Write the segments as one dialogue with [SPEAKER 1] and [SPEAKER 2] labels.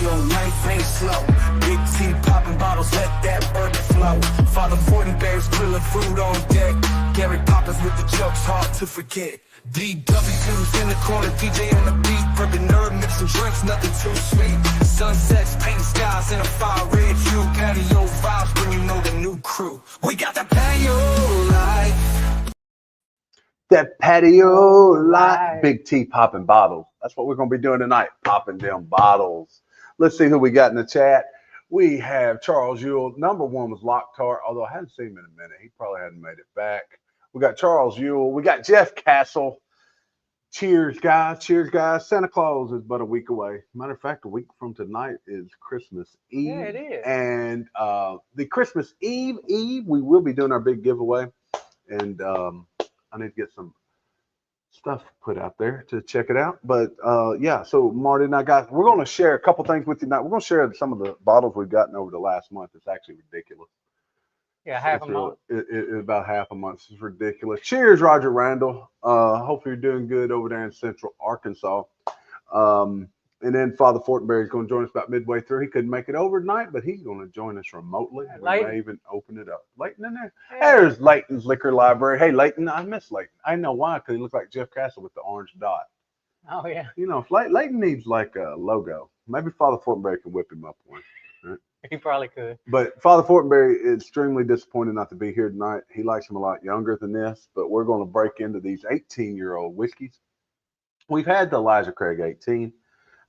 [SPEAKER 1] Patio, life ain't slow. Big T popping bottles, let that bourbon flow. Father Fortenberry's grilling food on deck. Gary Poppins with the jokes, hard to forget. DW's in the corner, DJ on the beat. Bourbon nerd, mixing drinks, nothing too sweet. Sunsets, painting skies in a fire red hue. Patio vibes when you know the new crew. We got the patio life.
[SPEAKER 2] That patio life. Big T popping bottles. That's what we're going to be doing tonight, popping them bottles. Let's see who we got in the chat. We have Charles Ewell. Number one was Lockhart, although I hadn't seen him in a minute. He probably hadn't made it back. We got Charles Ewell. We got Jeff Castle. Cheers, guys. Cheers, guys. Santa Claus is but a week away. Matter of fact, a week from tonight is Christmas Eve.
[SPEAKER 3] Yeah, it is.
[SPEAKER 2] And the Christmas Eve, we will be doing our big giveaway. And I need to get some stuff put out there to check it out. But yeah, so Marty and I we're going to share a couple things with you tonight. We're going to share some of the bottles we've gotten over the last month. It's actually ridiculous.
[SPEAKER 3] Yeah, half a month.
[SPEAKER 2] It's about half a month. It's ridiculous. Cheers, Roger Randall. Hopefully you're doing good over there in Central Arkansas. And then Father Fortenberry is going to join us about midway through. He couldn't make it overnight, but he's going to join us remotely. We may even open it up. Leighton in there. Yeah. There's Leighton's Liquor Library. Hey, Leighton, I miss Leighton. I know why, because he looks like Jeff Castle with the orange dot.
[SPEAKER 3] Oh, yeah.
[SPEAKER 2] You know, if Leighton needs like a logo, maybe Father Fortenberry can whip him up one. Right?
[SPEAKER 3] He probably could.
[SPEAKER 2] But Father Fortenberry is extremely disappointed not to be here tonight. He likes him a lot younger than this, but we're going to break into these 18-year-old whiskeys. We've had the Elijah Craig 18.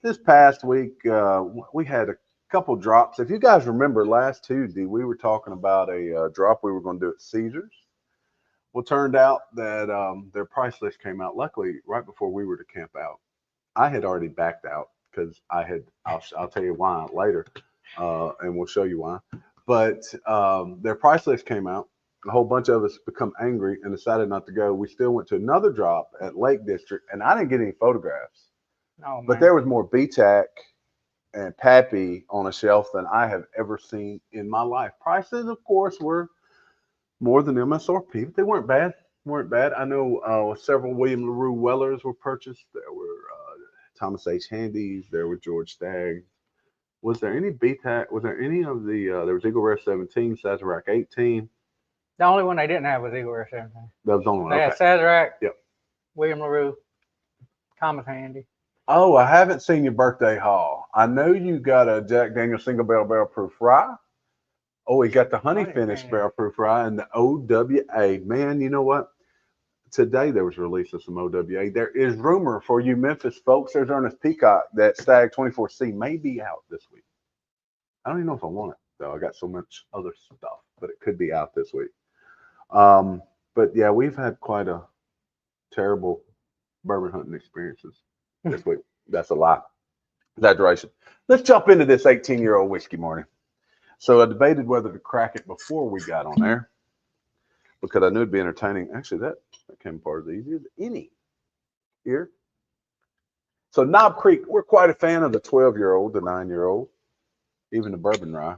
[SPEAKER 2] This past week, we had a couple drops. If you guys remember last Tuesday, we were talking about a drop we were going to do at Caesars. Well, turned out that their price list came out, luckily, right before we were to camp out. I had already backed out because I'll tell you why later. And we'll show you why. But their price list came out. A whole bunch of us become angry and decided not to go. We still went to another drop at Lake District, and I didn't get any photographs.
[SPEAKER 3] Oh,
[SPEAKER 2] but there was more BTAC and Pappy on a shelf than I have ever seen in my life. Prices, of course, were more than MSRP, but they weren't bad. I know several William LaRue Wellers were purchased. There were Thomas H. Handys. There were George Stagg. Was there any BTAC? Was there any of the, there was Eagle Rare 17, Sazerac 18.
[SPEAKER 3] The only one they didn't have was Eagle Rare 17.
[SPEAKER 2] That was the only one.
[SPEAKER 3] They had Sazerac,
[SPEAKER 2] yep.
[SPEAKER 3] William LaRue, Thomas Handy.
[SPEAKER 2] Oh, I haven't seen your birthday haul. I know you got a Jack Daniel's Single Barrel Proof Rye. Oh, he got the Honey Finish Barrel Proof Rye and the OWA. Man, you know what? Today there was a release of some OWA. There is rumor for you Memphis folks. There's Ernest Peacock that Stag 24C may be out this week. I don't even know if I want it, though. I got so much other stuff, but it could be out this week. But yeah, we've had quite a terrible bourbon hunting experiences this week. That's a lie. Exaggeration. Let's jump into this 18-year-old whiskey, Marty. So I debated whether to crack it before we got on there because I knew it'd be entertaining. Actually, that came apart as easy as any here. So Knob Creek, we're quite a fan of the 12-year-old, the 9-year-old, even the bourbon rye.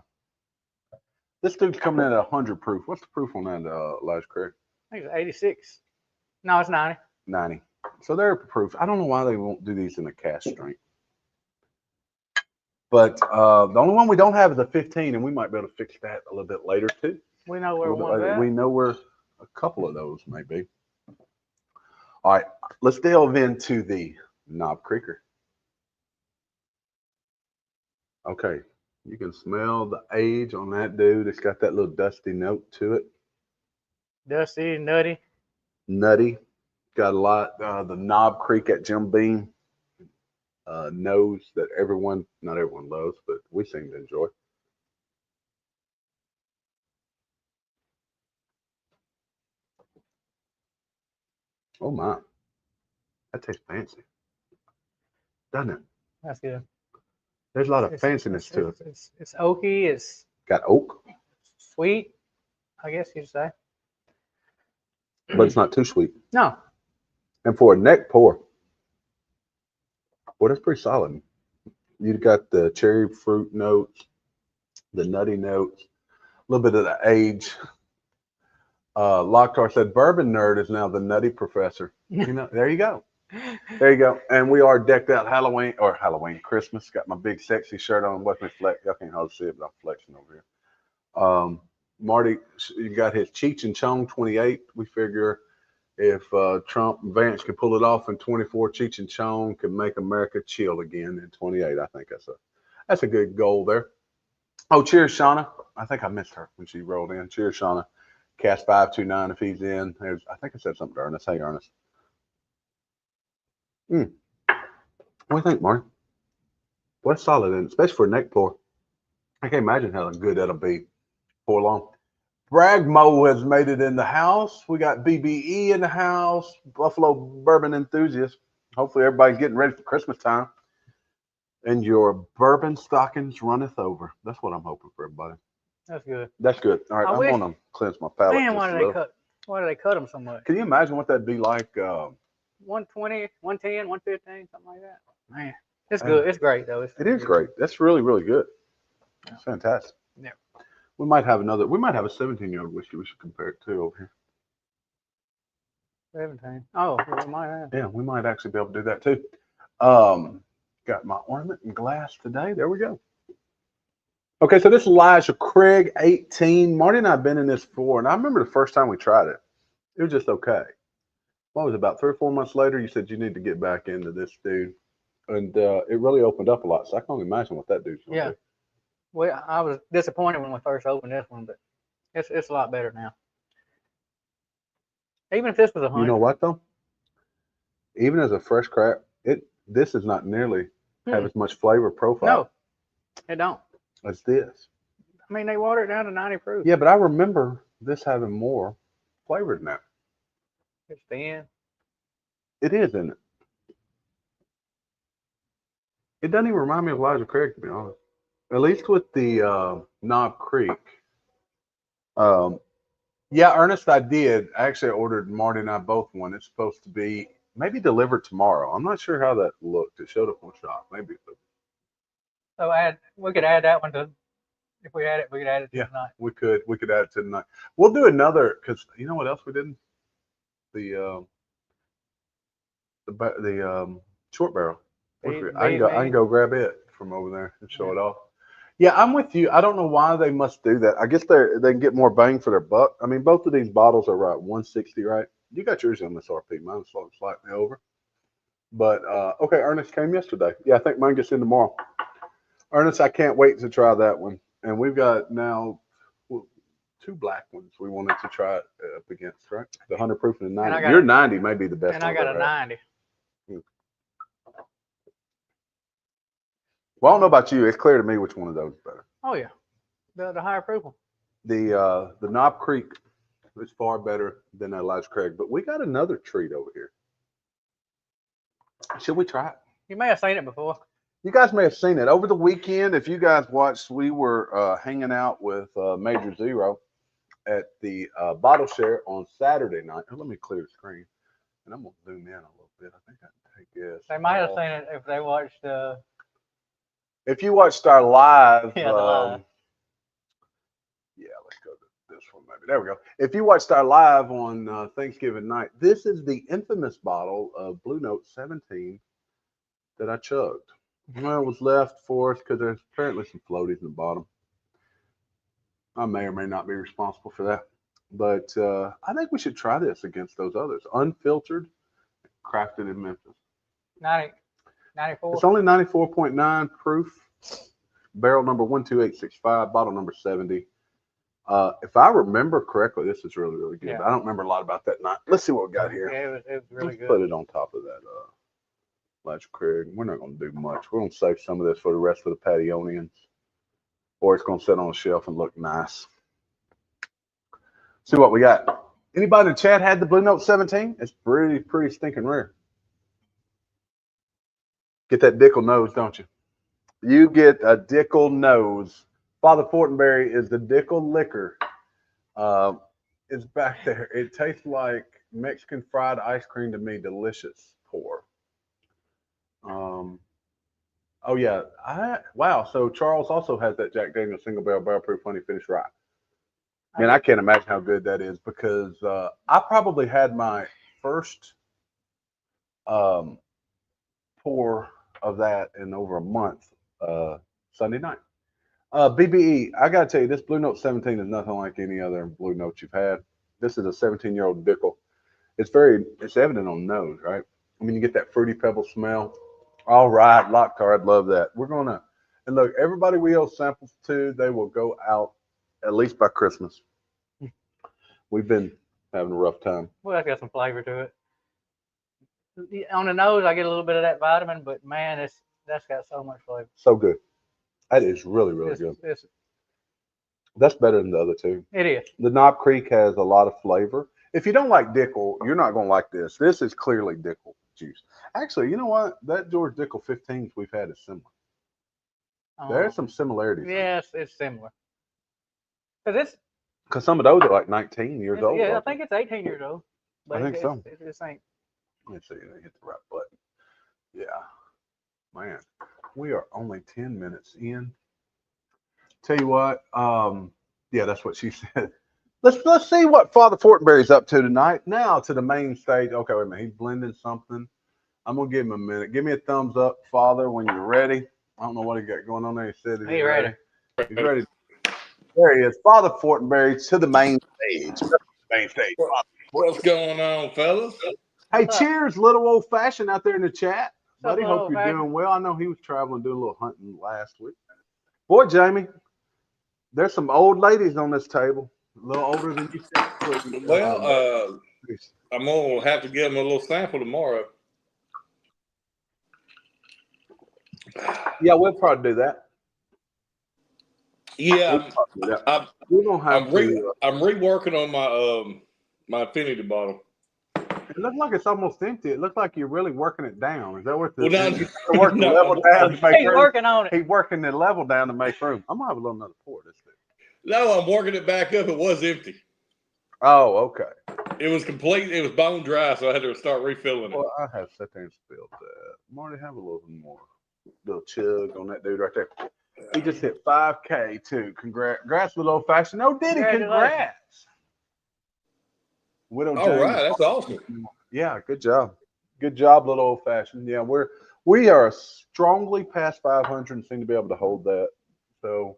[SPEAKER 2] This dude's coming in at 100 proof. What's the proof on that, Elijah Craig?
[SPEAKER 3] I think it's 86. No, it's 90.
[SPEAKER 2] 90. So they're proof. I don't know why they won't do these in a cask strength. But the only one we don't have is a 15, and we might be able to fix that a little bit later too.
[SPEAKER 3] We know where one's at.
[SPEAKER 2] We know where a couple of those may be. All right, let's delve into the Knob Creeker. Okay, you can smell the age on that dude. It's got that little dusty note to it.
[SPEAKER 3] Dusty, nutty.
[SPEAKER 2] Nutty. Got a lot. The Knob Creek at Jim Beam knows that not everyone loves, but we seem to enjoy. Oh my, that tastes fancy, doesn't it?
[SPEAKER 3] That's good.
[SPEAKER 2] There's a lot of fanciness to it.
[SPEAKER 3] It's oaky. It's
[SPEAKER 2] got oak.
[SPEAKER 3] Sweet, I guess you'd say.
[SPEAKER 2] But it's not too sweet.
[SPEAKER 3] No.
[SPEAKER 2] And for a neck pour, well, that's pretty solid. You got the cherry fruit notes, the nutty notes, a little bit of the age. Lockhart said, "Bourbon nerd is now the nutty professor." You know, there you go. There you go. And we are decked out Halloween, Christmas. Got my big sexy shirt on. Watch me flex. Y'all can't hardly see it, but I'm flexing over here. Marty, you got his Cheech and Chong 28. We figure if Trump and Vance can pull it off in 24, Cheech and Chong can make America chill again in 28. I think that's a good goal there. Oh, cheers, Shauna. I think I missed her when she rolled in. Cheers, Shauna. Cast 529 if he's in. I think I said something to Ernest. Hey, Ernest. What do you think, Marty? What's solid in, especially for a neck pour? I can't imagine how good that'll be for long. Bragmo has made it in the house. We got BBE in the house, Buffalo Bourbon enthusiast. Hopefully, everybody's getting ready for Christmas time. And your bourbon stockings runneth over. That's what I'm hoping for everybody.
[SPEAKER 3] That's good.
[SPEAKER 2] That's good. All right, I'm going to cleanse my palate.
[SPEAKER 3] Man, why do they cut them so much?
[SPEAKER 2] Can you imagine what that'd be like?
[SPEAKER 3] 120, 110, 115, something like that. Man, it's good. It's great though.
[SPEAKER 2] It is great. That's really, really good. It's fantastic.
[SPEAKER 3] Yeah.
[SPEAKER 2] We might have a 17-year-old whiskey we should compare it to over here.
[SPEAKER 3] 17. Oh, we might have.
[SPEAKER 2] Yeah, we might actually be able to do that too. Got my ornament and glass today. There we go. Okay, so this is Elijah Craig 18. Marty and I have been in this before, and I remember the first time we tried it. It was just okay. What was it, about 3 or 4 months later, you said you need to get back into this dude. And it really opened up a lot. So I can only imagine what that dude's going to do.
[SPEAKER 3] Well, I was disappointed when we first opened this one, but it's a lot better now. Even if this was 100.
[SPEAKER 2] You know what, though? Even as a fresh crack, this is not nearly have as much flavor profile.
[SPEAKER 3] No, it don't.
[SPEAKER 2] As this.
[SPEAKER 3] I mean, they water it down to 90 proof.
[SPEAKER 2] Yeah, but I remember this having more flavor than that.
[SPEAKER 3] It's thin.
[SPEAKER 2] It is, isn't it? It doesn't even remind me of Elijah Craig, to be honest. At least with the Knob Creek. Yeah, Ernest, I did. I actually ordered Marty and I both one. It's supposed to be maybe delivered tomorrow. I'm not sure how that looked. It showed up on shop. Maybe.
[SPEAKER 3] So we could add that one to. If we add it, we could add it to tonight.
[SPEAKER 2] We could add it to tonight. We'll do another because you know what else we didn't? The short barrel. I can go grab it from over there and show it off. Yeah, I'm with you. I don't know why they must do that. I guess they can get more bang for their buck. I mean, both of these bottles are right 160, right? You got yours on MSRP. Mine's slightly over. But okay, Ernest came yesterday. Yeah, I think mine gets in tomorrow. Ernest, I can't wait to try that one. And we've got now 2 black ones we wanted to try it up against, right? The 100 proof and the 90. Your 90 may be the best.
[SPEAKER 3] And I got a 90.
[SPEAKER 2] Well, I don't know about you. It's clear to me which one of those is better.
[SPEAKER 3] Oh yeah, the higher proof one.
[SPEAKER 2] The Knob Creek is far better than Elijah Craig, but we got another treat over here. Should we try it?
[SPEAKER 3] You may have seen it before.
[SPEAKER 2] You guys may have seen it over the weekend. If you guys watched, we were hanging out with Major Zero at the Bottle Share on Saturday night. Let me clear the screen, and I'm gonna zoom in a little bit. I think I can take this.
[SPEAKER 3] They might have seen it if they watched.
[SPEAKER 2] If you watched our live,
[SPEAKER 3] let's go
[SPEAKER 2] to this one maybe. There we go. If you watched our live on Thanksgiving night, this is the infamous bottle of Blue Note 17 that I chugged. Well, it was left for us because there's apparently some floaties in the bottom. I may or may not be responsible for that. But I think we should try this against those others. Unfiltered, crafted in Memphis.
[SPEAKER 3] 94.
[SPEAKER 2] It's only 94.9 proof. Barrel number 12865, bottle number 70. If I remember correctly, this is really, really good. Yeah. I don't remember a lot about that night. Let's see what we got here.
[SPEAKER 3] Yeah, it was really good.
[SPEAKER 2] Put it on top of that Elijah Craig. We're not going to do much. We're going to save some of this for the rest of the Pationians. Or it's going to sit on a shelf and look nice. See what we got. Anybody in the chat had the Blue Note 17? It's pretty stinking rare. Get that Dickel nose, don't you? You get a Dickel nose. Father Fortenberry is the Dickel liquor. It's back there. It tastes like Mexican fried ice cream to me. Delicious pour. Oh yeah. Wow. So Charles also has that Jack Daniel's single barrel proof honey finish rye. Man, I can't imagine how good that is because I probably had my first pour of that in over a month Sunday night. BBE, I got to tell you, this Blue Note 17 is nothing like any other Blue Note you've had. This is a 17-year-old Dickel. It's evident on the nose, right? I mean, you get that fruity pebble smell. All right, Locktar, I'd love that. And look, everybody we owe samples to, they will go out at least by Christmas. We've been having a rough time.
[SPEAKER 3] Well, that's got some flavor to it. On the nose, I get a little bit of that vitamin, but man, that's got so much flavor.
[SPEAKER 2] So good. That is really, really good. That's better than the other two.
[SPEAKER 3] It is.
[SPEAKER 2] The Knob Creek has a lot of flavor. If you don't like Dickel, you're not going to like this. This is clearly Dickel juice. Actually, you know what? That George Dickel 15s we've had is similar. There's some similarities.
[SPEAKER 3] Yes, it's similar. Because
[SPEAKER 2] some of those are like 19 years old.
[SPEAKER 3] Yeah, I think it's 18 years old.
[SPEAKER 2] I think so.
[SPEAKER 3] It just ain't.
[SPEAKER 2] Let's see. Hit the right button. Yeah. Man, we are only 10 minutes in. Tell you what. Yeah, that's what she said. Let's see what Father Fortenberry's up to tonight. Now to the main stage. Okay, wait a minute. He's blending something. I'm gonna give him a minute. Give me a thumbs up, Father, when you're ready. I don't know what he got going on there. He said he's ready. He's ready. There he is. Father Fortenberry to the main stage.
[SPEAKER 4] What's going on, fellas?
[SPEAKER 2] Hey, cheers, little old fashioned out there in the chat.
[SPEAKER 3] What's
[SPEAKER 2] Buddy,
[SPEAKER 3] up,
[SPEAKER 2] hope you're
[SPEAKER 3] old-fashioned?
[SPEAKER 2] doing well. I know he was traveling, doing a little hunting last week. Boy, Jamie, there's some old ladies on this table. A little older than you think.
[SPEAKER 4] Well, I'm going to have to give them a little sample tomorrow.
[SPEAKER 2] Yeah, we'll probably do that.
[SPEAKER 4] Yeah,
[SPEAKER 2] We're gonna have
[SPEAKER 4] I'm reworking on my Infinity bottle.
[SPEAKER 2] It looks like it's almost empty. It looks like you're really working it down. Is that what the
[SPEAKER 4] working
[SPEAKER 2] the level down to make
[SPEAKER 3] He's
[SPEAKER 2] room?
[SPEAKER 3] working on it.
[SPEAKER 2] He's working the level down to make room. I'm gonna have a little another pour this thing.
[SPEAKER 4] No, I'm working it back up. It was empty.
[SPEAKER 2] Oh, okay.
[SPEAKER 4] It was complete. It was bone dry, so I had to start refilling it.
[SPEAKER 2] Well, I have sat there and spilled that. Marty, have a little more. Little chug on that dude right there. He just hit 5K too. Congrats with old fashioned. Oh, did he? Congrats. Widow
[SPEAKER 4] All
[SPEAKER 2] James.
[SPEAKER 4] right, that's awesome.
[SPEAKER 2] Yeah, good job. Good job, little old fashioned. Yeah, we are strongly past 500 and seem to be able to hold that. So,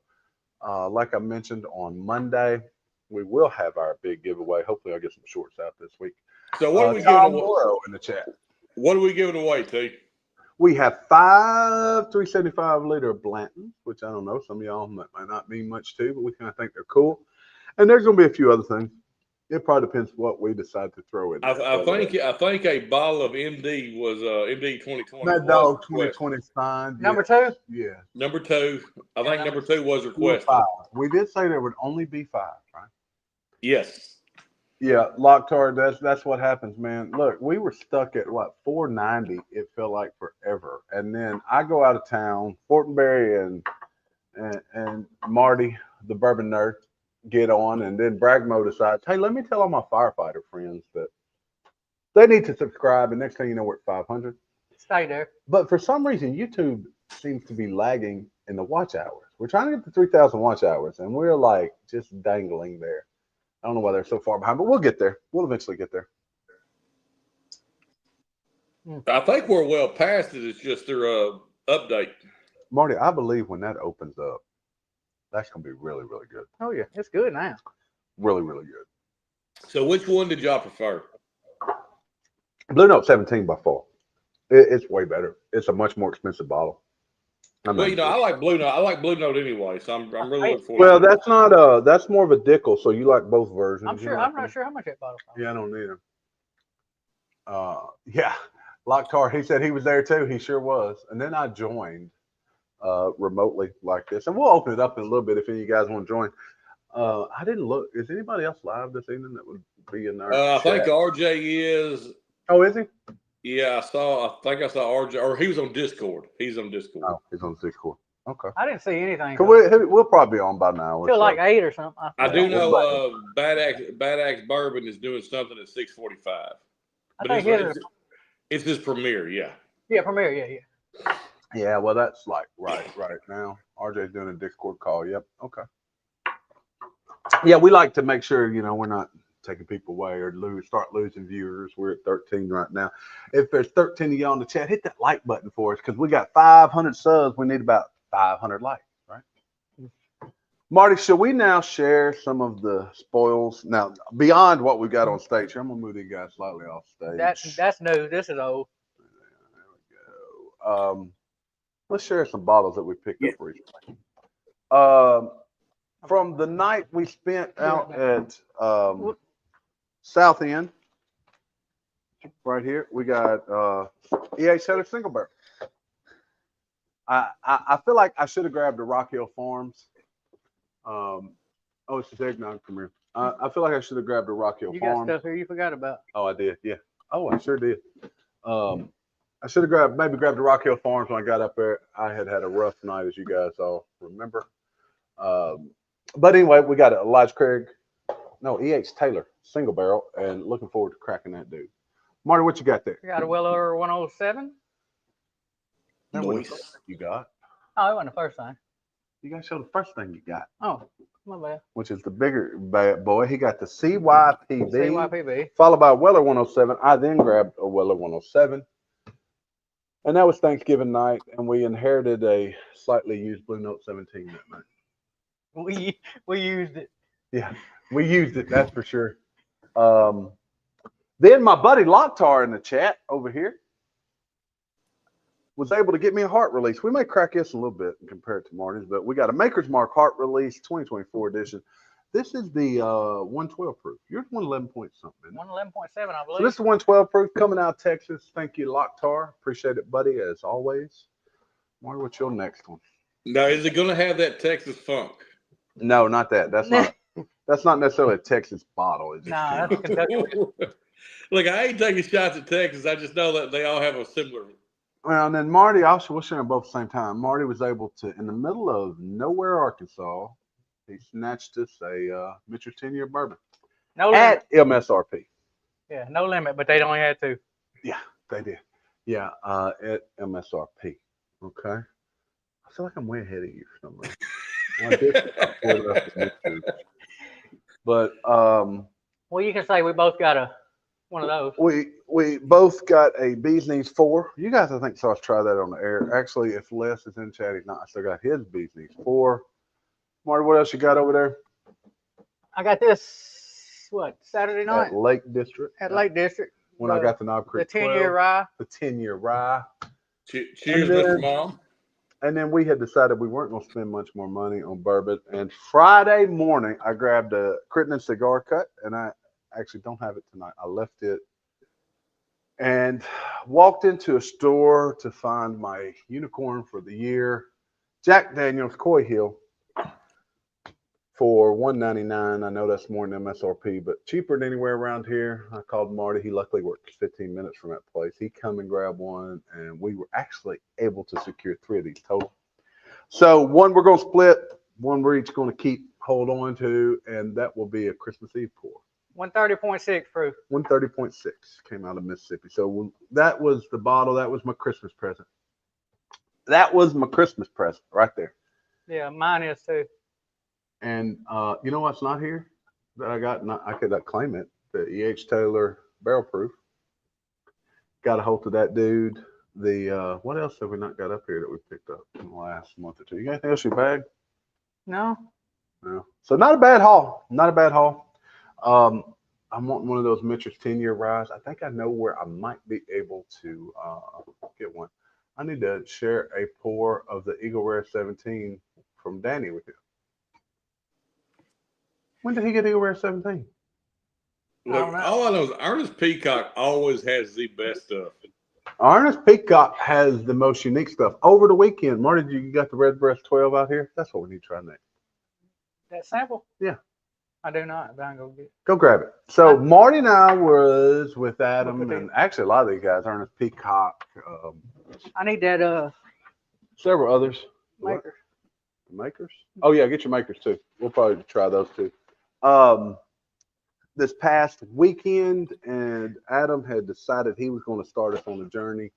[SPEAKER 2] like I mentioned on Monday, we will have our big giveaway. Hopefully, I'll get some shorts out this week.
[SPEAKER 4] So, what are we
[SPEAKER 2] Tom
[SPEAKER 4] giving away?
[SPEAKER 2] Morrow in the chat.
[SPEAKER 4] What are we giving away, T?
[SPEAKER 2] We have 5 375-liter Blantons, which I don't know. Some of y'all might not mean much to, but we kind of think they're cool. And there's going to be a few other things. It probably depends what we decide to throw in.
[SPEAKER 4] I think a bottle of MD was MD 2020.
[SPEAKER 2] Mad Dog 2020 is fine.
[SPEAKER 3] Number 2?
[SPEAKER 2] Yeah.
[SPEAKER 4] Number 2. I think number 2 was requested.
[SPEAKER 2] 5. We did say there would only be 5, right?
[SPEAKER 4] Yes.
[SPEAKER 2] Yeah, Locktard, that's what happens, man. Look, we were stuck at what, 490, it felt like forever. And then I go out of town, Fortenberry and Marty, the bourbon nerd, get on, and then Bragmo decides, hey, let me tell all my firefighter friends that they need to subscribe, and next thing you know, we're at 500.
[SPEAKER 3] Stay there.
[SPEAKER 2] But for some reason, YouTube seems to be lagging in the watch hours. We're trying to get to 3,000 watch hours, and we're like just dangling there. I don't know why they're so far behind, but we'll get there. We'll eventually get there.
[SPEAKER 4] I think we're well past it. It's just their update.
[SPEAKER 2] Marty, I believe when that opens up, that's going to be really, really good.
[SPEAKER 3] Oh, yeah. It's good now.
[SPEAKER 2] Really, really good.
[SPEAKER 4] So which one did y'all prefer?
[SPEAKER 2] Blue Note 17 by far. It's way better. It's a much more expensive bottle.
[SPEAKER 4] Well, you know, I like Blue Note. I like Blue Note anyway, so I'm really looking forward.
[SPEAKER 2] Well, that's not that's more of a Dickel, so you like both versions.
[SPEAKER 3] I'm not sure how much that bottle costs.
[SPEAKER 2] Yeah, I don't either. Yeah, Locktar, he said he was there too. He sure was. And then I joined remotely like this, and we'll open it up in a little bit if any of you guys want to join. I didn't look. Is anybody else live this evening that would be in there?
[SPEAKER 4] I think RJ is.
[SPEAKER 2] Oh, is he?
[SPEAKER 4] Yeah, I think I saw RJ, or he was on Discord. He's on Discord.
[SPEAKER 2] Oh, he's on Discord. Okay.
[SPEAKER 3] I didn't see anything.
[SPEAKER 2] We'll probably be on by now.
[SPEAKER 3] Till like 8 or something.
[SPEAKER 4] I do know Bad Axe Bourbon is doing something at 6:45. But it's his premiere, yeah.
[SPEAKER 3] Yeah, premiere, yeah.
[SPEAKER 2] Yeah, well, that's like right now. RJ's doing a Discord call. Yep. Okay. Yeah, we like to make sure, we're not taking people away or start losing viewers. We're at 13 right now. If there's 13 of y'all in the chat, hit that like button for us because we got 500 subs. We need about 500 likes, right? Marty, should we now share some of the spoils? Now, beyond what we've got on stage, I'm going to move these guys slightly off stage.
[SPEAKER 3] That's new. This is old.
[SPEAKER 2] There we go. Let's share some bottles that we picked up recently. From the night we spent out at South End, right here, we got EA Taylor Single Barrel. I feel like I should have grabbed the Rock Hill Farms. It's the eggnog from here. I feel like I should have grabbed the Rock Hill Farms.
[SPEAKER 3] You got stuff here you forgot about.
[SPEAKER 2] Oh, I did. Yeah. Oh, I sure did. I should have grabbed the Rock Hill Farms when I got up there. I had a rough night, as you guys all remember. But anyway, we got a Elijah Craig, E.H. Taylor Single Barrel, and looking forward to cracking that dude. Marty, what you got there?
[SPEAKER 3] You got a Weller 107.
[SPEAKER 4] Nice.
[SPEAKER 2] You got?
[SPEAKER 3] Oh, it wasn't the first time.
[SPEAKER 2] You got to show the first thing you got.
[SPEAKER 3] Oh, my bad.
[SPEAKER 2] Which is the bigger bad boy. He got the CYPB.
[SPEAKER 3] CYPB.
[SPEAKER 2] Followed by a Weller 107. I then grabbed a Weller 107. And that was Thanksgiving night, and we inherited a slightly used Blue Note 17 that night.
[SPEAKER 3] We used it.
[SPEAKER 2] Yeah, we used it, that's for sure. Then my buddy Locktar in the chat over here was able to get me a heart release. We may crack this a little bit and compare it to Martin's, but we got a Maker's Mark heart release 2024 edition. This is the 112 proof. Yours 111 point something.
[SPEAKER 3] 111.7, I believe.
[SPEAKER 2] So this is 112 proof coming out of Texas. Thank you, Locktar. Appreciate it, buddy, as always. Marty, what's your next one?
[SPEAKER 4] Now, is it going to have that Texas funk?
[SPEAKER 2] No, not that. That's not necessarily a Texas bottle. Is it?
[SPEAKER 3] No, that's Kentucky.
[SPEAKER 4] Look, I ain't taking shots at Texas. I just know that they all have a similar.
[SPEAKER 2] Well, and then Marty, also, we'll share them both at the same time. Marty was able to, in the middle of nowhere, Arkansas, he snatched us a Mitchell 10-year bourbon
[SPEAKER 3] No
[SPEAKER 2] at
[SPEAKER 3] limit.
[SPEAKER 2] MSRP.
[SPEAKER 3] Yeah, no limit, but they only had two.
[SPEAKER 2] Yeah, they did. Yeah, at MSRP. Okay. I feel like I'm way ahead of you for some reason. I did pull it up on YouTube. But
[SPEAKER 3] Well, you can say we both got one of those.
[SPEAKER 2] we both got a Bee's Knees 4. You guys, I think, saw us try that on the air. Actually, if Les is in chat, he's not. I still got his Bee's Knees 4. Marty, what else you got over there?
[SPEAKER 3] I got this, Saturday night?
[SPEAKER 2] At Lake District.
[SPEAKER 3] At Lake District.
[SPEAKER 2] When I got the Knob Creek
[SPEAKER 3] The 10-year rye.
[SPEAKER 2] The 10-year rye.
[SPEAKER 4] Cheers, Mr. Mom.
[SPEAKER 2] And then we had decided we weren't going to spend much more money on bourbon. And Friday morning, I grabbed a Crittenden cigar cut, and I actually don't have it tonight. I left it and walked into a store to find my unicorn for the year, Jack Daniel's Coy Hill, for $1.99. I know that's more than MSRP, but cheaper than anywhere around here. I called Marty. He luckily worked 15 minutes from that place. He come and grabbed one, and we were actually able to secure 3 of these total. So one we're going to split, one we're each going to hold on to, and that will be a Christmas Eve pour.
[SPEAKER 3] 130.6 proof.
[SPEAKER 2] 130.6 came out of Mississippi. So that was the bottle. That was my Christmas present. That was my Christmas present right there.
[SPEAKER 3] Yeah, mine is too.
[SPEAKER 2] And you know what's not here that I got? I could not claim it. The E.H. Taylor barrel proof. Got a hold of that dude. The what else have we not got up here that we picked up in the last month or two? You got anything else in your bag?
[SPEAKER 3] No.
[SPEAKER 2] No. So not a bad haul. Not a bad haul. I'm wanting one of those Mitchell's 10-year ryes. I think I know where I might be able to get one. I need to share a pour of the Eagle Rare 17 from Danny with you. When did he get Eagle Rare 17?
[SPEAKER 4] Look, all I know is Ernest Peacock always has the best stuff.
[SPEAKER 2] Ernest Peacock has the most unique stuff. Over the weekend, Marty, you got the Redbreast 12 out here? That's what we need to try next.
[SPEAKER 3] That sample?
[SPEAKER 2] Yeah.
[SPEAKER 3] I do not, but I can go get it.
[SPEAKER 2] Go grab it. So Marty and I was with Adam, and actually a lot of these guys, Ernest Peacock.
[SPEAKER 3] I need that
[SPEAKER 2] Several others.
[SPEAKER 3] maker.
[SPEAKER 2] Makers? Oh yeah, get your makers too. We'll probably try those too. This past weekend, and Adam had decided he was going to start us on a journey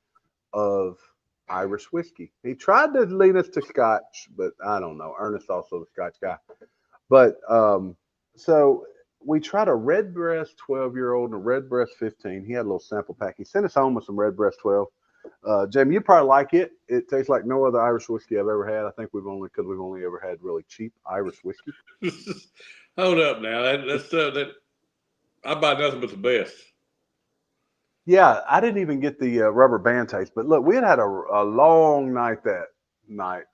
[SPEAKER 2] of Irish whiskey. He tried to lead us to Scotch, but I don't know. Ernest also the Scotch guy. But so we tried a Redbreast 12-year-old and a Redbreast 15. He had a little sample pack. He sent us home with some Redbreast 12. Jamie, you probably like it. It tastes like no other Irish whiskey I've ever had. I think we've only ever had really cheap Irish whiskey.
[SPEAKER 4] Hold up now. That I buy nothing but the best.
[SPEAKER 2] Yeah, I didn't even get the rubber band taste. But look, we had a long night that night.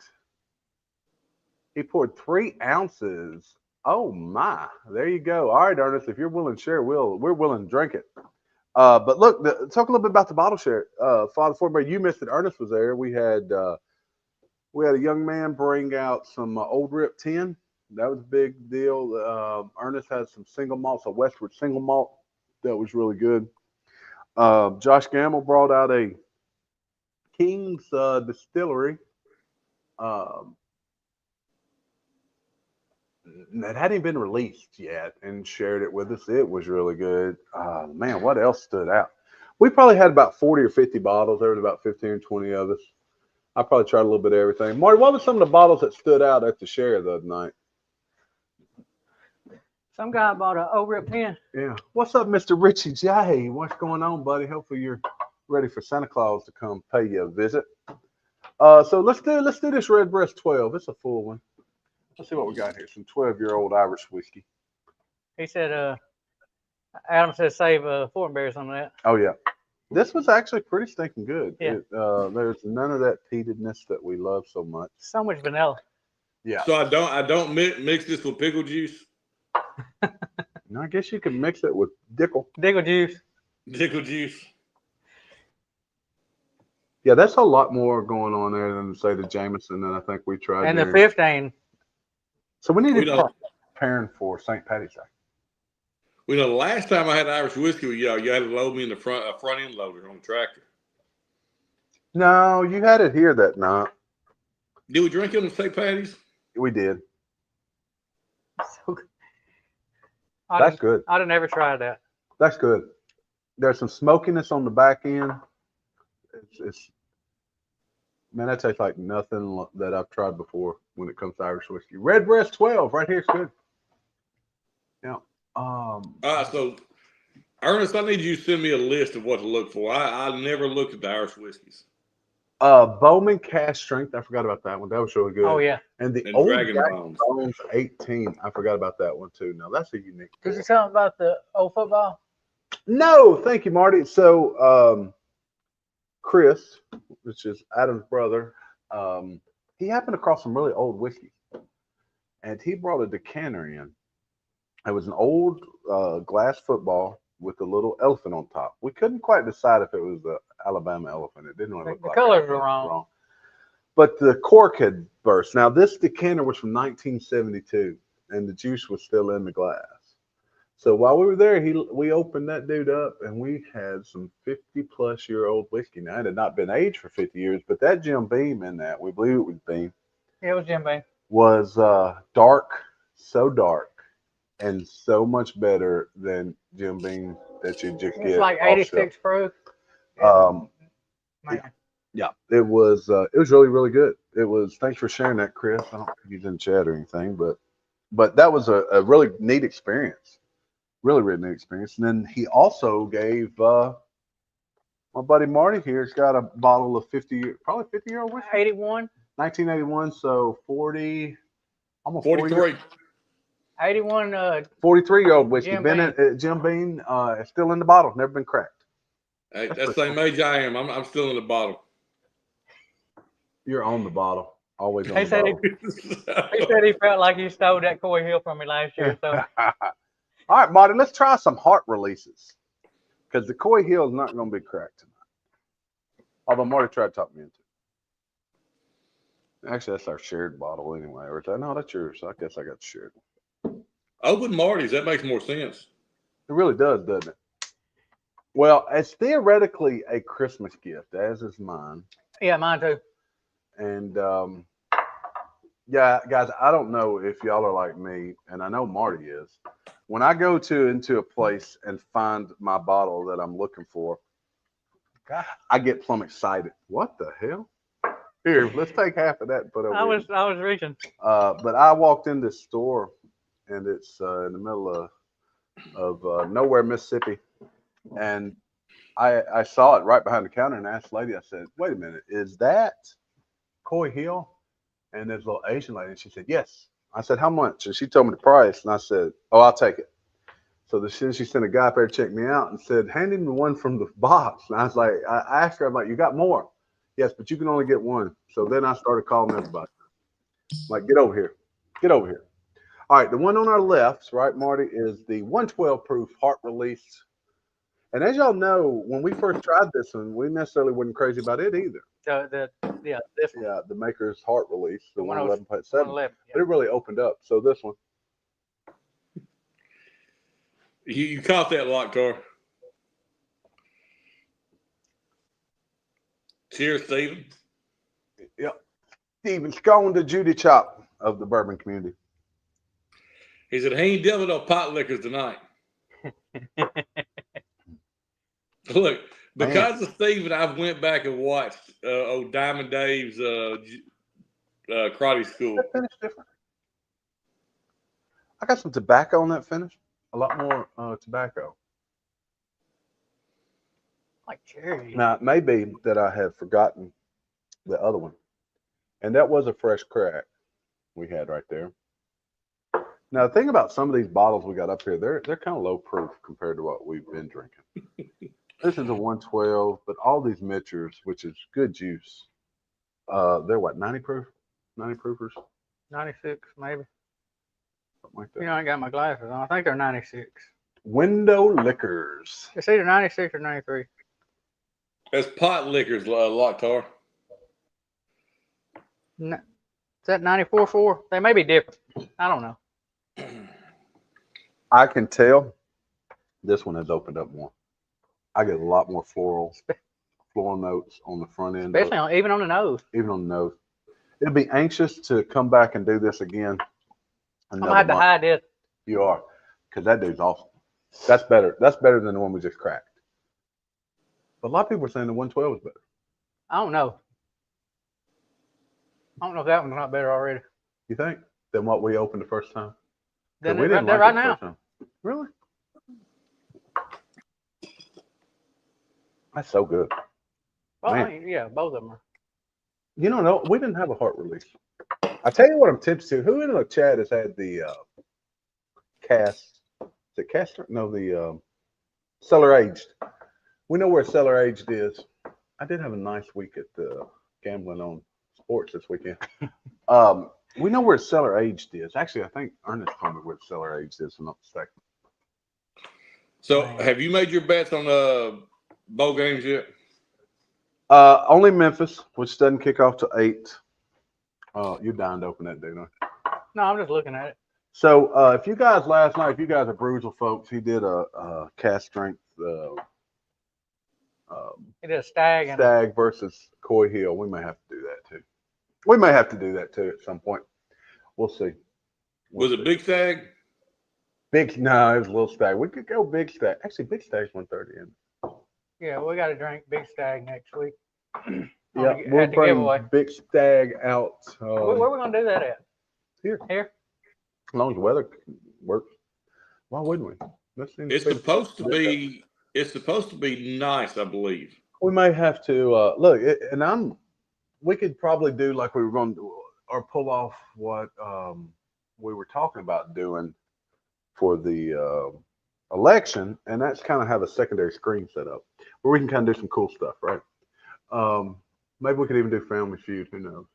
[SPEAKER 2] He poured 3 ounces. Oh my! There you go. All right, Ernest, if you're willing to share, we're willing to drink it. But look, talk a little bit about the bottle share. Father Forbury, you missed it. Ernest was there. We had a young man bring out some Old Rip 10. That was a big deal. Ernest had some single malts, a Westward single malt that was really good. Josh Gamble brought out a King's Distillery. That hadn't been released yet, and shared it with us. It was really good. Man, what else stood out? We probably had about 40 or 50 bottles. There was about 15 or 20 of us. I probably tried a little bit of everything. Marty, what were some of the bottles that stood out at the share the other night?
[SPEAKER 3] Some guy bought an Old Rip 10.
[SPEAKER 2] Yeah. What's up, Mr. Richie J? What's going on, buddy? Hopefully you're ready for Santa Claus to come pay you a visit. So let's do this Redbreast 12. It's a full one. Let's see what we got here. Some 12-year-old Irish whiskey.
[SPEAKER 3] He said, Adam said save Fortenberry some of that.
[SPEAKER 2] Oh, yeah. This was actually pretty stinking good.
[SPEAKER 3] Yeah.
[SPEAKER 2] There's none of that peatedness that we love so much.
[SPEAKER 3] So much vanilla.
[SPEAKER 2] Yeah.
[SPEAKER 4] So I don't mix this with pickle juice.
[SPEAKER 2] I guess you can mix it with Dickel.
[SPEAKER 3] Diggle juice.
[SPEAKER 4] Pickle juice.
[SPEAKER 2] Yeah, that's a lot more going on there than, say, the Jameson that I think we tried.
[SPEAKER 3] And
[SPEAKER 2] there.
[SPEAKER 3] the 15.
[SPEAKER 2] So we need
[SPEAKER 4] We
[SPEAKER 2] to
[SPEAKER 4] don't-
[SPEAKER 2] preparing for St. Patty's Day.
[SPEAKER 4] Well, you know, the last time I had Irish whiskey with y'all, you had to load me in the front end loader on the tractor.
[SPEAKER 2] No, you had it here that night.
[SPEAKER 4] Did we drink it on St. Patty's?
[SPEAKER 2] We did.
[SPEAKER 3] So,
[SPEAKER 2] That's good.
[SPEAKER 3] I'd have never tried that.
[SPEAKER 2] That's good. There's some smokiness on the back end. It's man, that tastes like nothing that I've tried before when it comes to Irish whiskey. Redbreast 12 right here is good. Yeah.
[SPEAKER 4] All right, so Ernest, I need you to send me a list of what to look for. I never looked at the Irish whiskeys.
[SPEAKER 2] Bowman Cask Strength. I forgot about that one. That was really good.
[SPEAKER 3] Oh, yeah.
[SPEAKER 2] And the
[SPEAKER 4] And
[SPEAKER 2] old
[SPEAKER 4] Dragon
[SPEAKER 2] Jack
[SPEAKER 4] Bones.
[SPEAKER 2] Bones 18. I forgot about that one too. Now that's a unique.
[SPEAKER 3] Is it something about the old football?
[SPEAKER 2] No, thank you, Marty. So Chris, which is Adam's brother, he happened across some really old whiskey, and he brought a decanter in. It was an old glass football with a little elephant on top. We couldn't quite decide if it was the Alabama elephant. It didn't really look
[SPEAKER 3] The
[SPEAKER 2] like
[SPEAKER 3] colors
[SPEAKER 2] it.
[SPEAKER 3] were wrong.
[SPEAKER 2] But the cork had burst. Now, this decanter was from 1972, and the juice was still in the glass. So while we were there, we opened that dude up, and we had some 50-plus-year-old whiskey. Now, it had not been aged for 50 years, but that Jim Beam in that, we believe it was Beam,
[SPEAKER 3] Yeah, it was Jim Beam.
[SPEAKER 2] was dark, so dark, and so much better than Jim Beam that you just get.
[SPEAKER 3] It's like
[SPEAKER 2] off
[SPEAKER 3] 86 proof.
[SPEAKER 2] shelf.
[SPEAKER 3] Man.
[SPEAKER 2] Yeah, it was really, really good. It was. Thanks for sharing that, Chris. I don't think he's in chat or anything, but that was a really neat experience. Really, really neat experience. And then he also gave my buddy Marty here's got a bottle of probably 50-year-old whiskey.
[SPEAKER 3] 81.
[SPEAKER 2] 1981, so 40, almost
[SPEAKER 4] 43.
[SPEAKER 3] 81.
[SPEAKER 2] 43-year-old whiskey.
[SPEAKER 3] Jim
[SPEAKER 2] Jim Beam is still in the bottle, never been cracked.
[SPEAKER 4] Hey, that's the same age I am. I'm still in the bottle.
[SPEAKER 2] You're on the bottle, always on
[SPEAKER 3] He
[SPEAKER 2] the
[SPEAKER 3] said
[SPEAKER 2] bottle.
[SPEAKER 3] He said he felt like he stole that Coy Hill from me last year. So
[SPEAKER 2] All right, Marty, let's try some heart releases because the Coy Hill is not going to be cracked tonight. Although Marty tried to talk me into it. Actually, that's our shared bottle anyway. Or no, that's yours. I guess I got shared.
[SPEAKER 4] Open Marty's. That makes more sense.
[SPEAKER 2] It really does, doesn't it? Well, it's theoretically a Christmas gift, as is mine.
[SPEAKER 3] yeah, mine too.
[SPEAKER 2] And yeah, guys, I don't know if y'all are like me, and I know Marty is. When I go into a place and find my bottle that I'm looking for, I get plumb excited. What the hell? Here, let's take half of that and put over
[SPEAKER 3] I was reaching.
[SPEAKER 2] But I walked in this store, and it's in the middle of of Nowhere, Mississippi, and I saw it right behind the counter and asked the lady. I said, "Wait a minute, is that Coy Hill?" And there's a little Asian lady, and she said, "Yes." I said, "How much?" And she told me the price, and I said, "Oh, I'll take it." So then she sent a guy up there to check me out and said, "Hand him the one from the box." And I was like, I asked her, I'm like, "You got more?" "Yes, but you can only get one." So then I started calling everybody. I'm like, "Get over here. Get over here." All right, the one on our left, right, Marty, is the 112 proof heart release. And as y'all know, when we first tried this one, we necessarily wasn't crazy about it either.
[SPEAKER 3] This one.
[SPEAKER 2] Yeah, the maker's heart release, the 111.7.
[SPEAKER 3] 111, yeah.
[SPEAKER 2] But it really opened up. So this one.
[SPEAKER 4] You caught that lock, Tar. Cheers, Stephen.
[SPEAKER 2] Yep. Stephen Scone, the Judy Chop of the bourbon community.
[SPEAKER 4] He said, he ain't dealing with no pot liquors tonight. Look, because of Stephen, I've went back and watched old Diamond Dave's karate school.
[SPEAKER 2] That finish different. I got some tobacco on that finish. A lot more tobacco.
[SPEAKER 3] Like cherry.
[SPEAKER 2] Now, it may be that I have forgotten the other one. And that was a fresh crack we had right there. Now, the thing about some of these bottles we got up here, they're kind of low proof compared to what we've been drinking. This is a 112, but all these Mitchers, which is good juice, they're what, 90 proof? 90 proofers?
[SPEAKER 3] 96, maybe.
[SPEAKER 2] Something like that.
[SPEAKER 3] You know, I ain't got my glasses on. I think they're 96.
[SPEAKER 2] Window Liquors.
[SPEAKER 3] It's either 96 or 93.
[SPEAKER 4] That's pot liquors, Locktar.
[SPEAKER 3] No, is that 94.4? They may be different. I don't know.
[SPEAKER 2] I can tell this one has opened up more. I get a lot more floral notes on the front end.
[SPEAKER 3] Especially even on the nose.
[SPEAKER 2] Even on the nose. It'll be anxious to come back and do this again.
[SPEAKER 3] I'm going to have to hide this.
[SPEAKER 2] You are. Because that dude's awesome. That's better. That's better than the one we just cracked. But a lot of people are saying the 112 is better.
[SPEAKER 3] I don't know. I don't know if that one's not better already.
[SPEAKER 2] You think? Than what we opened the first time?
[SPEAKER 3] Then
[SPEAKER 2] we didn't
[SPEAKER 3] right,
[SPEAKER 2] like
[SPEAKER 3] right
[SPEAKER 2] it the
[SPEAKER 3] now.
[SPEAKER 2] first time. Really? That's so good.
[SPEAKER 3] Well,
[SPEAKER 2] Man.
[SPEAKER 3] I mean, yeah, both of them are.
[SPEAKER 2] You know, no, we didn't have a heart release. I tell you what I'm tempted to. Who in the chat has had the cast? Is it caster? No, the cellar aged. We know where cellar aged is. I did have a nice week at gambling on sports this weekend. We know where cellar aged is. Actually, I think Ernest told me where cellar aged is, if I'm not mistaken.
[SPEAKER 4] So, have you made your bets on bowl games yet?
[SPEAKER 2] Only Memphis, which doesn't kick off till 8. You're dying to open that, dude.
[SPEAKER 3] No, I'm just looking at it.
[SPEAKER 2] So, if you guys last night, if you guys are Bruisel folks, he did a cast strength.
[SPEAKER 3] He did a stag.
[SPEAKER 2] Stag versus Coy Hill. We may have to do that too. We may have to do that too at some point. We'll see.
[SPEAKER 4] Was it Big Stag?
[SPEAKER 2] No, it was a little stag. We could go Big Stag. Actually, Big Stag's 130 in.
[SPEAKER 3] Yeah, we got to drink Big Stag next week.
[SPEAKER 2] Yeah, we'll bring Big Stag out.
[SPEAKER 3] Where are we going to do that at?
[SPEAKER 2] Here.
[SPEAKER 3] Here?
[SPEAKER 2] As long as the weather works. Why wouldn't we?
[SPEAKER 4] It's supposed to be. It's supposed to be nice, I believe.
[SPEAKER 2] We may have to look, and we could probably do like we were going to, or pull off what we were talking about doing for the election, and that's kind of have a secondary screen set up where we can kind of do some cool stuff, right? Maybe we could even do Family Feud. Who knows?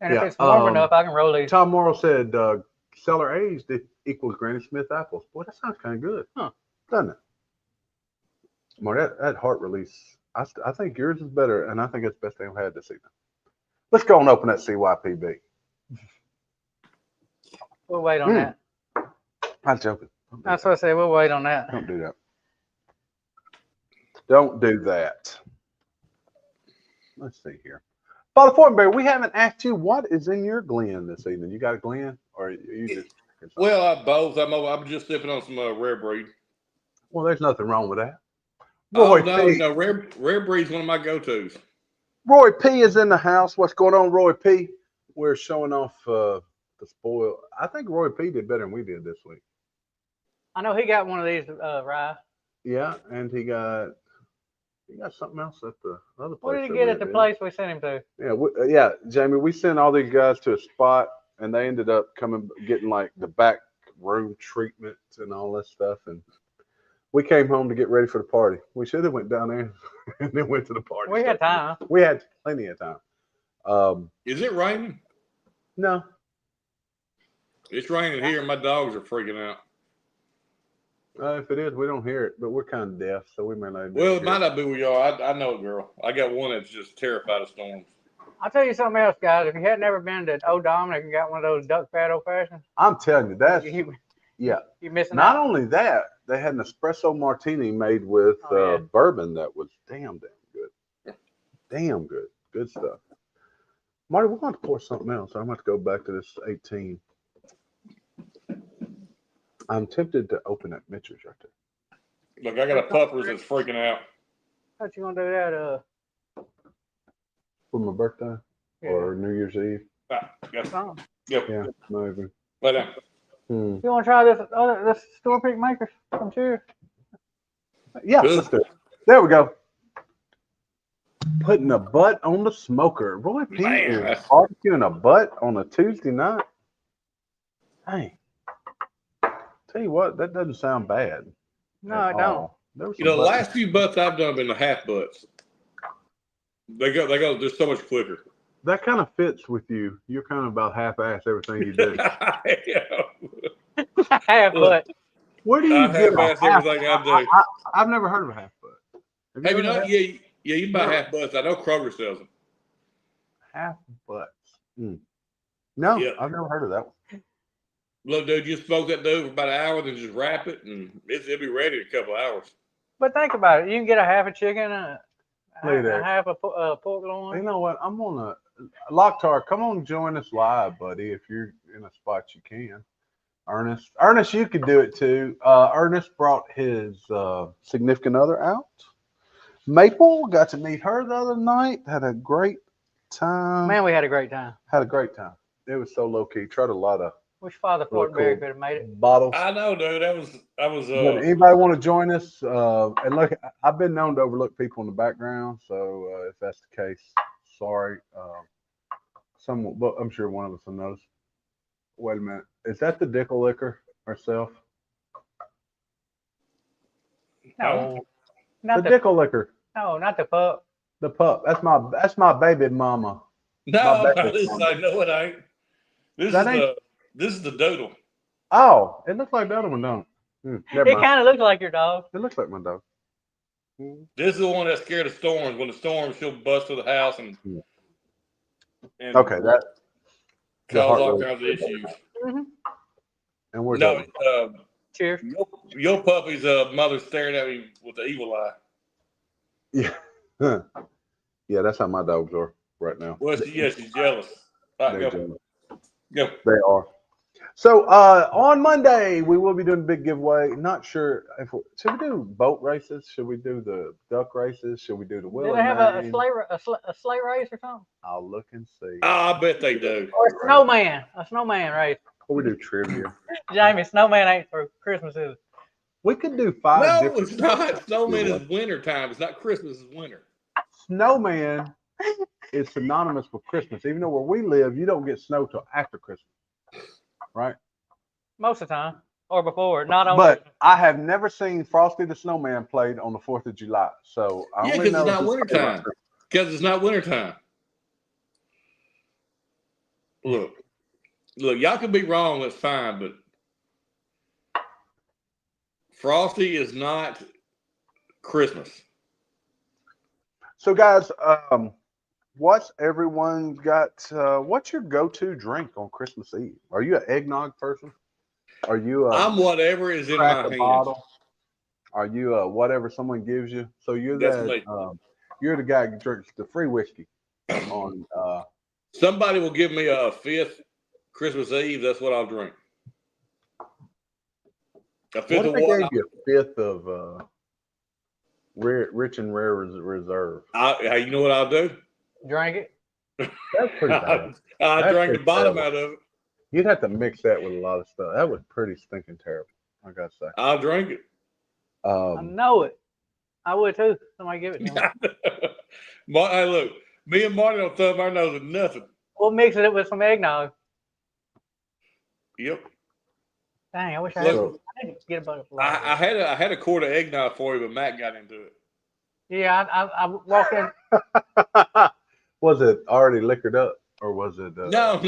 [SPEAKER 3] And if it's warm enough, I can roll these.
[SPEAKER 2] Tom Morrow said cellar aged equals Granny Smith apples. Boy, that sounds kind of good,
[SPEAKER 3] huh?
[SPEAKER 2] Doesn't it? More that heart release. I think yours is better, and I think it's the best thing I've had this evening. Let's go and open that CYPB.
[SPEAKER 3] We'll wait on that.
[SPEAKER 2] I'm joking.
[SPEAKER 3] That's what I said. We'll wait on that.
[SPEAKER 2] Don't do that. Don't do that. Let's see here. Father Fortenberry, we haven't asked you what is in your Glen this evening. You got a Glen, or are you just?
[SPEAKER 4] Well, both. I'm just sipping on some rare breed.
[SPEAKER 2] Well, there's nothing wrong with that.
[SPEAKER 4] Roy no, rare breed's one of my go-tos.
[SPEAKER 2] Roy P is in the house. What's going on, Roy P? We're showing off the spoil. I think Roy P did better than we did this week.
[SPEAKER 3] I know he got one of these rye.
[SPEAKER 2] Yeah, and he got something else at the other place.
[SPEAKER 3] What did he
[SPEAKER 2] that
[SPEAKER 3] get
[SPEAKER 2] we
[SPEAKER 3] at the
[SPEAKER 2] did.
[SPEAKER 3] place we sent him to?
[SPEAKER 2] Yeah, Jamie. We sent all these guys to a spot, and they ended up getting like the back room treatment and all that stuff. And we came home to get ready for the party. We should have went down there and then went to the party.
[SPEAKER 3] We had time.
[SPEAKER 2] We had plenty of time.
[SPEAKER 4] Is it raining?
[SPEAKER 2] No.
[SPEAKER 4] It's raining here, and my dogs are freaking out.
[SPEAKER 2] If it is, we don't hear it, but we're kind of deaf, so we may not.
[SPEAKER 4] Well, it might not be where you are. I know a girl. I got one that's just terrified of storms.
[SPEAKER 3] I'll tell you something else, guys. If you had never been to Old Dominic and got one of those duck fat old fashions,
[SPEAKER 2] I'm telling you, that's
[SPEAKER 3] you're missing
[SPEAKER 2] Not
[SPEAKER 3] out.
[SPEAKER 2] only that, they had an espresso martini made with bourbon that was damn good. Damn good. Good stuff. Marty, we're going to pour something else. I'm going to go back to this 18. I'm tempted to open that Mitchell's right there.
[SPEAKER 4] Look, I got a puppers that's freaking out.
[SPEAKER 3] How'd you gonna do that?
[SPEAKER 2] For my birthday or New Year's Eve.
[SPEAKER 3] You
[SPEAKER 2] Yeah, maybe.
[SPEAKER 4] Lay down.
[SPEAKER 3] want to try this store pick maker? I'm sure.
[SPEAKER 2] Yeah, let's do it. There we go. Putting a butt on the smoker. Roy P is barbecuing a butt on a Tuesday night. Hey, tell you what, that doesn't sound bad.
[SPEAKER 3] No, it don't.
[SPEAKER 4] The last few butts I've done have been the half butts. They go just so much quicker.
[SPEAKER 2] That kind of fits with you. You're kind of about half-ass everything you do.
[SPEAKER 3] Half butt.
[SPEAKER 2] Where do you get
[SPEAKER 4] half-ass everything I do?
[SPEAKER 2] I've never heard of a half butt.
[SPEAKER 4] Have you not? Yeah, you can buy half butts. I know Kroger sells them.
[SPEAKER 2] Half butts. No,
[SPEAKER 4] Yeah.
[SPEAKER 2] I've never heard of that one.
[SPEAKER 4] Look, dude, you smoke that dude for about an hour, then just wrap it, and it'll be ready in a couple of hours.
[SPEAKER 3] But think about it. You can get a half a chicken, a
[SPEAKER 2] there.
[SPEAKER 3] half a pork loin.
[SPEAKER 2] You know what? I'm gonna Locktar, come on, join us live, buddy. If you're in a spot, you can. Ernest, you could do it too. Ernest brought his significant other out. Maple, got to meet her the other night. Had a great time.
[SPEAKER 3] Man, we had a great time.
[SPEAKER 2] Had a great time. It was so low key. Tried a lot of.
[SPEAKER 3] Wish Father Fortenberry could have made it.
[SPEAKER 2] Bottles.
[SPEAKER 4] I know, dude. I was.
[SPEAKER 2] But anybody want to join us? And look, I've been known to overlook people in the background, so if that's the case, sorry. Someone, but I'm sure one of us will notice. Wait a minute, is that the Dickel liquor herself?
[SPEAKER 3] No,
[SPEAKER 2] The Dickel liquor.
[SPEAKER 3] No, not the pup.
[SPEAKER 2] The pup. That's my baby mama.
[SPEAKER 4] No, this no, it ain't. This is the doodle.
[SPEAKER 2] Oh, it looks like the other one, don't it?
[SPEAKER 3] It kind of looks like your dog.
[SPEAKER 2] It looks like my dog.
[SPEAKER 4] This is the one that's scared of storms. When the storms, she'll bust through the house and
[SPEAKER 2] okay, that
[SPEAKER 4] cause all kinds of issues.
[SPEAKER 3] Mm-hmm.
[SPEAKER 2] And we're
[SPEAKER 4] no.
[SPEAKER 3] Cheers.
[SPEAKER 4] Your puppy's mother staring at me with the evil eye.
[SPEAKER 2] Yeah, yeah, that's how my dogs are right now.
[SPEAKER 4] Well, she's jealous. All right, go.
[SPEAKER 2] They are. So on Monday we will be doing a big giveaway. Not sure if should we do boat races? Should we do the duck races? Should we do the wheel?
[SPEAKER 3] Do they have a sleigh race or something?
[SPEAKER 2] I'll look and see.
[SPEAKER 4] Oh, I bet they do.
[SPEAKER 3] Or a snowman race.
[SPEAKER 2] Or we do trivia.
[SPEAKER 3] Jamie, snowman ain't for Christmas, is it?
[SPEAKER 2] We could do 5
[SPEAKER 4] No,
[SPEAKER 2] different.
[SPEAKER 4] it's not. Snowman is winter time. It's not Christmas. It's winter.
[SPEAKER 2] Snowman is synonymous with Christmas. Even though where we live, you don't get snow till after Christmas, right?
[SPEAKER 3] Most of the time, or before. Not only.
[SPEAKER 2] But I have never seen Frosty the Snowman played on the 4th of July. So I only know
[SPEAKER 4] because it's not winter time. Because it's not winter time. Look, y'all can be wrong. That's fine, but Frosty is not Christmas.
[SPEAKER 2] So guys, what's everyone's got? What's your go-to drink on Christmas Eve? Are you an eggnog person? Are you?
[SPEAKER 4] I'm whatever is in my hands.
[SPEAKER 2] Bottle? Are you whatever someone gives you? So you're you're the guy who drinks the free whiskey. On
[SPEAKER 4] somebody will give me a 5th Christmas Eve. That's what I'll drink. A 5th of what?
[SPEAKER 2] Gave you a 5th of Rich and Rare Reserve.
[SPEAKER 4] You know what I'll do?
[SPEAKER 3] Drink it.
[SPEAKER 2] That's pretty bad.
[SPEAKER 4] I drank the bottom out of it.
[SPEAKER 2] You'd have to mix that with a lot of stuff. That was pretty stinking terrible. I gotta say.
[SPEAKER 4] I'll drink it.
[SPEAKER 3] I know it. I would too. Somebody give it to me.
[SPEAKER 4] Hey, look, me and Marty don't thumb our nose at nothing.
[SPEAKER 3] We'll mix it with some eggnog.
[SPEAKER 4] Yep.
[SPEAKER 3] Dang, I wish I had
[SPEAKER 4] Look,
[SPEAKER 3] some. I didn't get a butterfly.
[SPEAKER 4] I had a quart of eggnog for you, but Matt got into it.
[SPEAKER 3] Yeah, I walked in.
[SPEAKER 2] Was it already liquored up, or was it?
[SPEAKER 4] No.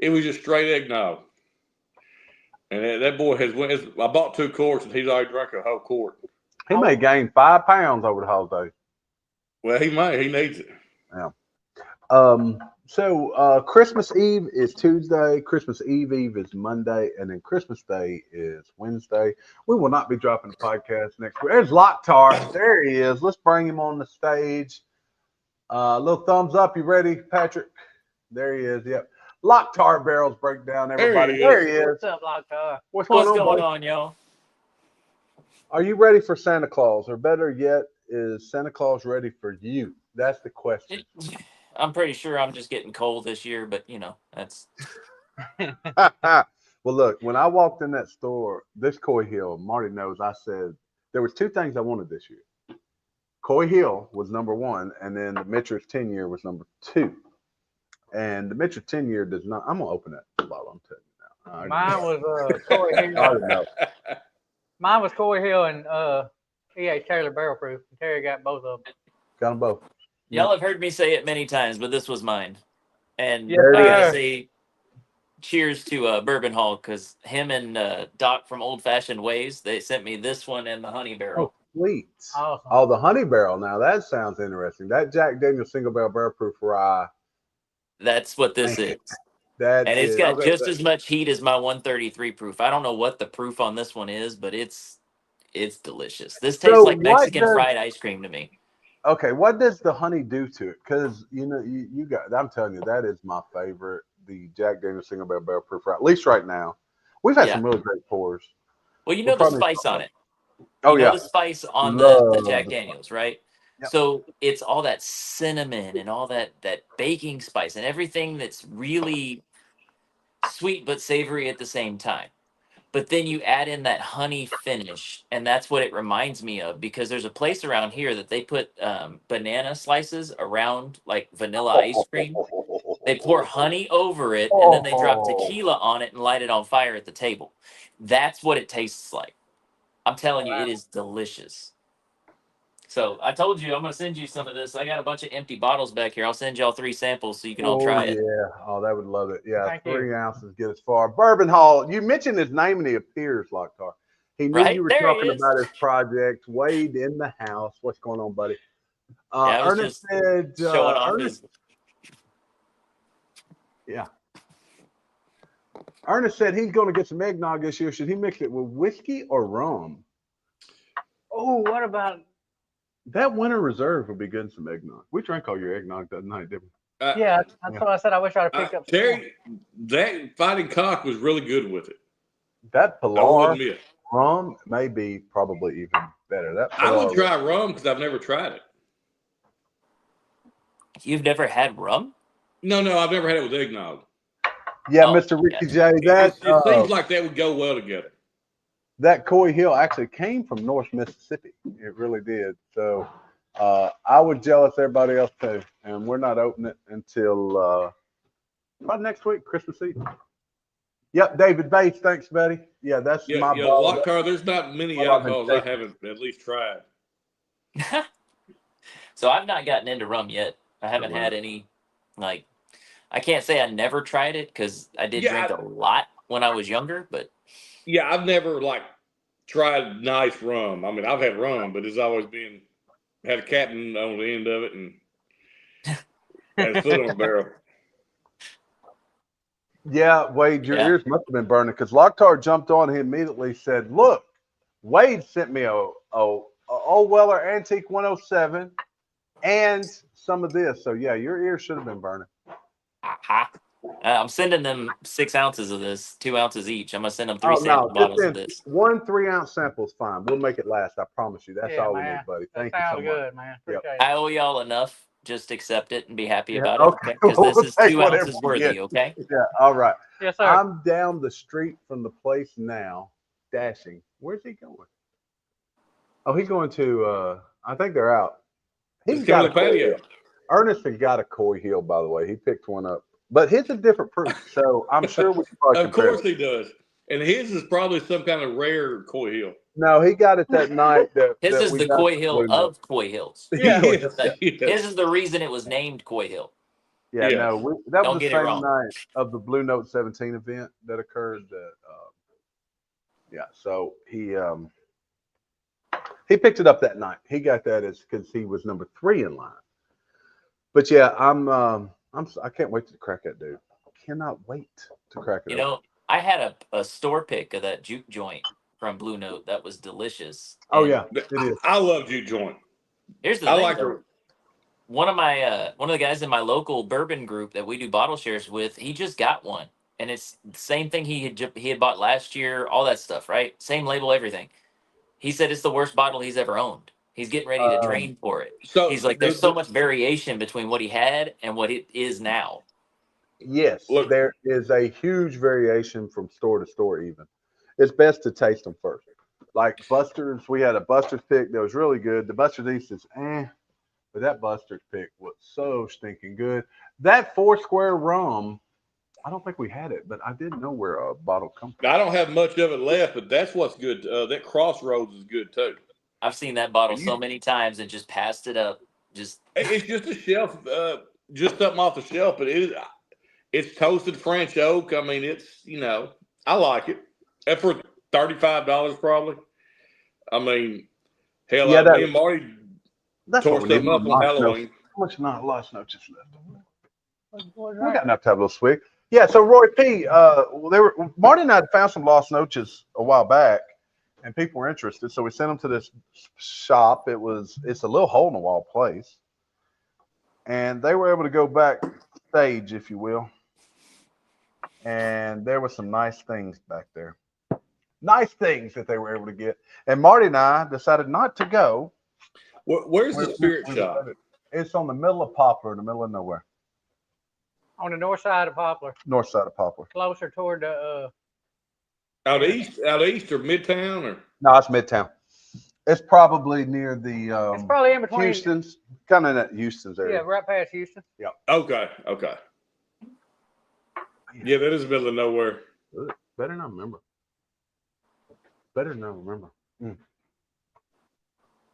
[SPEAKER 4] It was just straight eggnog. And that boy I bought 2 quarts, and he's already drank a whole quart.
[SPEAKER 2] He may gain 5 pounds over the holiday.
[SPEAKER 4] Well, he might. He needs it.
[SPEAKER 2] Yeah. So Christmas Eve is Tuesday, Christmas Eve is Monday, and then Christmas Day is Wednesday. We will not be dropping the podcast next week. There's Locktart. There he is. Let's bring him on the stage. Little thumbs up. You ready, Patrick? There he is. Yep. Locktart Barrels Breakdown, everybody. There he is.
[SPEAKER 3] What's up, Locktart?
[SPEAKER 2] What's
[SPEAKER 5] What's
[SPEAKER 2] going
[SPEAKER 5] going
[SPEAKER 2] on,
[SPEAKER 5] on, y'all?
[SPEAKER 2] Are you ready for Santa Claus? Or better yet, is Santa Claus ready for you? That's the question.
[SPEAKER 5] I'm pretty sure I'm just getting cold this year, but you know, that's
[SPEAKER 2] Well, look, when I walked in that store, this Coy Hill, Marty knows, I said there was 2 things I wanted this year. Coy Hill was number 1, and then the Mitchell's 10-year was number 2. And the Mitchell 10-year does not. I'm gonna open that bottle. I'm telling you now.
[SPEAKER 3] Mine was Coy
[SPEAKER 2] I
[SPEAKER 3] Hill.
[SPEAKER 2] already know.
[SPEAKER 3] Mine was Coy Hill and E.H. Taylor Barrel Proof. Terry got both of them.
[SPEAKER 2] Got them both.
[SPEAKER 5] y'all have heard me say it many times, but this was mine. And
[SPEAKER 3] Yes,
[SPEAKER 5] I gotta
[SPEAKER 3] sir.
[SPEAKER 5] say, cheers to Bourbon Hall, because him and Doc from Old Fashioned Ways, they sent me this one and the Honey Barrel.
[SPEAKER 2] Sweet.
[SPEAKER 3] Awesome.
[SPEAKER 2] Oh, the Honey Barrel. Now that sounds interesting. That Jack Daniel's Single Barrel Proof Rye.
[SPEAKER 5] That's what this is.
[SPEAKER 2] That
[SPEAKER 5] And it's
[SPEAKER 2] is,
[SPEAKER 5] got just as much heat as my 133 proof. I don't know what the proof on this one is, but it's delicious. This tastes like Mexican fried ice cream to me.
[SPEAKER 2] Okay, what does the honey do to it? Because you got. I'm telling you, that is my favorite. The Jack Daniel's Single Barrel Proof Rye. At least right now, we've had some really great pours.
[SPEAKER 5] Well, you know the spice on it.
[SPEAKER 2] Oh,
[SPEAKER 5] you know
[SPEAKER 2] yeah.
[SPEAKER 5] the spice on
[SPEAKER 2] Love
[SPEAKER 5] the Jack Daniels, right?
[SPEAKER 2] Yep.
[SPEAKER 5] So it's all that cinnamon and all that baking spice and everything that's really sweet but savory at the same time. But then you add in that honey finish, and that's what it reminds me of, because there's a place around here that they put banana slices around like vanilla ice cream. They pour honey over it, and then they drop tequila on it and light it on fire at the table. That's what it tastes like. I'm telling you, it is delicious. So I told you I'm going to send you some of this. I got a bunch of empty bottles back here. I'll send y'all 3 samples so you can all try it.
[SPEAKER 2] Yeah. Oh, that would love it. Yeah.
[SPEAKER 3] Thank
[SPEAKER 2] 3
[SPEAKER 3] you.
[SPEAKER 2] ounces get us far. Bourbon Hall. You mentioned his name and he appears, Locktart. He knew
[SPEAKER 5] Right?
[SPEAKER 2] you were
[SPEAKER 5] There he
[SPEAKER 2] talking
[SPEAKER 5] is.
[SPEAKER 2] about his project. Wade in the house. What's going on, buddy?
[SPEAKER 5] Yeah, I was
[SPEAKER 2] Ernest
[SPEAKER 5] just
[SPEAKER 2] said.
[SPEAKER 5] showing off
[SPEAKER 2] Ernest,
[SPEAKER 5] his.
[SPEAKER 2] yeah. Ernest said he's going to get some eggnog this year. Should he mix it with whiskey or rum?
[SPEAKER 3] Oh, what about?
[SPEAKER 2] That Winter Reserve would be good in some eggnog. We drank all your eggnog that night, didn't we?
[SPEAKER 3] Yeah, that's what I said. I wish I'd have picked up.
[SPEAKER 4] Terry, that Fighting Cock was really good with it.
[SPEAKER 2] That
[SPEAKER 4] I will
[SPEAKER 2] Pilar
[SPEAKER 4] admit.
[SPEAKER 2] rum may be probably even better. That
[SPEAKER 4] I would
[SPEAKER 2] Pilar
[SPEAKER 4] try rum because I've never tried it.
[SPEAKER 5] You've never had rum?
[SPEAKER 4] No, I've never had it with eggnog.
[SPEAKER 2] Yeah,
[SPEAKER 5] Oh,
[SPEAKER 2] Mr. Ricky
[SPEAKER 5] yeah.
[SPEAKER 2] J. That
[SPEAKER 4] It seems like that would go well together.
[SPEAKER 2] that Coy Hill actually came from North Mississippi. It really did. So I would jealous everybody else too. And we're not opening it until probably next week, Christmas Eve. Yep, David Bates. Thanks, buddy. Yeah, that's
[SPEAKER 4] Yeah,
[SPEAKER 2] my ball.
[SPEAKER 4] Lockhart, there's not many
[SPEAKER 2] Well, I've been
[SPEAKER 4] alcohols I
[SPEAKER 2] taking-
[SPEAKER 4] haven't at least tried.
[SPEAKER 5] So I've not gotten into rum yet. I haven't had any, like, I can't say I never tried it because I did drink a lot when I was younger, but
[SPEAKER 4] Yeah, I've never tried nice rum. I mean, I've had rum, but it's always been had a captain on the end of it and had a foot on a barrel.
[SPEAKER 2] Yeah, Wade, your
[SPEAKER 5] Yeah.
[SPEAKER 2] ears must have been burning because Locktart jumped on. He immediately said, "Look, Wade sent me a Old Weller Antique 107 and some of this." So yeah, your ears should have been burning.
[SPEAKER 5] I'm sending them 6 ounces of this, 2 ounces each. I'm gonna send them 3
[SPEAKER 2] Oh,
[SPEAKER 5] sample
[SPEAKER 2] no,
[SPEAKER 5] bottles
[SPEAKER 2] just
[SPEAKER 5] of this.
[SPEAKER 2] 1 3-ounce sample is fine. We'll make it last. I promise you. That's
[SPEAKER 3] Yeah,
[SPEAKER 2] all
[SPEAKER 3] man.
[SPEAKER 2] we need, buddy.
[SPEAKER 3] That
[SPEAKER 2] Thank you so
[SPEAKER 3] sounds
[SPEAKER 2] much.
[SPEAKER 3] good, man.
[SPEAKER 2] Yep.
[SPEAKER 3] Appreciate it.
[SPEAKER 5] I owe y'all enough just accept it and be happy
[SPEAKER 2] Yeah,
[SPEAKER 5] about it,
[SPEAKER 2] okay.
[SPEAKER 5] okay? Because
[SPEAKER 2] We'll
[SPEAKER 5] this is
[SPEAKER 2] take
[SPEAKER 5] 2
[SPEAKER 2] whatever
[SPEAKER 5] ounces
[SPEAKER 2] we
[SPEAKER 5] worthy,
[SPEAKER 2] get.
[SPEAKER 5] okay?
[SPEAKER 2] Yeah, all right.
[SPEAKER 3] Yes, sir.
[SPEAKER 2] I'm down the street from the place now, dashing. Where's he going? Oh, he's going to. I think they're out.
[SPEAKER 4] It's
[SPEAKER 2] He's got
[SPEAKER 4] coming
[SPEAKER 2] a
[SPEAKER 4] to
[SPEAKER 2] koi
[SPEAKER 4] patio.
[SPEAKER 2] heel. Ernest has got a koi heel, by the way. He picked one up, but his is different proof, so I'm sure we can probably
[SPEAKER 4] Of
[SPEAKER 2] compare.
[SPEAKER 4] course he does. And his is probably some kind of rare koi heel.
[SPEAKER 2] No, he got it that night
[SPEAKER 5] His
[SPEAKER 2] that
[SPEAKER 5] is
[SPEAKER 2] we
[SPEAKER 5] the
[SPEAKER 2] got
[SPEAKER 5] koi
[SPEAKER 2] the
[SPEAKER 5] hill
[SPEAKER 2] Blue Note.
[SPEAKER 5] of koi hills.
[SPEAKER 3] Yeah.
[SPEAKER 4] Yes,
[SPEAKER 5] Like,
[SPEAKER 4] yes.
[SPEAKER 5] his is the reason it was named Koi Hill.
[SPEAKER 2] Yeah,
[SPEAKER 4] Yes.
[SPEAKER 2] no, that
[SPEAKER 5] Don't
[SPEAKER 2] was the
[SPEAKER 5] get it
[SPEAKER 2] same
[SPEAKER 5] wrong.
[SPEAKER 2] night of the Blue Note 17 event that occurred. Yeah, so he picked it up that night. He got that as because he was number 3 in line. But yeah, I can't wait to crack that dude. Cannot wait to crack it.
[SPEAKER 5] You
[SPEAKER 2] open.
[SPEAKER 5] know, I had a store pick of that juke joint from Blue Note that was delicious.
[SPEAKER 2] Oh
[SPEAKER 5] And
[SPEAKER 2] yeah, it is.
[SPEAKER 4] I love juke joint.
[SPEAKER 5] here's the
[SPEAKER 4] I
[SPEAKER 5] thing,
[SPEAKER 4] like
[SPEAKER 5] though.
[SPEAKER 4] her.
[SPEAKER 5] One of the guys in my local bourbon group that we do bottle shares with, he just got one, and it's the same thing he had bought last year, all that stuff, right? Same label, everything. He said it's the worst bottle he's ever owned. He's getting ready to
[SPEAKER 2] Um,
[SPEAKER 5] drain for it.
[SPEAKER 4] So
[SPEAKER 5] He's like, there's so much variation between what he had and what it is now.
[SPEAKER 2] Yes,
[SPEAKER 4] Look.
[SPEAKER 2] there is a huge variation from store to store. Even it's best to taste them first. Like Buster's, we had a Buster's pick that was really good. The Buster's East is but that Buster's pick was so stinking good. That Four Square rum, I don't think we had it, but I didn't know where a bottle comes from.
[SPEAKER 4] I don't have much of it left, but that's what's good. That Crossroads is good too.
[SPEAKER 5] I've seen that bottle
[SPEAKER 4] And
[SPEAKER 5] so many times and just passed it up. Just
[SPEAKER 4] It's just a shelf, just something off the shelf, but it's toasted French oak. I mean, I like it. And for $35 probably. I mean, hell,
[SPEAKER 2] Yeah,
[SPEAKER 4] me and Marty
[SPEAKER 2] That's
[SPEAKER 4] tore
[SPEAKER 2] what we need.
[SPEAKER 4] something up on Halloween.
[SPEAKER 2] How much not lost notes left? We got enough to have a little swig. Yeah, so Roy P, Marty and I had found some lost notes a while back, and people were interested, so we sent them to this shop. It's a little hole in the wall place, and they were able to go backstage, if you will, and there were some nice things back there, nice things that they were able to get. And Marty and I decided not to go.
[SPEAKER 4] Where's the spirit shop?
[SPEAKER 2] It's on the middle of Poplar, in the middle of nowhere.
[SPEAKER 3] On the north side of Poplar,
[SPEAKER 2] North side of Poplar.
[SPEAKER 3] closer toward the
[SPEAKER 4] Out east or Midtown or?
[SPEAKER 2] No, it's Midtown. It's probably near the
[SPEAKER 3] it's probably in between.
[SPEAKER 2] Houston's, kind of in that Houston's
[SPEAKER 3] Yeah,
[SPEAKER 2] area.
[SPEAKER 3] right past Houston.
[SPEAKER 4] Okay. Yeah, that is the middle of nowhere.
[SPEAKER 2] Better not remember.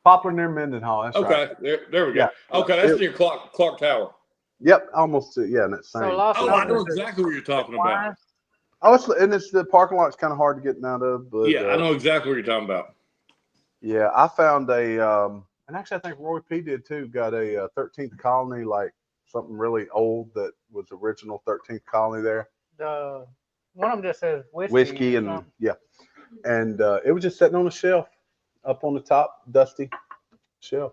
[SPEAKER 2] Poplar near Mendenhall. That's
[SPEAKER 4] Okay,
[SPEAKER 2] right.
[SPEAKER 4] there we go.
[SPEAKER 2] Yeah.
[SPEAKER 4] Okay, that's near Clark Tower.
[SPEAKER 2] Yep, almost. Yeah, in that same.
[SPEAKER 3] So Lost
[SPEAKER 4] Oh, I know
[SPEAKER 3] Notes is
[SPEAKER 4] exactly what you're talking
[SPEAKER 3] wine.
[SPEAKER 4] about.
[SPEAKER 2] Oh, it's the parking lot's kind of hard to get out of, but
[SPEAKER 4] Yeah, I know exactly what you're talking about.
[SPEAKER 2] yeah, I found and actually I think Roy P did too. Got a 13th Colony, like something really old that was original 13th Colony there.
[SPEAKER 3] The one of them just says
[SPEAKER 2] Whiskey
[SPEAKER 3] or
[SPEAKER 2] and
[SPEAKER 3] something.
[SPEAKER 2] yeah, and it was just sitting on a shelf up on the top, dusty shelf.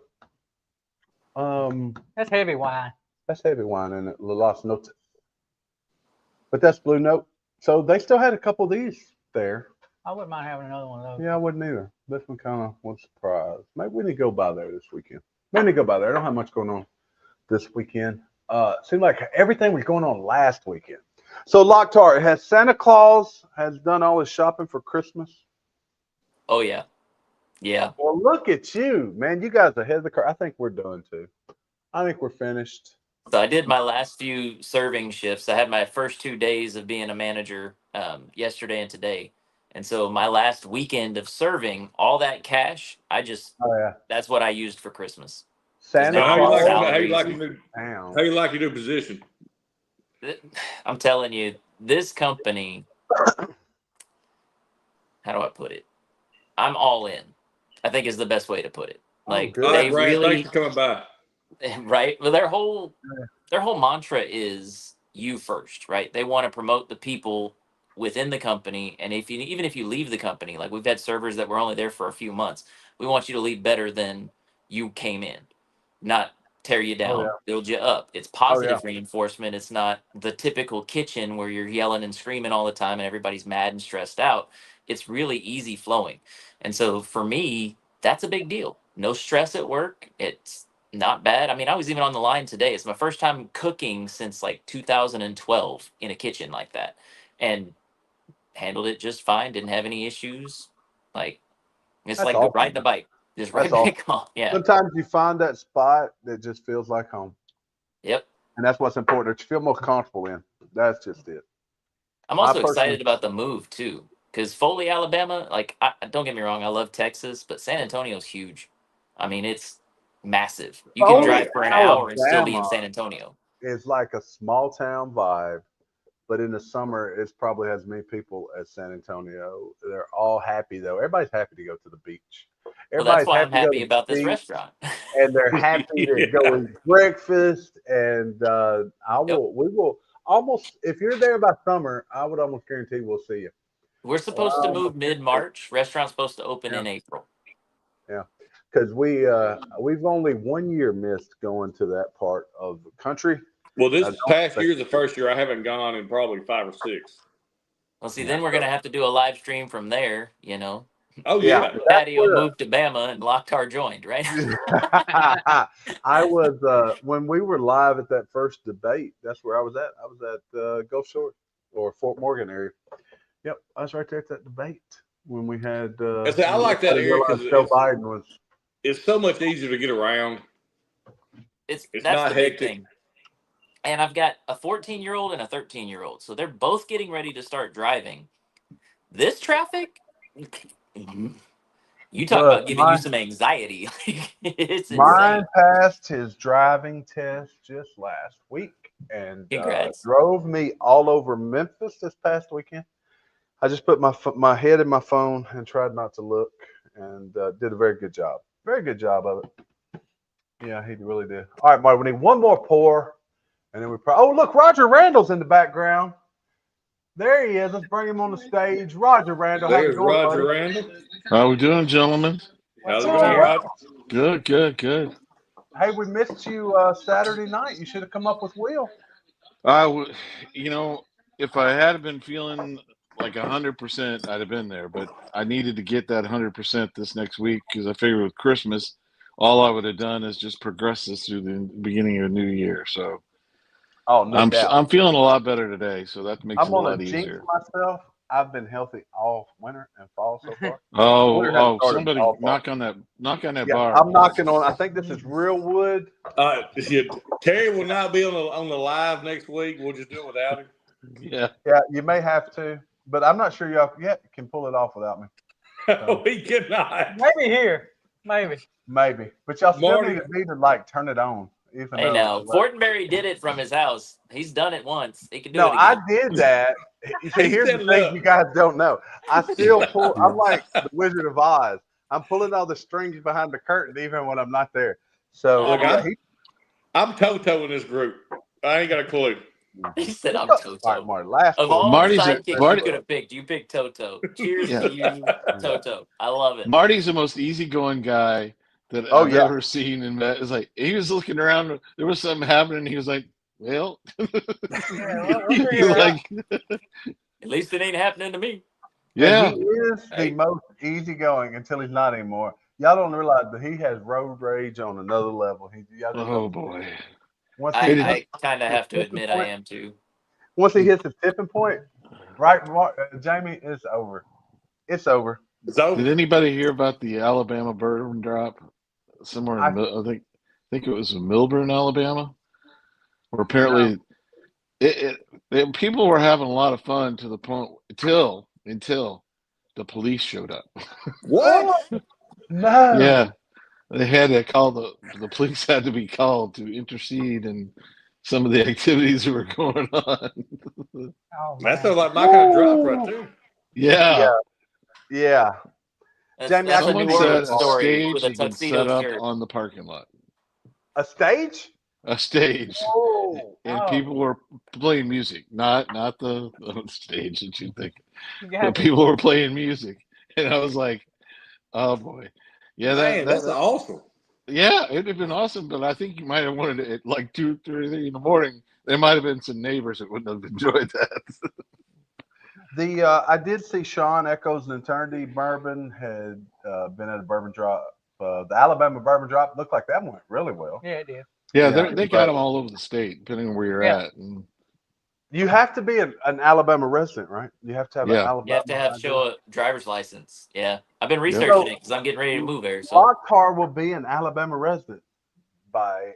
[SPEAKER 3] That's heavy wine.
[SPEAKER 2] That's heavy wine in it, Las Notas. But that's Blue Note. So they still had a couple of these there.
[SPEAKER 3] I wouldn't mind having another one of those.
[SPEAKER 2] Yeah, I wouldn't either. This one kind of was surprised. Maybe we need to go by there this weekend. Maybe we need to go by there. I don't have much going on this weekend. Seemed like everything was going on last weekend. So Lockhart, has Santa Claus has done all his shopping for Christmas?
[SPEAKER 5] oh yeah. Yeah.
[SPEAKER 2] Well, look at you, man. You guys are ahead of the curve. I think we're done too. I think we're finished.
[SPEAKER 5] So I did my last few serving shifts. I had my first 2 days of being a manager yesterday and today. And so my last weekend of serving, all that cash,
[SPEAKER 2] Oh yeah,
[SPEAKER 5] that's what I used for Christmas.
[SPEAKER 2] Santa
[SPEAKER 5] now
[SPEAKER 4] How
[SPEAKER 5] I'm
[SPEAKER 4] you
[SPEAKER 5] on
[SPEAKER 2] Claus.
[SPEAKER 4] how you like your new position?
[SPEAKER 5] I'm telling you, this company, how do I put it? I'm all in, I think is the best way to put it. Like
[SPEAKER 2] good.
[SPEAKER 4] All
[SPEAKER 5] they
[SPEAKER 4] right, Brad,
[SPEAKER 5] really,
[SPEAKER 4] thanks for coming by.
[SPEAKER 5] right? Well, their whole mantra is you first, right? They want to promote the people within the company, and even if you leave the company, like we've had servers that were only there for a few months, we want you to leave better than you came in, not tear you down,
[SPEAKER 2] yeah.
[SPEAKER 5] build you up. It's positive reinforcement. It's not the typical kitchen where you're yelling and screaming all the time and everybody's mad and stressed out. It's really easy flowing, and so for me, that's a big deal. No stress at work. It's not bad. I mean, I was even on the line today. It's my first time cooking since like 2012 in a kitchen like that, and handled it just fine. Didn't have any issues. Like it's
[SPEAKER 2] That's
[SPEAKER 5] like
[SPEAKER 2] awesome.
[SPEAKER 5] riding a bike. Just
[SPEAKER 2] That's
[SPEAKER 5] right
[SPEAKER 2] awesome.
[SPEAKER 5] back on. Yeah.
[SPEAKER 2] Sometimes you find that spot that just feels like home,
[SPEAKER 5] Yep.
[SPEAKER 2] and that's what's important. That you feel most comfortable in. That's just it.
[SPEAKER 5] I'm
[SPEAKER 2] I
[SPEAKER 5] also
[SPEAKER 2] personally,
[SPEAKER 5] excited about the move too, because Foley, Alabama. Like, don't get me wrong, I love Texas, but San Antonio's huge. I mean, it's massive. You can
[SPEAKER 2] Foley,
[SPEAKER 5] drive for an hour and still be in
[SPEAKER 2] Alabama
[SPEAKER 5] San Antonio.
[SPEAKER 2] is like a small town vibe, but in the summer, it's probably has many people as San Antonio. They're all happy though. Everybody's happy to go to the beach.
[SPEAKER 5] Well, that's
[SPEAKER 2] Everybody's
[SPEAKER 5] why I'm
[SPEAKER 2] happy to go
[SPEAKER 5] happy
[SPEAKER 2] to the
[SPEAKER 5] about this
[SPEAKER 2] beach,
[SPEAKER 5] restaurant.
[SPEAKER 2] and they're happy to go
[SPEAKER 4] Yeah.
[SPEAKER 2] eat breakfast. And
[SPEAKER 5] Yep.
[SPEAKER 2] we will almost, if you're there by summer, I would almost guarantee we'll see you.
[SPEAKER 5] We're
[SPEAKER 2] Oh, I
[SPEAKER 5] supposed to move
[SPEAKER 2] almost guarantee.
[SPEAKER 5] mid-March. Restaurant's supposed to open
[SPEAKER 2] Yeah,
[SPEAKER 5] in April.
[SPEAKER 2] yeah, because we've only 1 year missed going to that part of the country.
[SPEAKER 4] Well,
[SPEAKER 2] I
[SPEAKER 4] this
[SPEAKER 2] don't
[SPEAKER 4] past
[SPEAKER 2] expect
[SPEAKER 4] year is the first year I haven't gone in probably 5 or 6.
[SPEAKER 5] Well, see,
[SPEAKER 2] yeah.
[SPEAKER 5] then we're gonna have to do a live stream from there. You know,
[SPEAKER 4] Oh
[SPEAKER 2] Yeah,
[SPEAKER 4] yeah.
[SPEAKER 2] that's
[SPEAKER 5] Patio
[SPEAKER 2] where
[SPEAKER 5] moved to Bama and Locktar joined, right?
[SPEAKER 2] I was when we were live at that first debate. That's where I was at. I was at Gulf Shores or Fort Morgan area. Yep, I was right there at that debate when we had.
[SPEAKER 4] I say I
[SPEAKER 2] When
[SPEAKER 4] like that
[SPEAKER 2] everybody
[SPEAKER 4] area because
[SPEAKER 2] realized Joe Biden was.
[SPEAKER 4] it's so much easier to get around. It's
[SPEAKER 5] That's
[SPEAKER 4] not
[SPEAKER 5] the big
[SPEAKER 4] hectic.
[SPEAKER 5] thing. And I've got a 14-year-old and a 13-year-old, so they're both getting ready to start driving. This traffic, you talk
[SPEAKER 2] Look,
[SPEAKER 5] about giving you some anxiety. It's
[SPEAKER 2] mine
[SPEAKER 5] insane.
[SPEAKER 2] passed his driving test just last week and
[SPEAKER 5] Congrats.
[SPEAKER 2] drove me all over Memphis this past weekend. I just put my head in my phone and tried not to look, and did a very good job. Very good job of it. Yeah, he really did. All right, Mark, we need one more pour, and then we probably. Oh, look, Roger Randall's in the background. There he is. Let's bring him on the stage. Roger Randall, how's it
[SPEAKER 4] There's
[SPEAKER 2] going,
[SPEAKER 4] Roger
[SPEAKER 2] buddy?
[SPEAKER 4] Randall.
[SPEAKER 6] How we doing, gentlemen?
[SPEAKER 4] How's it
[SPEAKER 2] Doing
[SPEAKER 4] going,
[SPEAKER 2] well.
[SPEAKER 4] Roger?
[SPEAKER 6] Good, good, good.
[SPEAKER 2] Hey, we missed you Saturday night. You should have come up with Will.
[SPEAKER 6] I would, you know, if I had been feeling like 100%, I'd have been there. But I needed to get that 100% this next week because I figured with Christmas, all I would have done is just progress this through the beginning of the new year. So
[SPEAKER 2] Oh, no doubt.
[SPEAKER 6] I'm feeling a lot better today, so that makes
[SPEAKER 2] I'm
[SPEAKER 6] it a
[SPEAKER 2] gonna
[SPEAKER 6] lot
[SPEAKER 2] jinx
[SPEAKER 6] easier.
[SPEAKER 2] myself. I've been healthy all winter and fall so far.
[SPEAKER 6] Oh,
[SPEAKER 2] Winter hasn't
[SPEAKER 6] oh,
[SPEAKER 2] started
[SPEAKER 6] somebody
[SPEAKER 2] all fall.
[SPEAKER 6] knock on that
[SPEAKER 2] Yeah,
[SPEAKER 6] bar.
[SPEAKER 2] I'm knocking on. I think this is real wood.
[SPEAKER 4] Yeah, Terry will not be on the live next week. We'll just do it without him.
[SPEAKER 6] Yeah.
[SPEAKER 2] Yeah, you may have to, but I'm not sure y'all yet can pull it off without me.
[SPEAKER 4] We cannot.
[SPEAKER 3] Maybe here. Maybe.
[SPEAKER 2] Maybe, but y'all still
[SPEAKER 4] Marty-
[SPEAKER 2] need to like turn it on. Even
[SPEAKER 5] Hey,
[SPEAKER 2] though
[SPEAKER 5] now Fortenberry did it from his house. He's done it once. He can do
[SPEAKER 2] no,
[SPEAKER 5] it
[SPEAKER 2] I
[SPEAKER 5] again.
[SPEAKER 2] did that. See,
[SPEAKER 4] He
[SPEAKER 2] here's the
[SPEAKER 4] set it
[SPEAKER 2] thing
[SPEAKER 4] up.
[SPEAKER 2] you guys don't know. I still pull. I'm like the Wizard of Oz. I'm pulling all the strings behind the curtain even when I'm not there. So
[SPEAKER 4] Look,
[SPEAKER 2] yeah,
[SPEAKER 4] I'm Toto in this group. I ain't got a clue.
[SPEAKER 5] He said, "I'm
[SPEAKER 2] all right,
[SPEAKER 5] Toto."
[SPEAKER 2] Marty. Last
[SPEAKER 5] Of
[SPEAKER 2] pull.
[SPEAKER 5] all the
[SPEAKER 6] Marty's a
[SPEAKER 5] sidekicks you
[SPEAKER 6] Marty.
[SPEAKER 5] could have picked, you picked Toto. Cheers
[SPEAKER 6] Yeah.
[SPEAKER 5] to you, Toto. I love it.
[SPEAKER 6] Marty's the most easygoing guy that
[SPEAKER 2] Oh
[SPEAKER 6] I've
[SPEAKER 2] yeah.
[SPEAKER 6] ever seen and met. It's like he was looking around, there was something happening, he was like, well,
[SPEAKER 3] Yeah, we'll figure
[SPEAKER 6] he's
[SPEAKER 3] it out.
[SPEAKER 6] like,
[SPEAKER 5] At least it ain't happening to me.
[SPEAKER 6] yeah.
[SPEAKER 2] And he is the
[SPEAKER 5] Hey.
[SPEAKER 2] most easygoing until he's not anymore. Y'all don't realize that he has road rage on another level. Y'all just
[SPEAKER 6] Oh
[SPEAKER 2] don't.
[SPEAKER 6] boy.
[SPEAKER 2] Once
[SPEAKER 5] I kind of
[SPEAKER 2] his
[SPEAKER 5] have to
[SPEAKER 2] tipping
[SPEAKER 5] admit I
[SPEAKER 2] point,
[SPEAKER 5] am too.
[SPEAKER 2] once he hits the tipping point, right, Jamie, it's over. It's over.
[SPEAKER 4] So
[SPEAKER 6] Did anybody hear about the Alabama bourbon drop somewhere
[SPEAKER 2] I
[SPEAKER 6] in I think it was in Milburn, Alabama, where
[SPEAKER 2] no.
[SPEAKER 6] apparently people were having a lot of fun to the point until the police showed up.
[SPEAKER 4] what?
[SPEAKER 2] No.
[SPEAKER 6] Yeah, they had to call the police had to be called to intercede in some of the activities that were going on.
[SPEAKER 3] Oh,
[SPEAKER 4] That
[SPEAKER 3] man.
[SPEAKER 4] sounds like my kind of drop right there.
[SPEAKER 6] Yeah,
[SPEAKER 2] Yeah. Jamie, I
[SPEAKER 5] That's a
[SPEAKER 2] can
[SPEAKER 6] someone
[SPEAKER 5] New
[SPEAKER 2] see
[SPEAKER 6] said
[SPEAKER 2] it.
[SPEAKER 5] Orleans
[SPEAKER 6] a
[SPEAKER 5] story
[SPEAKER 6] stage
[SPEAKER 5] with a
[SPEAKER 6] had been set
[SPEAKER 5] tuxedo
[SPEAKER 6] up
[SPEAKER 5] shirt.
[SPEAKER 6] on the parking lot.
[SPEAKER 2] A stage?
[SPEAKER 6] A stage,
[SPEAKER 2] Oh.
[SPEAKER 6] and
[SPEAKER 3] Oh.
[SPEAKER 6] people were playing music, not the stage that you think,
[SPEAKER 3] You
[SPEAKER 6] but
[SPEAKER 3] got to.
[SPEAKER 6] people were playing music, and I was like, oh boy, yeah,
[SPEAKER 4] Man, that's awesome.
[SPEAKER 6] yeah, it'd have been awesome, but I think you might have wanted it at like 2, 3 in the morning. There might have been some neighbors that wouldn't have enjoyed that.
[SPEAKER 2] I did see Sean Echoes and Eternity Bourbon had been at a bourbon drop The Alabama bourbon drop looked like that went really well.
[SPEAKER 3] Yeah, it did.
[SPEAKER 6] Yeah,
[SPEAKER 2] Yeah,
[SPEAKER 6] they got them all over the state, depending on where you're
[SPEAKER 3] Yeah.
[SPEAKER 6] at. And
[SPEAKER 2] You have to be an Alabama resident, right? You have to have an
[SPEAKER 6] Yeah.
[SPEAKER 5] You have
[SPEAKER 2] Alabama
[SPEAKER 5] to have
[SPEAKER 2] ID.
[SPEAKER 5] show a driver's license. Yeah, I've been
[SPEAKER 6] Yep.
[SPEAKER 5] researching it because I'm getting ready to move there. So
[SPEAKER 2] Lock car will be an Alabama resident by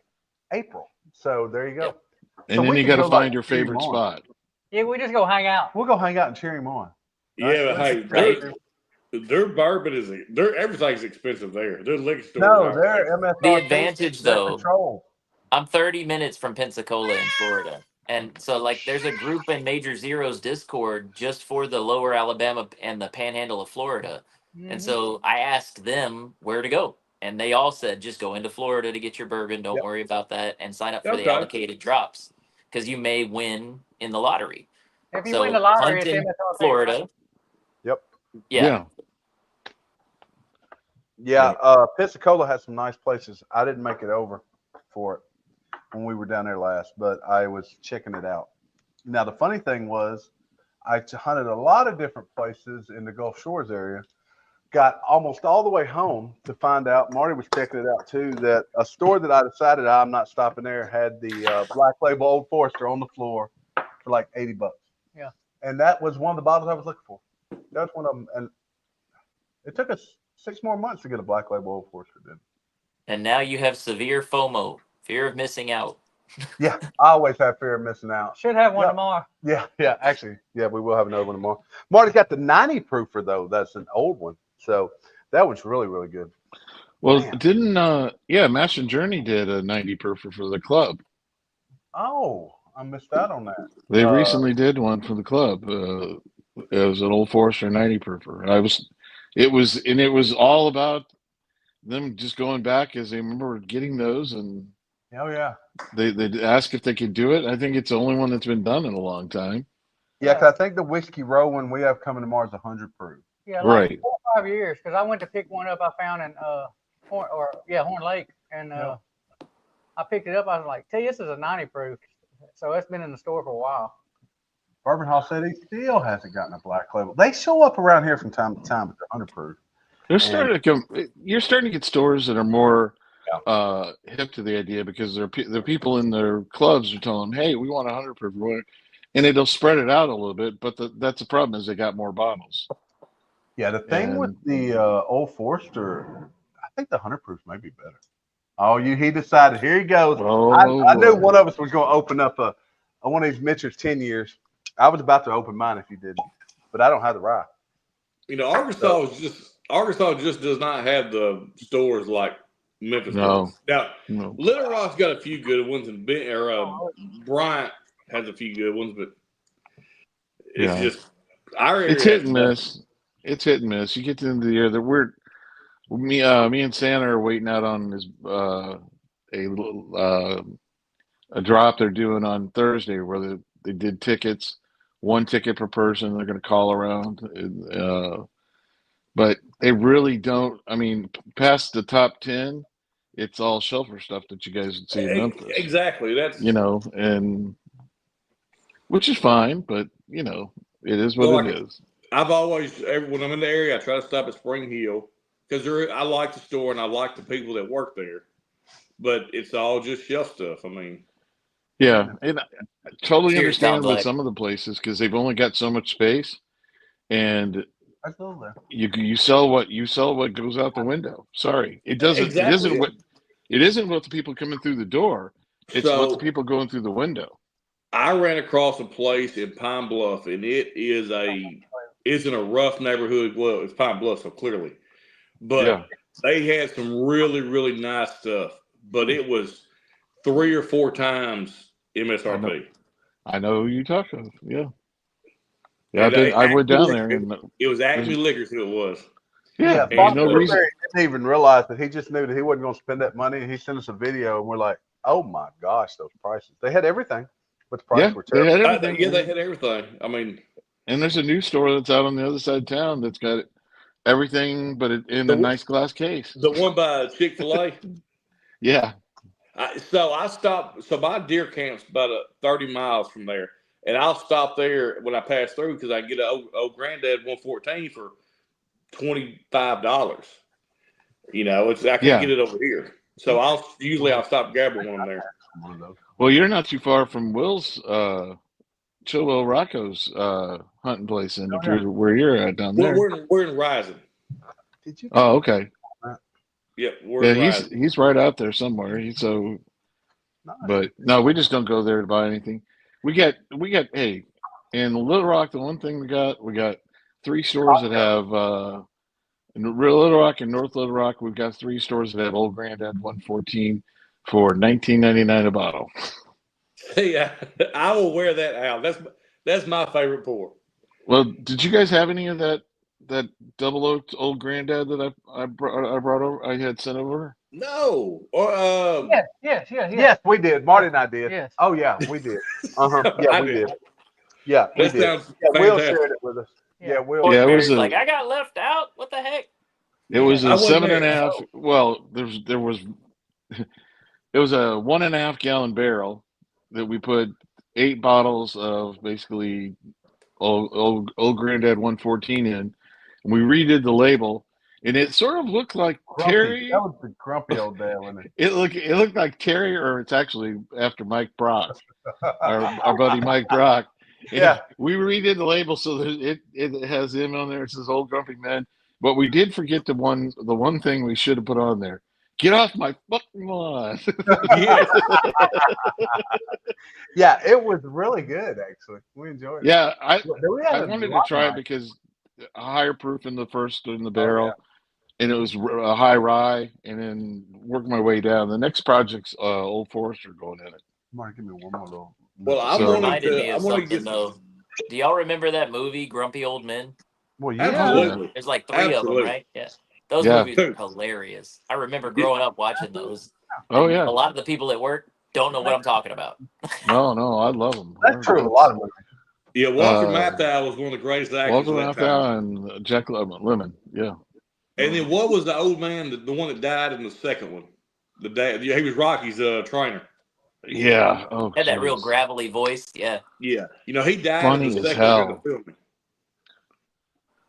[SPEAKER 2] April. So there you go.
[SPEAKER 5] Yep.
[SPEAKER 6] And
[SPEAKER 2] So
[SPEAKER 6] then
[SPEAKER 2] we
[SPEAKER 6] you
[SPEAKER 2] can
[SPEAKER 6] got to
[SPEAKER 2] go, like,
[SPEAKER 6] find your
[SPEAKER 2] cheer him
[SPEAKER 6] favorite
[SPEAKER 2] on.
[SPEAKER 6] spot.
[SPEAKER 3] Yeah, we just go hang out.
[SPEAKER 2] We'll go hang out and cheer him on.
[SPEAKER 4] Yeah, but hey,
[SPEAKER 5] Right.
[SPEAKER 4] their bourbon is everything's expensive there. Their liquor stores
[SPEAKER 2] No,
[SPEAKER 4] are.
[SPEAKER 2] they're
[SPEAKER 4] Like,
[SPEAKER 2] MSRP.
[SPEAKER 5] the advantage,
[SPEAKER 2] They're
[SPEAKER 5] though,
[SPEAKER 2] controlled.
[SPEAKER 5] I'm 30 minutes from Pensacola in Florida. And so, like, there's a group in Major Zero's Discord just for the lower Alabama and the panhandle of Florida. And
[SPEAKER 3] Mhm.
[SPEAKER 5] so I asked them where to go. And they all said, just go into Florida to get your bourbon. Don't
[SPEAKER 2] Yep.
[SPEAKER 5] worry about that. And sign up for the
[SPEAKER 4] okay.
[SPEAKER 5] allocated drops because you may win in the lottery.
[SPEAKER 3] If you
[SPEAKER 5] So,
[SPEAKER 3] win the lottery, it's
[SPEAKER 5] Huntington,
[SPEAKER 3] MSRP.
[SPEAKER 5] Florida.
[SPEAKER 3] Right?
[SPEAKER 2] Yep.
[SPEAKER 5] Yeah.
[SPEAKER 2] Yeah. Pensacola has some nice places. I didn't make it over for it when we were down there last, but I was checking it out. Now, the funny thing was, I hunted a lot of different places in the Gulf Shores area. Got almost all the way home to find out, Marty was checking it out too, that a store that I decided I'm not stopping there had the Black Label Old Forester on the floor for like $80.
[SPEAKER 3] Yeah.
[SPEAKER 2] And that was one of the bottles I was looking for. That was one of them. And it took us 6 more months to get a Black Label Old Forester, didn't it?
[SPEAKER 5] And now you have severe FOMO, fear of missing out.
[SPEAKER 2] Yeah, I always have fear of missing out.
[SPEAKER 3] Should have one
[SPEAKER 2] Yep.
[SPEAKER 3] tomorrow.
[SPEAKER 2] Yeah, actually, yeah, we will have another one tomorrow. Marty's got the 90 proofer though. That's an old one, so that one's really, really good.
[SPEAKER 6] Well,
[SPEAKER 2] Man.
[SPEAKER 6] didn't Master Journey did a 90 proofer for the club.
[SPEAKER 2] Oh, I missed out on that.
[SPEAKER 6] They recently did one for the club. It was an Old Forester 90 proofer. It was all about them just going back as they remember getting those, and
[SPEAKER 2] Oh yeah,
[SPEAKER 6] they asked if they could do it. I think it's the only one that's been done in a long time.
[SPEAKER 2] yeah. Cause I think the Whiskey Row one we have coming tomorrow is 100 proof.
[SPEAKER 3] Yeah, like
[SPEAKER 6] Right.
[SPEAKER 3] 4 or 5 years. Because I went to pick one up I found in Horn Lake, and I picked it up. I was like, "Tell you, this is a 90 proof." So it's been in the store for a while.
[SPEAKER 2] Bourbon Hall said he still hasn't gotten a Black Label. They show up around here from time to time, but they're 100 proof.
[SPEAKER 6] They're starting to come. You're starting to get stores that are more
[SPEAKER 2] Yeah.
[SPEAKER 6] hip to the idea because the people in their clubs are telling them, "Hey, we want 100 proof," and it'll spread it out a little bit. But that's the problem is they got more bottles.
[SPEAKER 2] Yeah, the thing with the Old Forester, I think the 100 proof may be better. Oh, he decided. Here he goes.
[SPEAKER 6] Oh,
[SPEAKER 2] I knew
[SPEAKER 6] boy.
[SPEAKER 2] one of us was going to open up one of these Mitchell's 10 years. I was about to open mine if you didn't, but I don't have the rye.
[SPEAKER 4] You know, Arkansas just does not have the stores like Memphis
[SPEAKER 6] No.
[SPEAKER 4] does. Now,
[SPEAKER 6] No.
[SPEAKER 4] Little Rock's got a few good ones, and Bryant has a few good ones, but it's
[SPEAKER 6] Yeah.
[SPEAKER 4] just our area.
[SPEAKER 6] It's hit and miss. It's hit and miss. You get to the end of the year, me and Santa are waiting out on his a drop they're doing on Thursday where they did tickets, 1 ticket per person. They're going to call around, but they really don't. I mean, past the top 10, it's all shelfer stuff that you guys would see in Memphis.
[SPEAKER 4] Exactly. That's
[SPEAKER 6] and which is fine, but it is what it is.
[SPEAKER 4] I've always, when I'm in the area, I try to stop at Spring Hill because I like the store and I like the people that work there. But it's all just shelf stuff. I mean,
[SPEAKER 6] yeah, and I totally
[SPEAKER 5] Cheers,
[SPEAKER 6] understand
[SPEAKER 5] Tom
[SPEAKER 6] with
[SPEAKER 5] Black.
[SPEAKER 6] some of the places because they've only got so much space, and
[SPEAKER 2] Absolutely.
[SPEAKER 6] you sell what goes out the window. Sorry, it doesn't.
[SPEAKER 4] Exactly.
[SPEAKER 6] It isn't what the people coming through the door. It's what the people going through the window.
[SPEAKER 4] I ran across a place in Pine Bluff, and isn't a rough neighborhood. Well, it's Pine Bluff, so clearly, but they had some really, really nice stuff. But it was 3 or 4 times MSRP.
[SPEAKER 6] I know who you talk of. Yeah. I went down there, and
[SPEAKER 4] it was Acme Liquors who it was.
[SPEAKER 6] Yeah,
[SPEAKER 2] Foster
[SPEAKER 6] there's no reason.
[SPEAKER 2] didn't even realize that he just knew that he wasn't going to spend that money. He sent us a video, and we're like, "Oh my gosh, those prices! They had everything, but the prices were terrible."
[SPEAKER 6] They had everything.
[SPEAKER 4] They had everything. I mean,
[SPEAKER 6] and there's a new store that's out on the other side of town that's got everything, but in a nice glass case.
[SPEAKER 4] The one by Chick-fil-A.
[SPEAKER 6] Yeah.
[SPEAKER 4] So my deer camp's about 30 miles from there, and I'll stop there when I pass through because I can get an old granddad 114 for $25. You know, I can't
[SPEAKER 6] Yeah.
[SPEAKER 4] get it over here. So I'll stop grabbing one there.
[SPEAKER 2] One of those.
[SPEAKER 6] Well, you're not too far from Will's, Chilwell Rocco's hunting place, and if you're where you're at down
[SPEAKER 4] Well,
[SPEAKER 6] there.
[SPEAKER 4] we're in Rising.
[SPEAKER 2] Did you?
[SPEAKER 6] Oh, okay.
[SPEAKER 4] Yep, we're
[SPEAKER 6] Yeah,
[SPEAKER 4] in Rising.
[SPEAKER 6] he's right out there somewhere.
[SPEAKER 2] Nice.
[SPEAKER 6] But no, we just don't go there to buy anything. We got hey, in Little Rock, the one thing we got 3 stores that have in Little Rock and North Little Rock, we've got 3 stores that have Old Granddad 114 for $19.99 a bottle.
[SPEAKER 4] Hey, I will wear that out. That's my favorite pour.
[SPEAKER 6] Well, did you guys have any of that double oaked Old Granddad that I brought over? I had sent over.
[SPEAKER 4] No, or
[SPEAKER 3] Yes.
[SPEAKER 2] Yes, we did. Marty and I did.
[SPEAKER 3] Yes.
[SPEAKER 2] Oh yeah, we did. Yeah,
[SPEAKER 4] I
[SPEAKER 2] we
[SPEAKER 4] did.
[SPEAKER 2] did. Yeah, we
[SPEAKER 4] That
[SPEAKER 2] did.
[SPEAKER 4] sounds
[SPEAKER 2] Yeah, Will
[SPEAKER 4] fantastic.
[SPEAKER 2] shared it with us. Yeah, Will.
[SPEAKER 6] Yeah, it was
[SPEAKER 5] Barry's like, I got left out. What the heck?
[SPEAKER 6] It was
[SPEAKER 4] I
[SPEAKER 6] a
[SPEAKER 4] wasn't
[SPEAKER 6] 7.5.
[SPEAKER 4] there.
[SPEAKER 6] Well, there was it was a 1.5 gallon barrel that we put 8 bottles of basically old Granddad 114 in, and we redid the label, and it sort of looked like
[SPEAKER 2] Grumpy.
[SPEAKER 6] Terry.
[SPEAKER 2] That was the grumpy old dad, wasn't it?
[SPEAKER 6] It looked like Terry, or it's actually after Mike Brock, our buddy Mike Brock. And
[SPEAKER 2] Yeah.
[SPEAKER 6] we redid the label so that it has him on there. It says Old Grumpy Man, but we did forget the one thing we should have put on there. Get off my fucking lawn.
[SPEAKER 4] Yeah.
[SPEAKER 2] Yeah, it was really good actually. We enjoyed it.
[SPEAKER 6] Yeah, I
[SPEAKER 2] We had a
[SPEAKER 6] wanted to
[SPEAKER 2] lot
[SPEAKER 6] try it
[SPEAKER 2] night.
[SPEAKER 6] because a higher proof in the first in the
[SPEAKER 2] Oh,
[SPEAKER 6] barrel,
[SPEAKER 2] yeah.
[SPEAKER 6] and it was a high rye, and then work my way down. The next project's Old Forester going in it.
[SPEAKER 2] Marty, give me one more little.
[SPEAKER 4] Well, I
[SPEAKER 6] So-
[SPEAKER 4] wanted
[SPEAKER 5] Reminded me
[SPEAKER 4] to. I
[SPEAKER 5] of
[SPEAKER 4] want to
[SPEAKER 5] something
[SPEAKER 4] get
[SPEAKER 5] though. Do y'all remember that movie, Grumpy Old Men?
[SPEAKER 2] Well, yeah.
[SPEAKER 4] Absolutely.
[SPEAKER 5] There's like 3 of them,
[SPEAKER 4] Absolutely.
[SPEAKER 5] right? Yeah. Those
[SPEAKER 6] Yeah.
[SPEAKER 5] movies are hilarious. I remember growing up watching those.
[SPEAKER 6] Oh
[SPEAKER 5] And
[SPEAKER 6] yeah,
[SPEAKER 5] a lot of the people at work don't know what I'm talking about.
[SPEAKER 6] no, I love them.
[SPEAKER 2] That's true. A lot of movies.
[SPEAKER 4] Yeah, Walter
[SPEAKER 6] Uh,
[SPEAKER 4] Matthau was one of the greatest actors
[SPEAKER 6] Walter
[SPEAKER 4] of that time.
[SPEAKER 6] Matthau and Jack Lemmon. Yeah.
[SPEAKER 4] And then what was the old man, the one that died in the second one? The dad. Yeah, he was Rocky's trainer.
[SPEAKER 6] Yeah. Oh,
[SPEAKER 5] Had that real
[SPEAKER 6] geez.
[SPEAKER 5] gravelly voice. Yeah.
[SPEAKER 4] Yeah, you know he died
[SPEAKER 6] Funny
[SPEAKER 4] in the
[SPEAKER 6] as
[SPEAKER 4] second one of
[SPEAKER 6] hell.
[SPEAKER 4] the filming.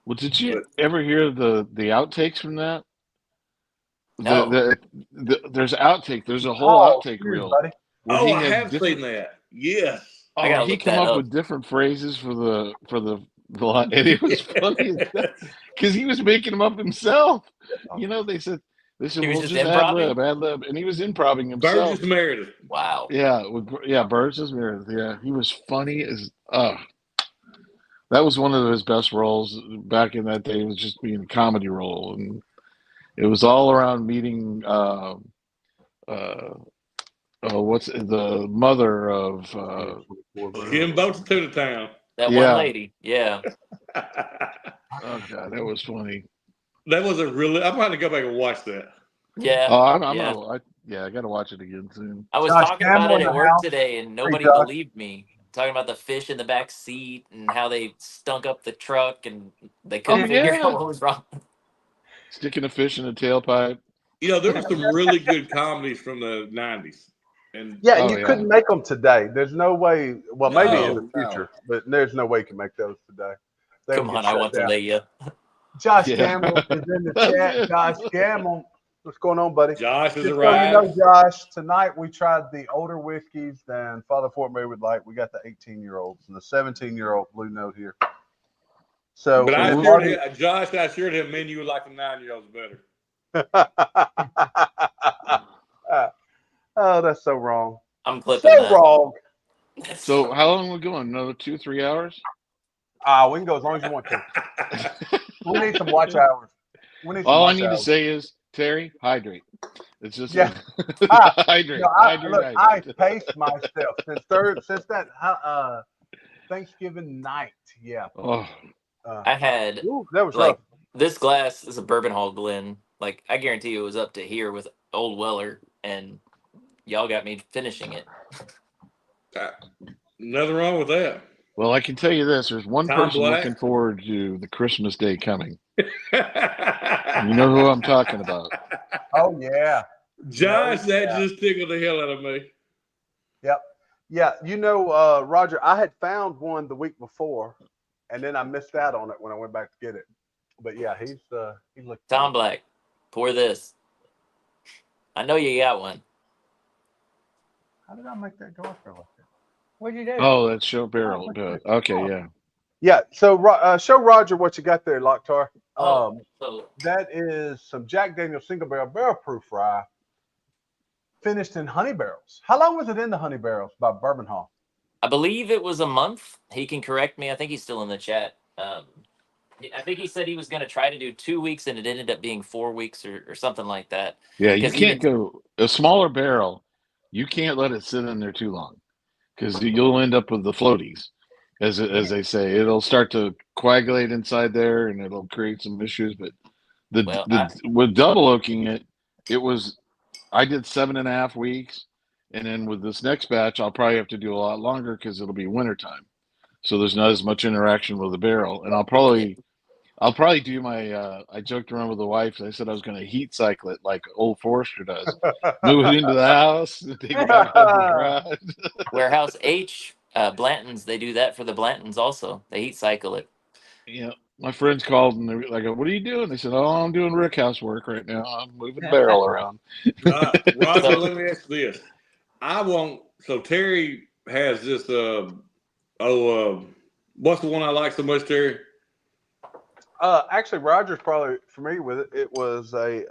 [SPEAKER 6] Well, did you ever hear the outtakes from that?
[SPEAKER 5] No.
[SPEAKER 6] There's outtake. There's a whole outtake
[SPEAKER 2] cheers,
[SPEAKER 6] reel.
[SPEAKER 2] buddy.
[SPEAKER 6] where
[SPEAKER 4] Oh,
[SPEAKER 6] he
[SPEAKER 4] I
[SPEAKER 6] had
[SPEAKER 4] have
[SPEAKER 6] different-
[SPEAKER 4] seen that. Yes.
[SPEAKER 5] I gotta
[SPEAKER 6] he
[SPEAKER 5] look
[SPEAKER 6] came
[SPEAKER 5] that
[SPEAKER 6] up
[SPEAKER 5] up.
[SPEAKER 6] with different phrases for the line, and it was funny because he was making them up himself. You know, they said
[SPEAKER 5] He was
[SPEAKER 6] well,
[SPEAKER 5] just
[SPEAKER 6] just
[SPEAKER 5] improvising?
[SPEAKER 6] ad lib, and he was improvising himself.
[SPEAKER 4] Burgess Meredith.
[SPEAKER 5] Wow.
[SPEAKER 6] Yeah, Burgess Meredith. Yeah, he was funny as that was one of his best roles back in that day. It was just being a comedy role, and it was all around meeting. What's the mother of?
[SPEAKER 4] Jim Bolton to the town.
[SPEAKER 5] That
[SPEAKER 6] Yeah.
[SPEAKER 5] one lady. Yeah.
[SPEAKER 6] Oh God, that was funny.
[SPEAKER 4] That was a really. I'm going to go back and watch that.
[SPEAKER 5] Yeah.
[SPEAKER 6] Oh, I got to watch it again soon.
[SPEAKER 5] I was
[SPEAKER 2] Josh
[SPEAKER 5] talking about
[SPEAKER 2] Campbell
[SPEAKER 5] it
[SPEAKER 2] in
[SPEAKER 5] at
[SPEAKER 2] the
[SPEAKER 5] work
[SPEAKER 2] house.
[SPEAKER 5] today, and nobody
[SPEAKER 2] Josh.
[SPEAKER 5] believed me. Talking about the fish in the back seat and how they stunk up the truck, and they couldn't figure
[SPEAKER 6] yeah.
[SPEAKER 5] out what was wrong.
[SPEAKER 6] Sticking a fish in a tailpipe.
[SPEAKER 4] You know, there were some really good comedies from the '90s, and
[SPEAKER 2] Yeah,
[SPEAKER 6] Oh,
[SPEAKER 2] and you
[SPEAKER 6] yeah.
[SPEAKER 2] couldn't make them today. There's no way. Well, maybe in the
[SPEAKER 4] No.
[SPEAKER 2] future, but there's no way you can make those today. They
[SPEAKER 5] Come
[SPEAKER 2] would
[SPEAKER 5] on,
[SPEAKER 2] get
[SPEAKER 5] I
[SPEAKER 2] shut
[SPEAKER 5] want
[SPEAKER 2] down.
[SPEAKER 5] to lay you.
[SPEAKER 2] Josh
[SPEAKER 6] Yeah.
[SPEAKER 2] Campbell is in the
[SPEAKER 6] That's
[SPEAKER 2] chat.
[SPEAKER 6] it.
[SPEAKER 2] Josh Campbell, what's going on, buddy?
[SPEAKER 4] Josh has
[SPEAKER 2] Just so you
[SPEAKER 4] arrived.
[SPEAKER 2] know, Josh, tonight we tried the older whiskeys than Father Fort Mary would like. We got the 18-year-olds and the 17-year-old Blue Note here. So,
[SPEAKER 4] But I
[SPEAKER 2] and
[SPEAKER 4] assured
[SPEAKER 2] Marty-
[SPEAKER 4] him, Josh, I assured him, men, you would like the 9-year-olds better.
[SPEAKER 2] Oh, that's so wrong.
[SPEAKER 5] I'm clipping
[SPEAKER 2] So
[SPEAKER 5] that.
[SPEAKER 2] wrong.
[SPEAKER 6] So how long are we going? Another 2-3 hours?
[SPEAKER 2] We can go as long as you want to. We need some watch hours. We need some
[SPEAKER 6] All I
[SPEAKER 2] watch
[SPEAKER 6] need to
[SPEAKER 2] hours.
[SPEAKER 6] say is, Terry, hydrate. It's just
[SPEAKER 2] Yeah. Ah,
[SPEAKER 6] hydrate.
[SPEAKER 2] No,
[SPEAKER 6] hydrate.
[SPEAKER 2] I
[SPEAKER 6] hydrate.
[SPEAKER 2] paced myself since that Thanksgiving night. Yeah.
[SPEAKER 6] Oh,
[SPEAKER 5] I had
[SPEAKER 2] Ooh, that was
[SPEAKER 5] like
[SPEAKER 2] rough.
[SPEAKER 5] this glass is a bourbon hall Glen. Like I guarantee you it was up to here with Old Weller, and y'all got me finishing it.
[SPEAKER 4] Nothing wrong with that.
[SPEAKER 6] well, I can tell you this: there's one
[SPEAKER 4] Tom
[SPEAKER 6] person
[SPEAKER 4] Black.
[SPEAKER 6] looking forward to the Christmas day coming. You know who I'm talking about?
[SPEAKER 2] Oh yeah.
[SPEAKER 4] Josh, that
[SPEAKER 2] Yeah.
[SPEAKER 4] just tickled the hell out of me.
[SPEAKER 2] Yep. Yeah. You know, Roger, I had found one the week before, and then I missed out on it when I went back to get it. But yeah, he looked.
[SPEAKER 5] Tom Black. Pour this. I know you got one.
[SPEAKER 2] How did I make that go up there like that?
[SPEAKER 3] What'd you do?
[SPEAKER 6] Oh, that's show barrel. But okay, yeah.
[SPEAKER 2] Yeah. So show Roger what you got there, Locktar.
[SPEAKER 5] So
[SPEAKER 2] That is some Jack Daniel's single barrel proof rye finished in honey barrels. How long was it in the honey barrels by Bourbon Hall?
[SPEAKER 5] I believe it was a month. He can correct me. I think he's still in the chat. I think he said he was going to try to do 2 weeks, and it ended up being 4 weeks or something like that.
[SPEAKER 6] Yeah, you
[SPEAKER 5] 'Cause
[SPEAKER 6] can't
[SPEAKER 5] even-
[SPEAKER 6] go a smaller barrel. You can't let it sit in there too long because you'll end up with the floaties, as they say. It'll start to coagulate inside there, and it'll create some issues. But
[SPEAKER 5] Well,
[SPEAKER 6] with double oaking it was I did 7.5 weeks, and then with this next batch, I'll probably have to do a lot longer because it'll be wintertime. So there's not as much interaction with the barrel, and I'll probably do my. I joked around with the wife. I said I was going to heat cycle it like Old Forester does. Move it into the house, take it back out to garage.
[SPEAKER 5] Warehouse H, Blanton's, they do that for the Blantons also. They heat cycle it.
[SPEAKER 6] Yeah, my friends called and they were like, "What are you doing?" They said, "Oh, I'm doing rickhouse work right now. I'm moving the barrel around."
[SPEAKER 4] Roger,
[SPEAKER 5] So-
[SPEAKER 4] let me ask you this. So Terry has this, what's the one I like so much, Terry?
[SPEAKER 2] Actually, Roger's probably familiar with it. It was a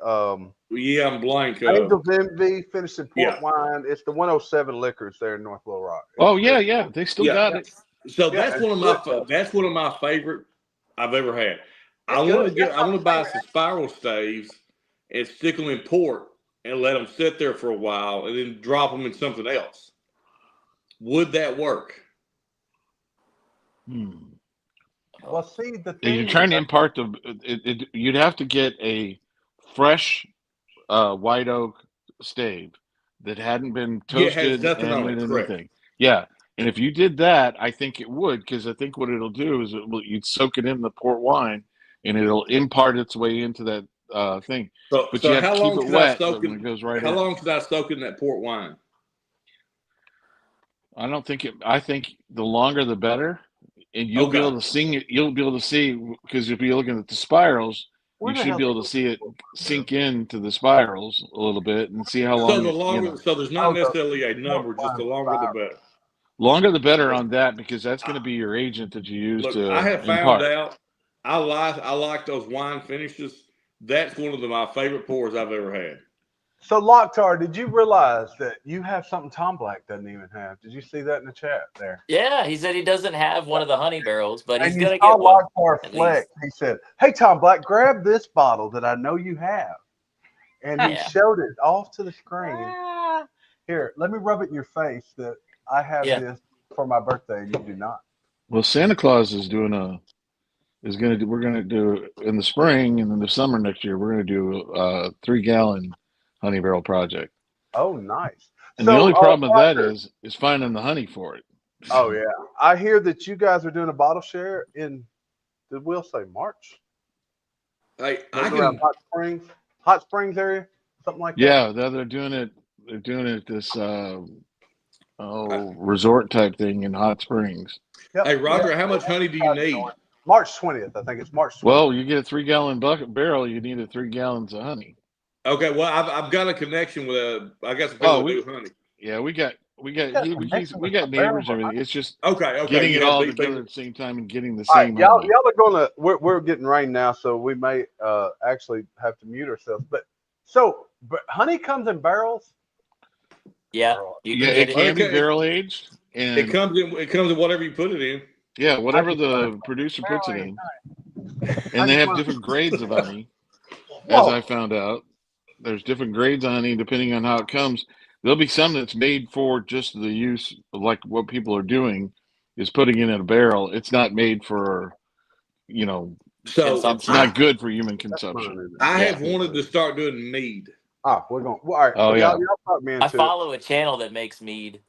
[SPEAKER 4] Yeah, I'm blank.
[SPEAKER 2] Angel's Envy finished in port
[SPEAKER 4] Yeah.
[SPEAKER 2] wine. It's the 107 Liquors there in North Little Rock.
[SPEAKER 6] Oh yeah, they still
[SPEAKER 4] Yeah.
[SPEAKER 6] got it.
[SPEAKER 4] So
[SPEAKER 2] Yeah,
[SPEAKER 4] that's
[SPEAKER 2] it's
[SPEAKER 4] one of my favorite I've ever had. I
[SPEAKER 2] It's
[SPEAKER 4] want to
[SPEAKER 2] good.
[SPEAKER 4] I want to buy some spiral staves and stick them in port and let them sit there for a while and then drop them in something else. Would that work?
[SPEAKER 2] Well, see, the
[SPEAKER 6] And
[SPEAKER 2] thing
[SPEAKER 6] you're trying to
[SPEAKER 2] is-
[SPEAKER 6] impart you'd have to get a fresh white oak stave that hadn't been
[SPEAKER 4] Yeah, it has
[SPEAKER 6] toasted
[SPEAKER 4] nothing on
[SPEAKER 6] and
[SPEAKER 4] it, correct.
[SPEAKER 6] anything. Yeah, and if you did that, I think it would, because I think what it'll do is you'd soak it in the port wine, and it'll impart its way into that thing.
[SPEAKER 4] So,
[SPEAKER 6] But
[SPEAKER 4] so
[SPEAKER 6] you have
[SPEAKER 4] how
[SPEAKER 6] to keep
[SPEAKER 4] long
[SPEAKER 6] it
[SPEAKER 4] should
[SPEAKER 6] wet
[SPEAKER 4] I soak
[SPEAKER 6] when it
[SPEAKER 4] in?
[SPEAKER 6] goes right
[SPEAKER 4] How
[SPEAKER 6] in.
[SPEAKER 4] long should I soak in that port wine?
[SPEAKER 6] I don't think it. I think the longer the better, and you'll be
[SPEAKER 4] Okay.
[SPEAKER 6] able to sing it. You'll be able to see, because you'll be looking at the spirals.
[SPEAKER 2] Where
[SPEAKER 6] You
[SPEAKER 2] the
[SPEAKER 6] should
[SPEAKER 2] hell
[SPEAKER 6] be able to see it sink into the spirals a little bit and see how long.
[SPEAKER 4] So the longer, so there's not necessarily a number, just the longer the better.
[SPEAKER 6] Longer the better on that, because that's going to be your agent that you use
[SPEAKER 4] Look,
[SPEAKER 6] to
[SPEAKER 4] I have
[SPEAKER 6] impart.
[SPEAKER 4] found out I like those wine finishes. That's one of my favorite pours I've ever had.
[SPEAKER 2] So, Locktar, did you realize that you have something Tom Black doesn't even have? Did you see that in the chat there?
[SPEAKER 5] Yeah, he said he doesn't have one of the honey barrels, but he's
[SPEAKER 2] And you
[SPEAKER 5] going to
[SPEAKER 2] saw
[SPEAKER 5] get one.
[SPEAKER 2] Locktar
[SPEAKER 5] at
[SPEAKER 2] flex.
[SPEAKER 5] least.
[SPEAKER 2] He said, "Hey, Tom Black, grab this bottle that I know you have," and he
[SPEAKER 5] Yeah.
[SPEAKER 2] showed it off to the screen. Here, let me rub it in your face that I have
[SPEAKER 5] Yeah.
[SPEAKER 2] this for my birthday, and you do not.
[SPEAKER 6] Well, Santa Claus is doing we're going to do in the spring and in the summer next year. We're going to do a 3-gallon honey barrel project.
[SPEAKER 2] Oh, nice.
[SPEAKER 6] And the only problem with that is finding the honey for it.
[SPEAKER 2] Oh yeah, I hear that you guys are doing a bottle share in. Did Will say March?
[SPEAKER 4] Hey,
[SPEAKER 2] Maybe around Hot Springs area, something like that.
[SPEAKER 6] Yeah, they're doing it. They're doing it this resort type thing in Hot Springs.
[SPEAKER 2] Yep.
[SPEAKER 4] Hey, Roger, how much honey do you need?
[SPEAKER 2] March 20th, I think it's March 20th.
[SPEAKER 6] Well, you get a 3-gallon bucket barrel, you need 3 gallons of honey.
[SPEAKER 4] Okay, well, I've got a connection with I got some people that do honey.
[SPEAKER 6] Yeah, we got
[SPEAKER 2] connection with
[SPEAKER 6] neighbors
[SPEAKER 2] the barrel
[SPEAKER 6] and everything. It's just
[SPEAKER 4] Okay,
[SPEAKER 6] getting it all
[SPEAKER 4] these
[SPEAKER 6] together
[SPEAKER 4] people-
[SPEAKER 6] at the same time and getting the
[SPEAKER 2] All right,
[SPEAKER 6] same
[SPEAKER 2] y'all
[SPEAKER 6] honey.
[SPEAKER 2] are gonna. We're getting rain now, so we may actually have to mute ourselves. But honey comes in barrels.
[SPEAKER 5] Yeah. You
[SPEAKER 6] Yeah,
[SPEAKER 5] can
[SPEAKER 6] it
[SPEAKER 5] get
[SPEAKER 6] can be
[SPEAKER 4] Okay.
[SPEAKER 6] barrel aged, and
[SPEAKER 4] It comes in whatever you put it in.
[SPEAKER 6] yeah, whatever the producer puts it in. And they have different grades of honey, as I found out. There's different grades of honey depending on how it comes. There'll be some that's made for just the use of, like, what people are doing is putting it in a barrel. It's not made for,
[SPEAKER 4] So
[SPEAKER 6] it's not good for human consumption.
[SPEAKER 4] I have wanted to start doing mead.
[SPEAKER 2] We're going. All right.
[SPEAKER 6] Oh, yeah.
[SPEAKER 2] Y'all talk me into
[SPEAKER 5] I follow a channel that makes mead.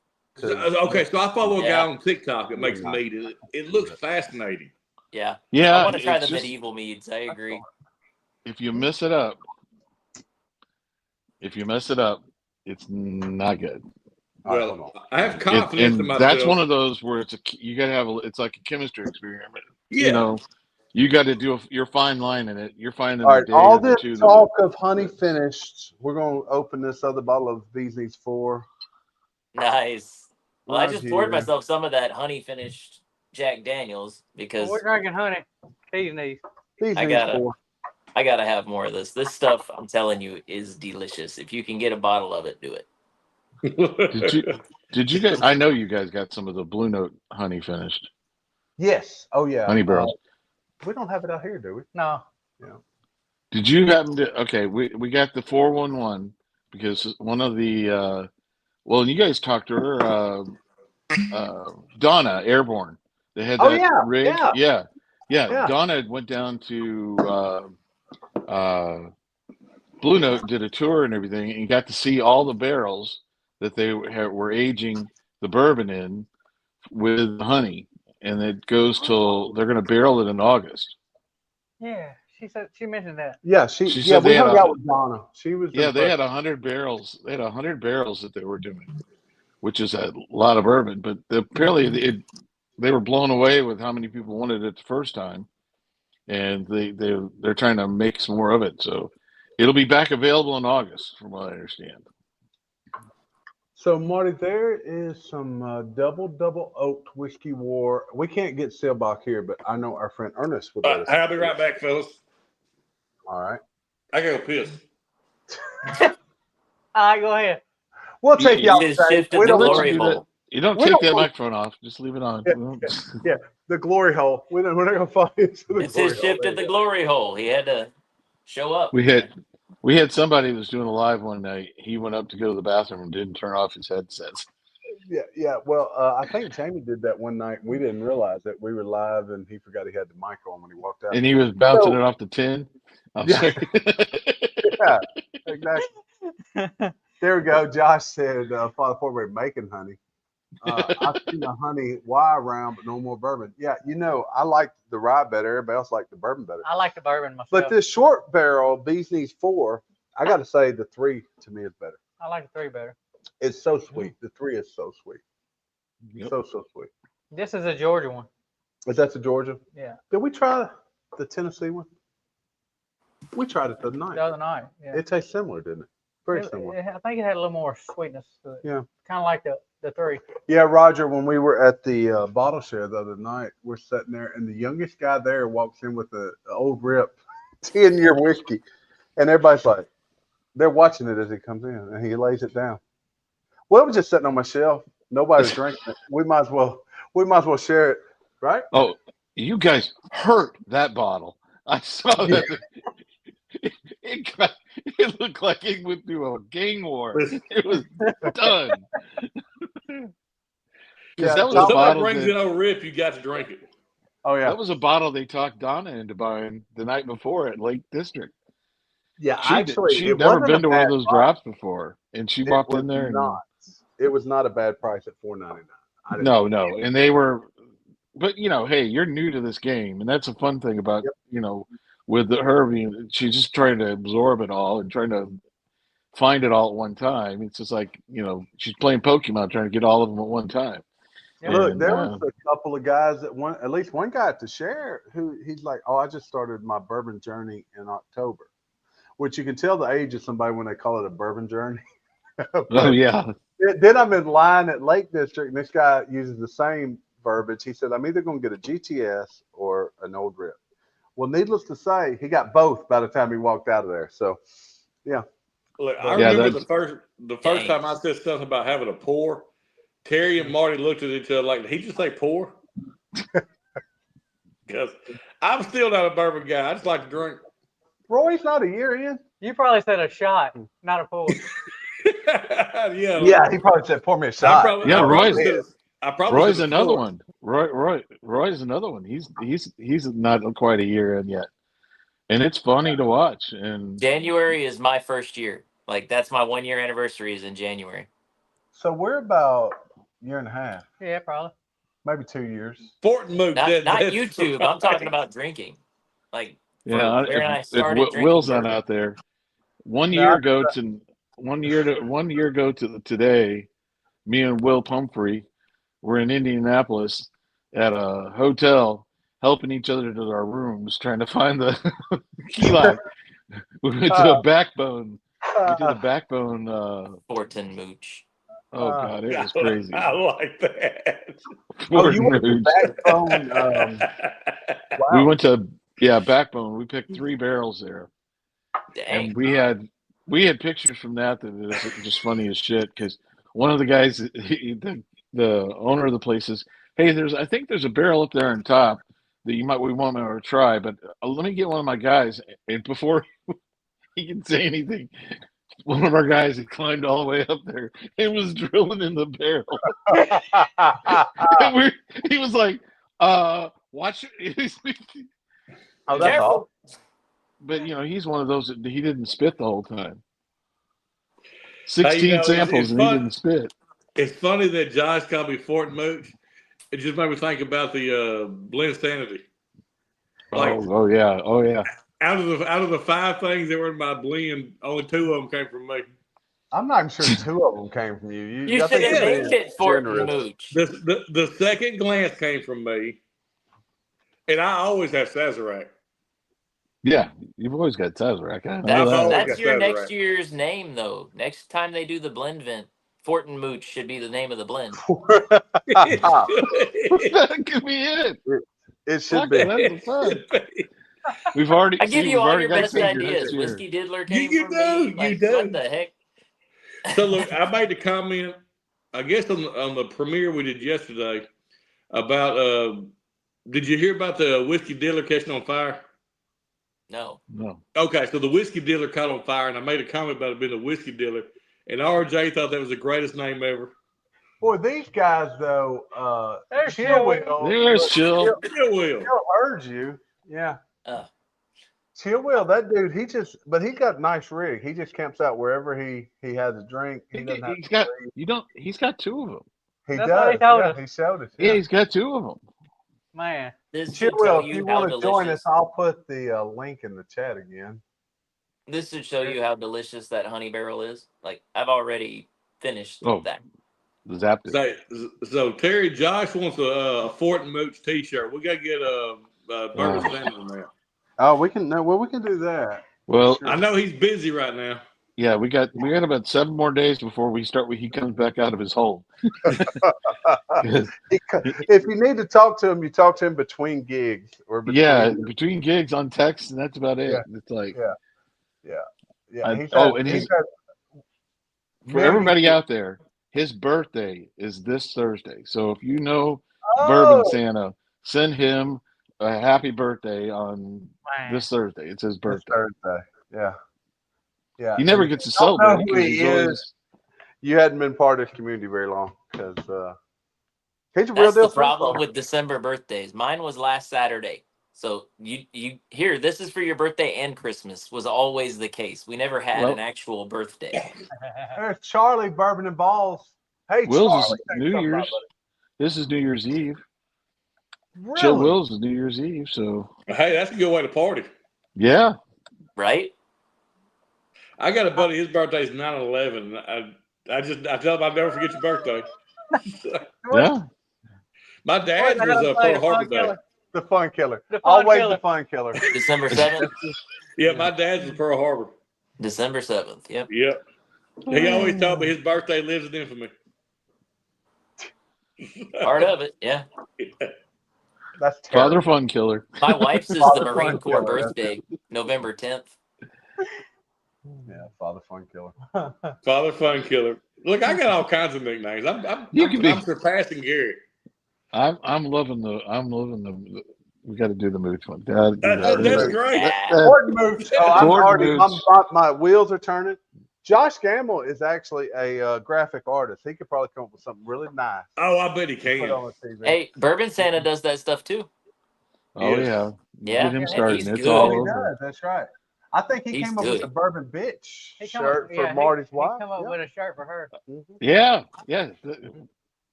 [SPEAKER 4] Okay, so I follow a guy
[SPEAKER 5] Yeah.
[SPEAKER 4] on TikTok that makes mead. It looks fascinating.
[SPEAKER 5] Yeah.
[SPEAKER 6] Yeah,
[SPEAKER 5] I want to try
[SPEAKER 6] it's
[SPEAKER 5] the
[SPEAKER 6] just-
[SPEAKER 5] medieval meads. I agree.
[SPEAKER 6] If you mess it up, it's not good.
[SPEAKER 2] All right, hold on.
[SPEAKER 4] Well, I have confidence in
[SPEAKER 6] And
[SPEAKER 4] myself.
[SPEAKER 6] that's one of those where you gotta have it's like a chemistry experiment.
[SPEAKER 4] Yeah.
[SPEAKER 6] You know, You got to do your fine line in it. You're finding
[SPEAKER 2] All
[SPEAKER 6] the
[SPEAKER 2] right,
[SPEAKER 6] day
[SPEAKER 2] all
[SPEAKER 6] or the
[SPEAKER 2] this
[SPEAKER 6] two.
[SPEAKER 2] talk of honey finished. We're gonna open this other bottle of Bees Knees 4
[SPEAKER 5] Nice. Well, I
[SPEAKER 2] right
[SPEAKER 5] just poured
[SPEAKER 2] here.
[SPEAKER 5] myself some of that honey finished Jack Daniels
[SPEAKER 3] Well,
[SPEAKER 5] because
[SPEAKER 3] we're drinking honey. Bees knees.
[SPEAKER 2] Bees
[SPEAKER 5] I
[SPEAKER 2] Knees
[SPEAKER 5] gotta
[SPEAKER 2] 4.
[SPEAKER 5] I gotta have more of this. This stuff, I'm telling you, is delicious. If you can get a bottle of it, do it.
[SPEAKER 6] Did you guys? I know you guys got some of the Blue Note honey finished,
[SPEAKER 2] Yes. Oh yeah.
[SPEAKER 6] honey barrels.
[SPEAKER 2] We don't have it out here, do we?
[SPEAKER 3] No.
[SPEAKER 2] Yeah.
[SPEAKER 6] Did you happen to? Okay, we got the 411 because one of the well, you guys talked to her, Donna Airborne. They had
[SPEAKER 2] Oh
[SPEAKER 6] that
[SPEAKER 2] yeah.
[SPEAKER 6] rig.
[SPEAKER 2] Yeah.
[SPEAKER 6] Yeah.
[SPEAKER 2] Yeah.
[SPEAKER 6] Donna went down to Blue Note and did a tour and everything, and got to see all the barrels that they were aging the bourbon in with honey, and it goes till they're going to barrel it in August.
[SPEAKER 3] Yeah. She mentioned that.
[SPEAKER 2] Yeah.
[SPEAKER 6] She
[SPEAKER 2] Yeah.
[SPEAKER 6] said
[SPEAKER 2] We
[SPEAKER 6] they had
[SPEAKER 2] hung out with Donna. She was
[SPEAKER 6] they
[SPEAKER 2] impressed.
[SPEAKER 6] had 100 barrels. They had 100 barrels that they were doing, which is a lot of bourbon. But apparently, they were blown away with how many people wanted it the first time, and they're trying to make some more of it. So it'll be back available in August, from what I understand.
[SPEAKER 2] So Marty, there is some double oaked whiskey war. We can't get Seelbach here, but I know our friend Ernest would let us.
[SPEAKER 4] I'll be right back, fellas.
[SPEAKER 2] All right.
[SPEAKER 4] I gotta go piss.
[SPEAKER 3] All right, go ahead.
[SPEAKER 2] We'll take
[SPEAKER 5] You
[SPEAKER 2] y'all.
[SPEAKER 5] just
[SPEAKER 2] back.
[SPEAKER 5] shifted
[SPEAKER 2] We
[SPEAKER 5] the
[SPEAKER 2] don't
[SPEAKER 6] We'll let
[SPEAKER 2] want-
[SPEAKER 5] glory
[SPEAKER 6] you do that.
[SPEAKER 5] hole.
[SPEAKER 6] You don't
[SPEAKER 2] We
[SPEAKER 6] take
[SPEAKER 2] don't
[SPEAKER 6] that
[SPEAKER 2] want-
[SPEAKER 6] microphone off. Just leave it on.
[SPEAKER 2] Yeah, the glory hole. We're not going to fall into the
[SPEAKER 5] It's
[SPEAKER 2] glory
[SPEAKER 5] his
[SPEAKER 2] hole.
[SPEAKER 5] shifted the glory hole. He had to show up.
[SPEAKER 6] We had somebody who was doing a live one night. He went up to go to the bathroom and didn't turn off his headsets.
[SPEAKER 2] Yeah. Well, I think Jamie did that one night. We didn't realize that we were live, and he forgot he had the mic on when he walked out.
[SPEAKER 6] And he was bouncing
[SPEAKER 2] So-
[SPEAKER 6] it off the tin. I'm
[SPEAKER 2] Yeah.
[SPEAKER 6] sorry.
[SPEAKER 2] Yeah, exactly. There we go. Josh said, Father Ford, we're making honey. I've seen the honey Y around, but no more bourbon. Yeah, I like the rye better. Everybody else liked the bourbon better.
[SPEAKER 3] I like the bourbon myself.
[SPEAKER 2] But this short barrel, Bees Knees 4, I got to say the 3 to me is better.
[SPEAKER 3] I like the 3 better.
[SPEAKER 2] It's so sweet. The 3 is so sweet.
[SPEAKER 6] Yep.
[SPEAKER 2] So sweet.
[SPEAKER 3] This is a Georgia one.
[SPEAKER 2] Is that the Georgia?
[SPEAKER 3] Yeah.
[SPEAKER 2] Did we try the Tennessee one? We tried it the other night.
[SPEAKER 3] The other night. Yeah.
[SPEAKER 2] It tastes similar, didn't it? Very similar.
[SPEAKER 3] I think it had a little more sweetness to it.
[SPEAKER 2] Yeah.
[SPEAKER 3] Kind of like the 3.
[SPEAKER 2] Yeah, Roger, when we were at the bottle share the other night, we're sitting there, and the youngest guy there walks in with an old rip 10-year whiskey. And everybody's like, they're watching it as he comes in, and he lays it down. Well, it was just sitting on my shelf. Nobody's drinking it. We might as well share it, right?
[SPEAKER 6] Oh, you guys hurt that bottle. I saw that. It looked like it went through a gang war. It was done.
[SPEAKER 2] Yeah,
[SPEAKER 6] that was
[SPEAKER 4] If
[SPEAKER 6] a
[SPEAKER 4] somebody
[SPEAKER 6] bottle.
[SPEAKER 4] brings in a rip, you got to drink it.
[SPEAKER 2] Oh, yeah.
[SPEAKER 6] That was a bottle they talked Donna into buying the night before at Lake District.
[SPEAKER 2] Yeah,
[SPEAKER 6] She'd
[SPEAKER 2] it
[SPEAKER 6] never
[SPEAKER 2] wasn't
[SPEAKER 6] been
[SPEAKER 2] a
[SPEAKER 6] to one of
[SPEAKER 2] bad
[SPEAKER 6] those
[SPEAKER 2] price.
[SPEAKER 6] drops before, and she walked in there.
[SPEAKER 2] It was not a bad price at $4.99.
[SPEAKER 6] No, and they were, but hey, you're new to this game, and that's a fun thing about with her being, she's just trying to absorb it all and trying to find it all at one time. It's just like she's playing Pokemon, trying to get all of them at one time.
[SPEAKER 2] Look,
[SPEAKER 6] And,
[SPEAKER 2] there was a couple of guys at least one guy at the share who he's like, oh, I just started my bourbon journey in October, which you can tell the age of somebody when they call it a bourbon journey.
[SPEAKER 6] Oh yeah.
[SPEAKER 2] Then I'm in line at Lake District, and this guy uses the same verbiage. He said, I'm either going to get a GTS or an old rip. Well, needless to say, he got both by the time he walked out of there. So, yeah.
[SPEAKER 4] Look, I
[SPEAKER 6] Yeah,
[SPEAKER 4] remember
[SPEAKER 6] that's-
[SPEAKER 4] the first time I said something about having a pour. Terry and Marty looked at each other like, did he just say pour? Because I'm still not a bourbon guy. I just like to drink.
[SPEAKER 2] Roy's not a year in.
[SPEAKER 3] You probably said a shot, not a pour.
[SPEAKER 2] Yeah, he probably said, pour me a shot.
[SPEAKER 6] Roy's another one. Roy's another one. He's not quite a year in yet, and it's funny to watch. And
[SPEAKER 5] January is my first year. Like that's my 1-year anniversary is in January.
[SPEAKER 2] So we're about a year and a half,
[SPEAKER 3] Yeah, probably.
[SPEAKER 2] maybe 2 years.
[SPEAKER 4] Fort Moot.
[SPEAKER 5] Not
[SPEAKER 4] that's
[SPEAKER 5] YouTube.
[SPEAKER 4] right.
[SPEAKER 5] I'm talking about drinking. Like
[SPEAKER 6] yeah,
[SPEAKER 5] where I
[SPEAKER 6] if
[SPEAKER 5] started drinking
[SPEAKER 6] Will's not
[SPEAKER 5] bourbon.
[SPEAKER 6] out there, 1 year ago to 1 year ago to today, me and Will Pumphrey were in Indianapolis at a hotel helping each other to our rooms, trying to find the key lock. We went to a backbone. We did a backbone.
[SPEAKER 5] Fortin Mooch.
[SPEAKER 6] Oh God, it was crazy.
[SPEAKER 4] I like that.
[SPEAKER 2] Oh,
[SPEAKER 6] Fort
[SPEAKER 2] you went to
[SPEAKER 6] Mooch.
[SPEAKER 2] Backbone.
[SPEAKER 6] We
[SPEAKER 2] Wow.
[SPEAKER 6] went to Backbone. We picked 3 barrels there,
[SPEAKER 5] Dang.
[SPEAKER 6] and we had pictures from that was just funny as shit. Because one of the guys, the owner of the place says, "Hey, I think there's a barrel up there on top that we want to try, but let me get one of my guys." And before he can say anything, one of our guys had climbed all the way up there and was drilling in the barrel. And he was like, watch it.
[SPEAKER 2] Oh, that's
[SPEAKER 5] Careful.
[SPEAKER 2] awesome.
[SPEAKER 6] But he's one of those that he didn't spit the whole time.
[SPEAKER 4] Hey,
[SPEAKER 6] 16 samples and he
[SPEAKER 4] fun.
[SPEAKER 6] didn't spit.
[SPEAKER 4] It's funny that Josh called me Fort Mooch. It just made me think about the blend sanity. Like,
[SPEAKER 6] Oh yeah.
[SPEAKER 4] out of the 5 things that were in my blend, only 2 of them came from me.
[SPEAKER 2] I'm not sure 2 of them came from you.
[SPEAKER 5] You
[SPEAKER 2] I
[SPEAKER 5] should
[SPEAKER 2] think
[SPEAKER 5] have
[SPEAKER 2] you're
[SPEAKER 5] named it Fortin
[SPEAKER 2] generous.
[SPEAKER 5] Mooch.
[SPEAKER 4] The second glance came from me, and I always have Sazerac.
[SPEAKER 6] Yeah, you've always got Sazerac. I know
[SPEAKER 4] I've
[SPEAKER 6] that.
[SPEAKER 4] always
[SPEAKER 5] That's
[SPEAKER 4] got
[SPEAKER 5] your
[SPEAKER 4] Sazerac.
[SPEAKER 5] next year's name, though. Next time they do the blend vent, Fortin Mooch should be the name of the blend.
[SPEAKER 6] That could be it.
[SPEAKER 2] It should
[SPEAKER 6] Fuck
[SPEAKER 2] be.
[SPEAKER 6] it, that's fun. We've already.
[SPEAKER 5] I give you all your best
[SPEAKER 6] got
[SPEAKER 5] ideas.
[SPEAKER 6] next year.
[SPEAKER 5] Whiskey Diddler came
[SPEAKER 4] You
[SPEAKER 5] from
[SPEAKER 4] do,
[SPEAKER 5] me. Like,
[SPEAKER 4] you do.
[SPEAKER 5] what the heck?
[SPEAKER 4] So look, I made the comment, I guess on the premiere we did yesterday about. Did you hear about the Whiskey Diddler catching on fire?
[SPEAKER 5] No.
[SPEAKER 4] Okay, so the Whiskey Diddler caught on fire, and I made a comment about it being a Whiskey Diddler, and RJ thought that was the greatest name ever.
[SPEAKER 2] Boy, these guys though,
[SPEAKER 3] There's
[SPEAKER 2] Chill
[SPEAKER 3] Chill.
[SPEAKER 2] Will.
[SPEAKER 6] There's Chill.
[SPEAKER 4] Still will.
[SPEAKER 2] Chill heard you. Yeah.
[SPEAKER 5] Uh,
[SPEAKER 2] Chill Will, that dude, but he got a nice rig. He just camps out wherever he has a drink. He doesn't have
[SPEAKER 6] He's
[SPEAKER 2] to
[SPEAKER 6] got.
[SPEAKER 2] leave.
[SPEAKER 6] He's got 2 of them.
[SPEAKER 2] He
[SPEAKER 3] That's
[SPEAKER 2] does.
[SPEAKER 3] what he told
[SPEAKER 2] Yeah,
[SPEAKER 3] us.
[SPEAKER 2] he showed us.
[SPEAKER 6] Yeah, he's got 2 of them.
[SPEAKER 3] Man.
[SPEAKER 5] this
[SPEAKER 2] Chill
[SPEAKER 5] should tell
[SPEAKER 2] Will, if
[SPEAKER 5] you
[SPEAKER 2] you
[SPEAKER 5] how
[SPEAKER 2] want to join us,
[SPEAKER 5] delicious.
[SPEAKER 2] I'll put the link in the chat again.
[SPEAKER 5] This should show you how delicious that honey barrel is. Like, I've already finished
[SPEAKER 6] Oh.
[SPEAKER 5] that.
[SPEAKER 6] Zapped it.
[SPEAKER 4] So Terry, Josh wants a Fort Mooch T-shirt. We got to get a Bourbon Santa on that.
[SPEAKER 2] Oh, we can do that.
[SPEAKER 6] Well,
[SPEAKER 2] Sure.
[SPEAKER 4] I know he's busy right now.
[SPEAKER 6] yeah, we got about 7 more days before he comes back out of his hole.
[SPEAKER 2] If you need to talk to him, you talk to him between gigs or between,
[SPEAKER 6] between gigs on text, and that's about it.
[SPEAKER 2] Yeah.
[SPEAKER 6] It's like,
[SPEAKER 2] yeah.
[SPEAKER 6] For everybody out there, his birthday is this Thursday. So if you know Bourbon Santa, send him a happy birthday on this Thursday. It's his birthday.
[SPEAKER 2] Yeah. Yeah.
[SPEAKER 6] He never gets to
[SPEAKER 2] Don't know
[SPEAKER 6] celebrate
[SPEAKER 2] who
[SPEAKER 6] because
[SPEAKER 2] he
[SPEAKER 6] he's always.
[SPEAKER 2] is. You hadn't been part of this community very long because he's a real
[SPEAKER 5] That's
[SPEAKER 2] deal.
[SPEAKER 5] the problem with December birthdays. Mine was last Saturday. So you here, this is for your birthday and Christmas was always the case. We never had an actual birthday.
[SPEAKER 2] There's Charlie, Bourbon and Balls. Hey,
[SPEAKER 6] Will's
[SPEAKER 2] Charlie,
[SPEAKER 6] is New Year's. This is New Year's Eve.
[SPEAKER 2] Really?
[SPEAKER 6] Chill Will's is New Year's Eve. So
[SPEAKER 4] Hey, that's a good way to party.
[SPEAKER 6] yeah.
[SPEAKER 5] Right?
[SPEAKER 4] I got a buddy. His birthday's 9/11. I tell him I'll never forget your birthday.
[SPEAKER 6] Yeah.
[SPEAKER 4] My dad was Pearl Harbor Day.
[SPEAKER 2] The Fun Killer.
[SPEAKER 3] The Fun
[SPEAKER 2] Always
[SPEAKER 3] Killer.
[SPEAKER 2] the Fun Killer.
[SPEAKER 5] December 7th.
[SPEAKER 4] Yeah, my dad's was Pearl Harbor.
[SPEAKER 5] December 7th. Yep.
[SPEAKER 4] Yep. He always told me his birthday lives in infamy.
[SPEAKER 5] Part of it, yeah.
[SPEAKER 2] That's terrible.
[SPEAKER 6] Father Fun Killer.
[SPEAKER 5] My wife's is the
[SPEAKER 2] Father
[SPEAKER 5] Marine
[SPEAKER 2] Fun
[SPEAKER 5] Corps
[SPEAKER 2] Killer, that's
[SPEAKER 5] birthday, November 10th.
[SPEAKER 2] Yeah, Father Fun Killer.
[SPEAKER 4] Father Fun Killer. Look, I got all kinds of nicknames. I'm surpassing Gary.
[SPEAKER 6] I'm loving the. We got to do the mooch one.
[SPEAKER 4] That's great.
[SPEAKER 5] Yeah.
[SPEAKER 2] Gordon Mooch. I'm
[SPEAKER 6] Gordon
[SPEAKER 2] already.
[SPEAKER 6] Mooch.
[SPEAKER 2] My wheels are turning. Josh Gamble is actually a graphic artist. He could probably come up with something really nice.
[SPEAKER 4] Oh, I bet he
[SPEAKER 2] to
[SPEAKER 4] can.
[SPEAKER 2] Put on the TV.
[SPEAKER 5] Hey, Bourbon Santa does that stuff too.
[SPEAKER 6] Oh
[SPEAKER 4] Yes.
[SPEAKER 6] yeah.
[SPEAKER 5] Yeah,
[SPEAKER 6] Get him
[SPEAKER 5] and
[SPEAKER 6] started.
[SPEAKER 5] he's
[SPEAKER 6] It's
[SPEAKER 5] good.
[SPEAKER 6] all
[SPEAKER 2] He
[SPEAKER 6] over.
[SPEAKER 2] does. That's right. I think he
[SPEAKER 5] He's
[SPEAKER 2] came up with
[SPEAKER 5] good.
[SPEAKER 2] the Bourbon Bitch
[SPEAKER 3] He come
[SPEAKER 2] shirt
[SPEAKER 3] up-
[SPEAKER 2] for
[SPEAKER 3] yeah,
[SPEAKER 2] Marty's
[SPEAKER 3] he
[SPEAKER 2] wife.
[SPEAKER 3] come up
[SPEAKER 2] Yeah.
[SPEAKER 3] with a shirt for her.
[SPEAKER 2] Mhm.
[SPEAKER 6] Yeah. Yeah.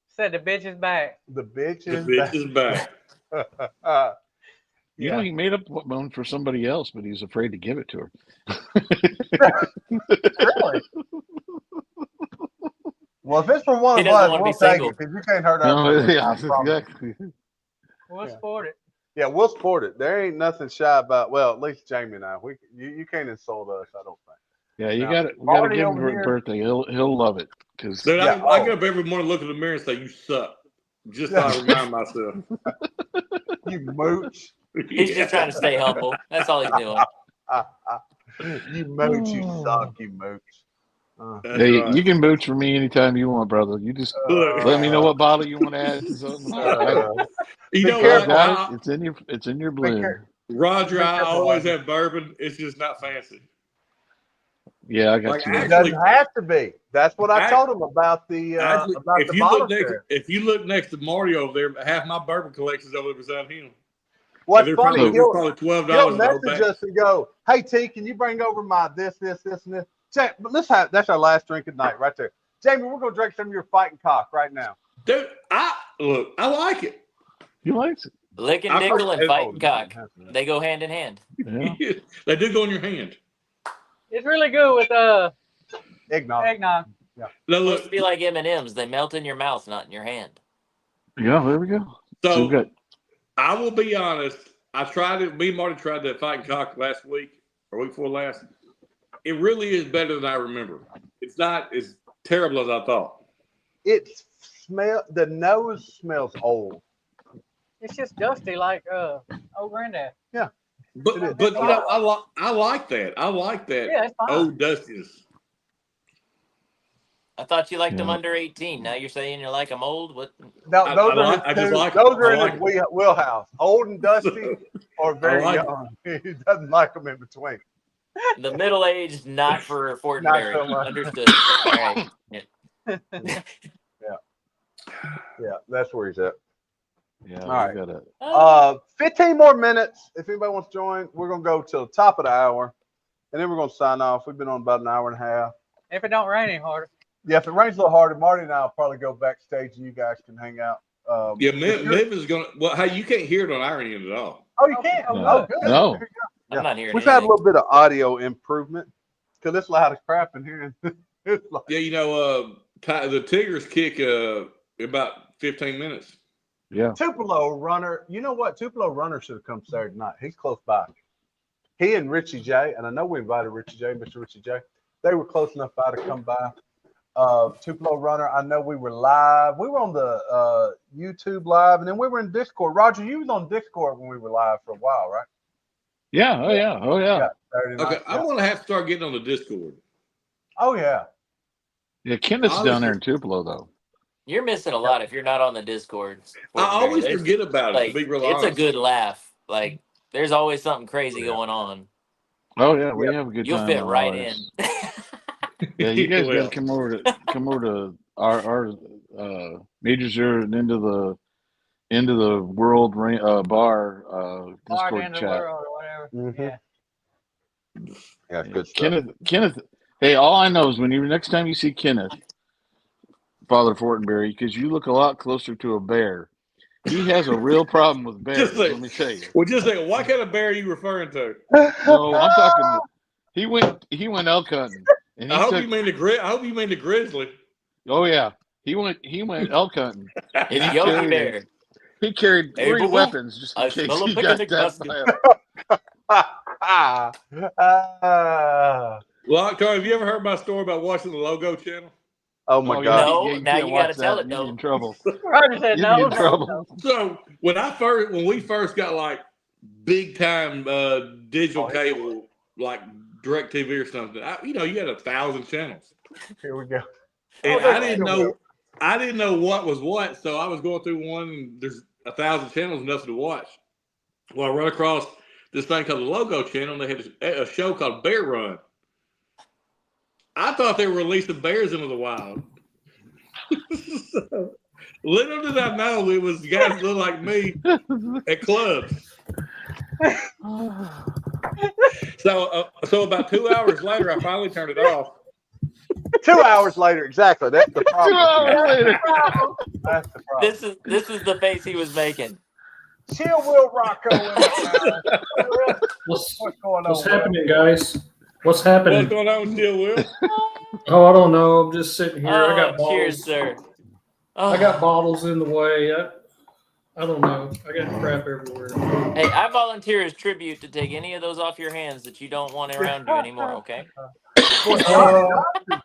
[SPEAKER 3] Said the bitch is back.
[SPEAKER 2] The bitch
[SPEAKER 4] The
[SPEAKER 2] is
[SPEAKER 4] bitch is back.
[SPEAKER 2] back.
[SPEAKER 6] You know, he made up one for somebody else, but he's afraid to give it to her.
[SPEAKER 2] Really? Well, if it's from one
[SPEAKER 5] He
[SPEAKER 2] of
[SPEAKER 5] doesn't
[SPEAKER 2] us,
[SPEAKER 5] wanna
[SPEAKER 2] we'll
[SPEAKER 5] be
[SPEAKER 2] take
[SPEAKER 5] single.
[SPEAKER 2] it because you can't hurt
[SPEAKER 6] No,
[SPEAKER 2] our feelings.
[SPEAKER 6] yeah,
[SPEAKER 2] I promise.
[SPEAKER 6] exactly.
[SPEAKER 3] We'll support it.
[SPEAKER 2] Yeah, we'll support it. There ain't nothing shy about. Well, at least Jamie and I. You can't insult us. I don't think.
[SPEAKER 6] Yeah,
[SPEAKER 2] Now,
[SPEAKER 6] we got to
[SPEAKER 2] Marty
[SPEAKER 6] give him
[SPEAKER 2] over
[SPEAKER 6] for
[SPEAKER 2] here-
[SPEAKER 6] his birthday. He'll love it because
[SPEAKER 4] Dude,
[SPEAKER 2] Yeah,
[SPEAKER 4] I get up every morning, look in the mirror, and say, "You suck." Just so I remind myself.
[SPEAKER 2] You mooch.
[SPEAKER 5] He's just trying to stay humble. That's all he's doing.
[SPEAKER 2] You mooch. You suck. You mooch.
[SPEAKER 4] That's
[SPEAKER 6] hey,
[SPEAKER 4] right.
[SPEAKER 6] you can mooch for me anytime you want, brother. You just
[SPEAKER 4] Look,
[SPEAKER 6] let me know what bottle you want to add to something.
[SPEAKER 4] you
[SPEAKER 2] Be
[SPEAKER 4] know
[SPEAKER 2] careful.
[SPEAKER 4] what?
[SPEAKER 6] Got it. It's in your blend.
[SPEAKER 4] Roger,
[SPEAKER 2] Be
[SPEAKER 4] I
[SPEAKER 2] careful,
[SPEAKER 4] always
[SPEAKER 2] Roger.
[SPEAKER 4] have bourbon. It's just not fancy.
[SPEAKER 6] Yeah, I got
[SPEAKER 4] Like,
[SPEAKER 6] you.
[SPEAKER 2] It
[SPEAKER 4] actually-
[SPEAKER 2] doesn't have to be. That's what I
[SPEAKER 4] Act-
[SPEAKER 2] told him about the
[SPEAKER 4] Actually,
[SPEAKER 2] about
[SPEAKER 4] if
[SPEAKER 2] the
[SPEAKER 4] you
[SPEAKER 2] bottle
[SPEAKER 4] look next,
[SPEAKER 2] share.
[SPEAKER 4] if you look next to Marty over there, half my bourbon collection's over there beside him.
[SPEAKER 2] What's
[SPEAKER 4] And they're
[SPEAKER 2] funny,
[SPEAKER 4] probably,
[SPEAKER 2] he'll
[SPEAKER 4] probably $12
[SPEAKER 2] he'll
[SPEAKER 4] to go
[SPEAKER 2] message
[SPEAKER 4] back.
[SPEAKER 2] us and go, "Hey T, can you bring over my this, and this?" But let's have that's our last drink of the night right there. Jamie, we're gonna drink some of your fighting cock right now.
[SPEAKER 4] Dude, I like it.
[SPEAKER 6] He likes it.
[SPEAKER 5] Licking
[SPEAKER 4] I
[SPEAKER 5] nickel and
[SPEAKER 4] heard-
[SPEAKER 5] fighting cock. They go hand in hand.
[SPEAKER 6] Yeah.
[SPEAKER 4] They do go in your hand.
[SPEAKER 3] It's really good with
[SPEAKER 2] Eggnog.
[SPEAKER 3] eggnog.
[SPEAKER 4] Now
[SPEAKER 5] Supposed
[SPEAKER 4] look,
[SPEAKER 5] to be like M&Ms. They melt in your mouth, not in your hand.
[SPEAKER 6] Yeah, there we go. So we
[SPEAKER 4] so
[SPEAKER 6] got
[SPEAKER 4] I will be honest. I tried it. Me and Marty tried that fighting cock last week or week before last. It really is better than I remember. It's not as terrible as I thought.
[SPEAKER 2] The nose smells old.
[SPEAKER 3] It's just dusty like old granddad.
[SPEAKER 2] It is.
[SPEAKER 4] But you know, I like that. I like that
[SPEAKER 3] Yeah, it's fine.
[SPEAKER 4] old dustiness.
[SPEAKER 5] I thought you liked them
[SPEAKER 6] Yeah.
[SPEAKER 5] under 18. Now you're saying you like them old? What?
[SPEAKER 2] No,
[SPEAKER 4] I
[SPEAKER 2] those are
[SPEAKER 4] like-
[SPEAKER 2] his
[SPEAKER 4] I just
[SPEAKER 2] two-
[SPEAKER 4] like
[SPEAKER 2] those
[SPEAKER 4] them.
[SPEAKER 2] are
[SPEAKER 4] I
[SPEAKER 2] in
[SPEAKER 4] like
[SPEAKER 2] his wheelhouse. Old and dusty or very
[SPEAKER 4] like
[SPEAKER 2] young. He doesn't like them in between.
[SPEAKER 5] The middle-aged, not for Fort and
[SPEAKER 2] Not
[SPEAKER 5] Barry.
[SPEAKER 2] so much.
[SPEAKER 5] Understood. All right. Yeah.
[SPEAKER 2] Yeah, that's where he's at.
[SPEAKER 6] yeah,
[SPEAKER 2] All right.
[SPEAKER 6] we got a
[SPEAKER 2] 15 more minutes. If anybody wants to join, we're gonna go till the top of the hour, and then we're gonna sign off. We've been on about an hour and a half.
[SPEAKER 3] If it don't rain any harder.
[SPEAKER 2] Yeah, if it rains a little harder, Marty and I'll probably go backstage, and you guys can hang out.
[SPEAKER 4] Yeah, Miv is gonna. Well, hey, you can't hear it on our end at all.
[SPEAKER 2] Oh, you can't.
[SPEAKER 6] No.
[SPEAKER 2] Oh, good.
[SPEAKER 6] No.
[SPEAKER 2] There you go.
[SPEAKER 5] I'm not hearing
[SPEAKER 2] We've had a
[SPEAKER 5] anything.
[SPEAKER 2] little bit of audio improvement because it's loud as crap in here. It's like,
[SPEAKER 4] Yeah, you know, the Tigers kick about 15 minutes.
[SPEAKER 6] yeah.
[SPEAKER 2] Tupelo runner. You know what? Tupelo runner should have come Saturday night. He's close by. He and Richie J. And I know we invited Richie J. Mr. Richie J. They were close enough by to come by. Tupelo runner. I know we were live. We were on the YouTube live, and then we were in Discord. Roger, you was on Discord when we were live for a while, right?
[SPEAKER 6] Yeah. Oh yeah. Oh yeah.
[SPEAKER 2] Saturday
[SPEAKER 4] Okay,
[SPEAKER 2] night.
[SPEAKER 4] I'm gonna have to start getting on the Discord.
[SPEAKER 2] Oh yeah.
[SPEAKER 6] Yeah. Kenneth's down there in Tupelo though.
[SPEAKER 5] You're missing a lot if you're not on the Discord.
[SPEAKER 4] I always
[SPEAKER 5] There's-
[SPEAKER 4] forget about it.
[SPEAKER 5] Like,
[SPEAKER 4] To be real
[SPEAKER 5] it's
[SPEAKER 4] honest,
[SPEAKER 5] a good laugh. Like, there's always something crazy going on.
[SPEAKER 6] Oh yeah, we have a good
[SPEAKER 5] You'll
[SPEAKER 6] time.
[SPEAKER 5] fit
[SPEAKER 6] on
[SPEAKER 5] right
[SPEAKER 6] ours.
[SPEAKER 5] in.
[SPEAKER 6] Yeah, you guys
[SPEAKER 4] Well.
[SPEAKER 6] gotta come over to our Major Zero and into the world bar
[SPEAKER 3] Bar
[SPEAKER 6] Discord
[SPEAKER 3] in the
[SPEAKER 6] chat.
[SPEAKER 3] world or whatever.
[SPEAKER 2] Mhm.
[SPEAKER 3] Yeah.
[SPEAKER 2] Yeah, good stuff.
[SPEAKER 6] Kenneth. Hey, all I know is next time you see Kenneth, Father Fortenberry, because you look a lot closer to a bear. He has a real problem with bears.
[SPEAKER 4] Just say-
[SPEAKER 6] Let me tell you.
[SPEAKER 4] well, just say, what kind of bear are you referring to?
[SPEAKER 6] No, I'm talking. He went elk hunting, and
[SPEAKER 4] I
[SPEAKER 6] he
[SPEAKER 4] hope
[SPEAKER 6] took.
[SPEAKER 4] you mean the grizzly.
[SPEAKER 6] Oh yeah, he went elk hunting.
[SPEAKER 5] It's
[SPEAKER 6] He
[SPEAKER 5] Yogi
[SPEAKER 6] carried
[SPEAKER 5] Bear.
[SPEAKER 6] He carried
[SPEAKER 5] Hey,
[SPEAKER 6] 3
[SPEAKER 5] boo-boo.
[SPEAKER 6] weapons just in
[SPEAKER 5] I
[SPEAKER 6] case
[SPEAKER 5] smell a
[SPEAKER 6] he got
[SPEAKER 5] picnic
[SPEAKER 6] that
[SPEAKER 5] basket.
[SPEAKER 6] by
[SPEAKER 4] Well, Octavia, have you ever heard my story about watching the Logo channel?
[SPEAKER 2] Oh my
[SPEAKER 6] Oh,
[SPEAKER 2] God.
[SPEAKER 5] No,
[SPEAKER 6] yeah,
[SPEAKER 5] now
[SPEAKER 6] can't
[SPEAKER 5] you gotta
[SPEAKER 6] watch
[SPEAKER 5] tell
[SPEAKER 6] that.
[SPEAKER 5] it,
[SPEAKER 6] You'd be
[SPEAKER 5] though.
[SPEAKER 6] in trouble.
[SPEAKER 3] Roger said
[SPEAKER 6] You'd
[SPEAKER 3] no.
[SPEAKER 6] be in
[SPEAKER 3] no,
[SPEAKER 6] trouble.
[SPEAKER 3] no.
[SPEAKER 4] So when we first got like big time digital cable, like DirecTV or something, you had 1,000 channels,
[SPEAKER 2] Here we go.
[SPEAKER 4] and
[SPEAKER 2] Oh,
[SPEAKER 4] I didn't know what was what. So I was going through one, and there's 1,000 channels, nothing to watch. Well, I run across this thing called the Logo channel, and they had a show called Bear Run. I thought they were releasing bears into the wild. So, little did I know it was guys that look like me at clubs. So about 2 hours later, I finally turned it off.
[SPEAKER 2] 2 hours later, exactly. That's the
[SPEAKER 6] 2
[SPEAKER 2] problem.
[SPEAKER 6] hours later.
[SPEAKER 2] That's the problem.
[SPEAKER 5] This is the face he was making.
[SPEAKER 2] Chill, Will Rocco. In the house.
[SPEAKER 7] What's
[SPEAKER 2] What's going on?
[SPEAKER 7] what's
[SPEAKER 2] Will?
[SPEAKER 7] happening, guys? What's
[SPEAKER 4] What's
[SPEAKER 7] happening?
[SPEAKER 4] going on with you, Will?
[SPEAKER 7] Oh, I don't know. I'm just sitting here. I got
[SPEAKER 5] Oh, cheers,
[SPEAKER 7] bottles.
[SPEAKER 5] sir. Oh,
[SPEAKER 7] I got bottles in the way. I don't know. I got crap everywhere.
[SPEAKER 5] Hey, I volunteer as tribute to take any of those off your hands that you don't want around you anymore. Okay.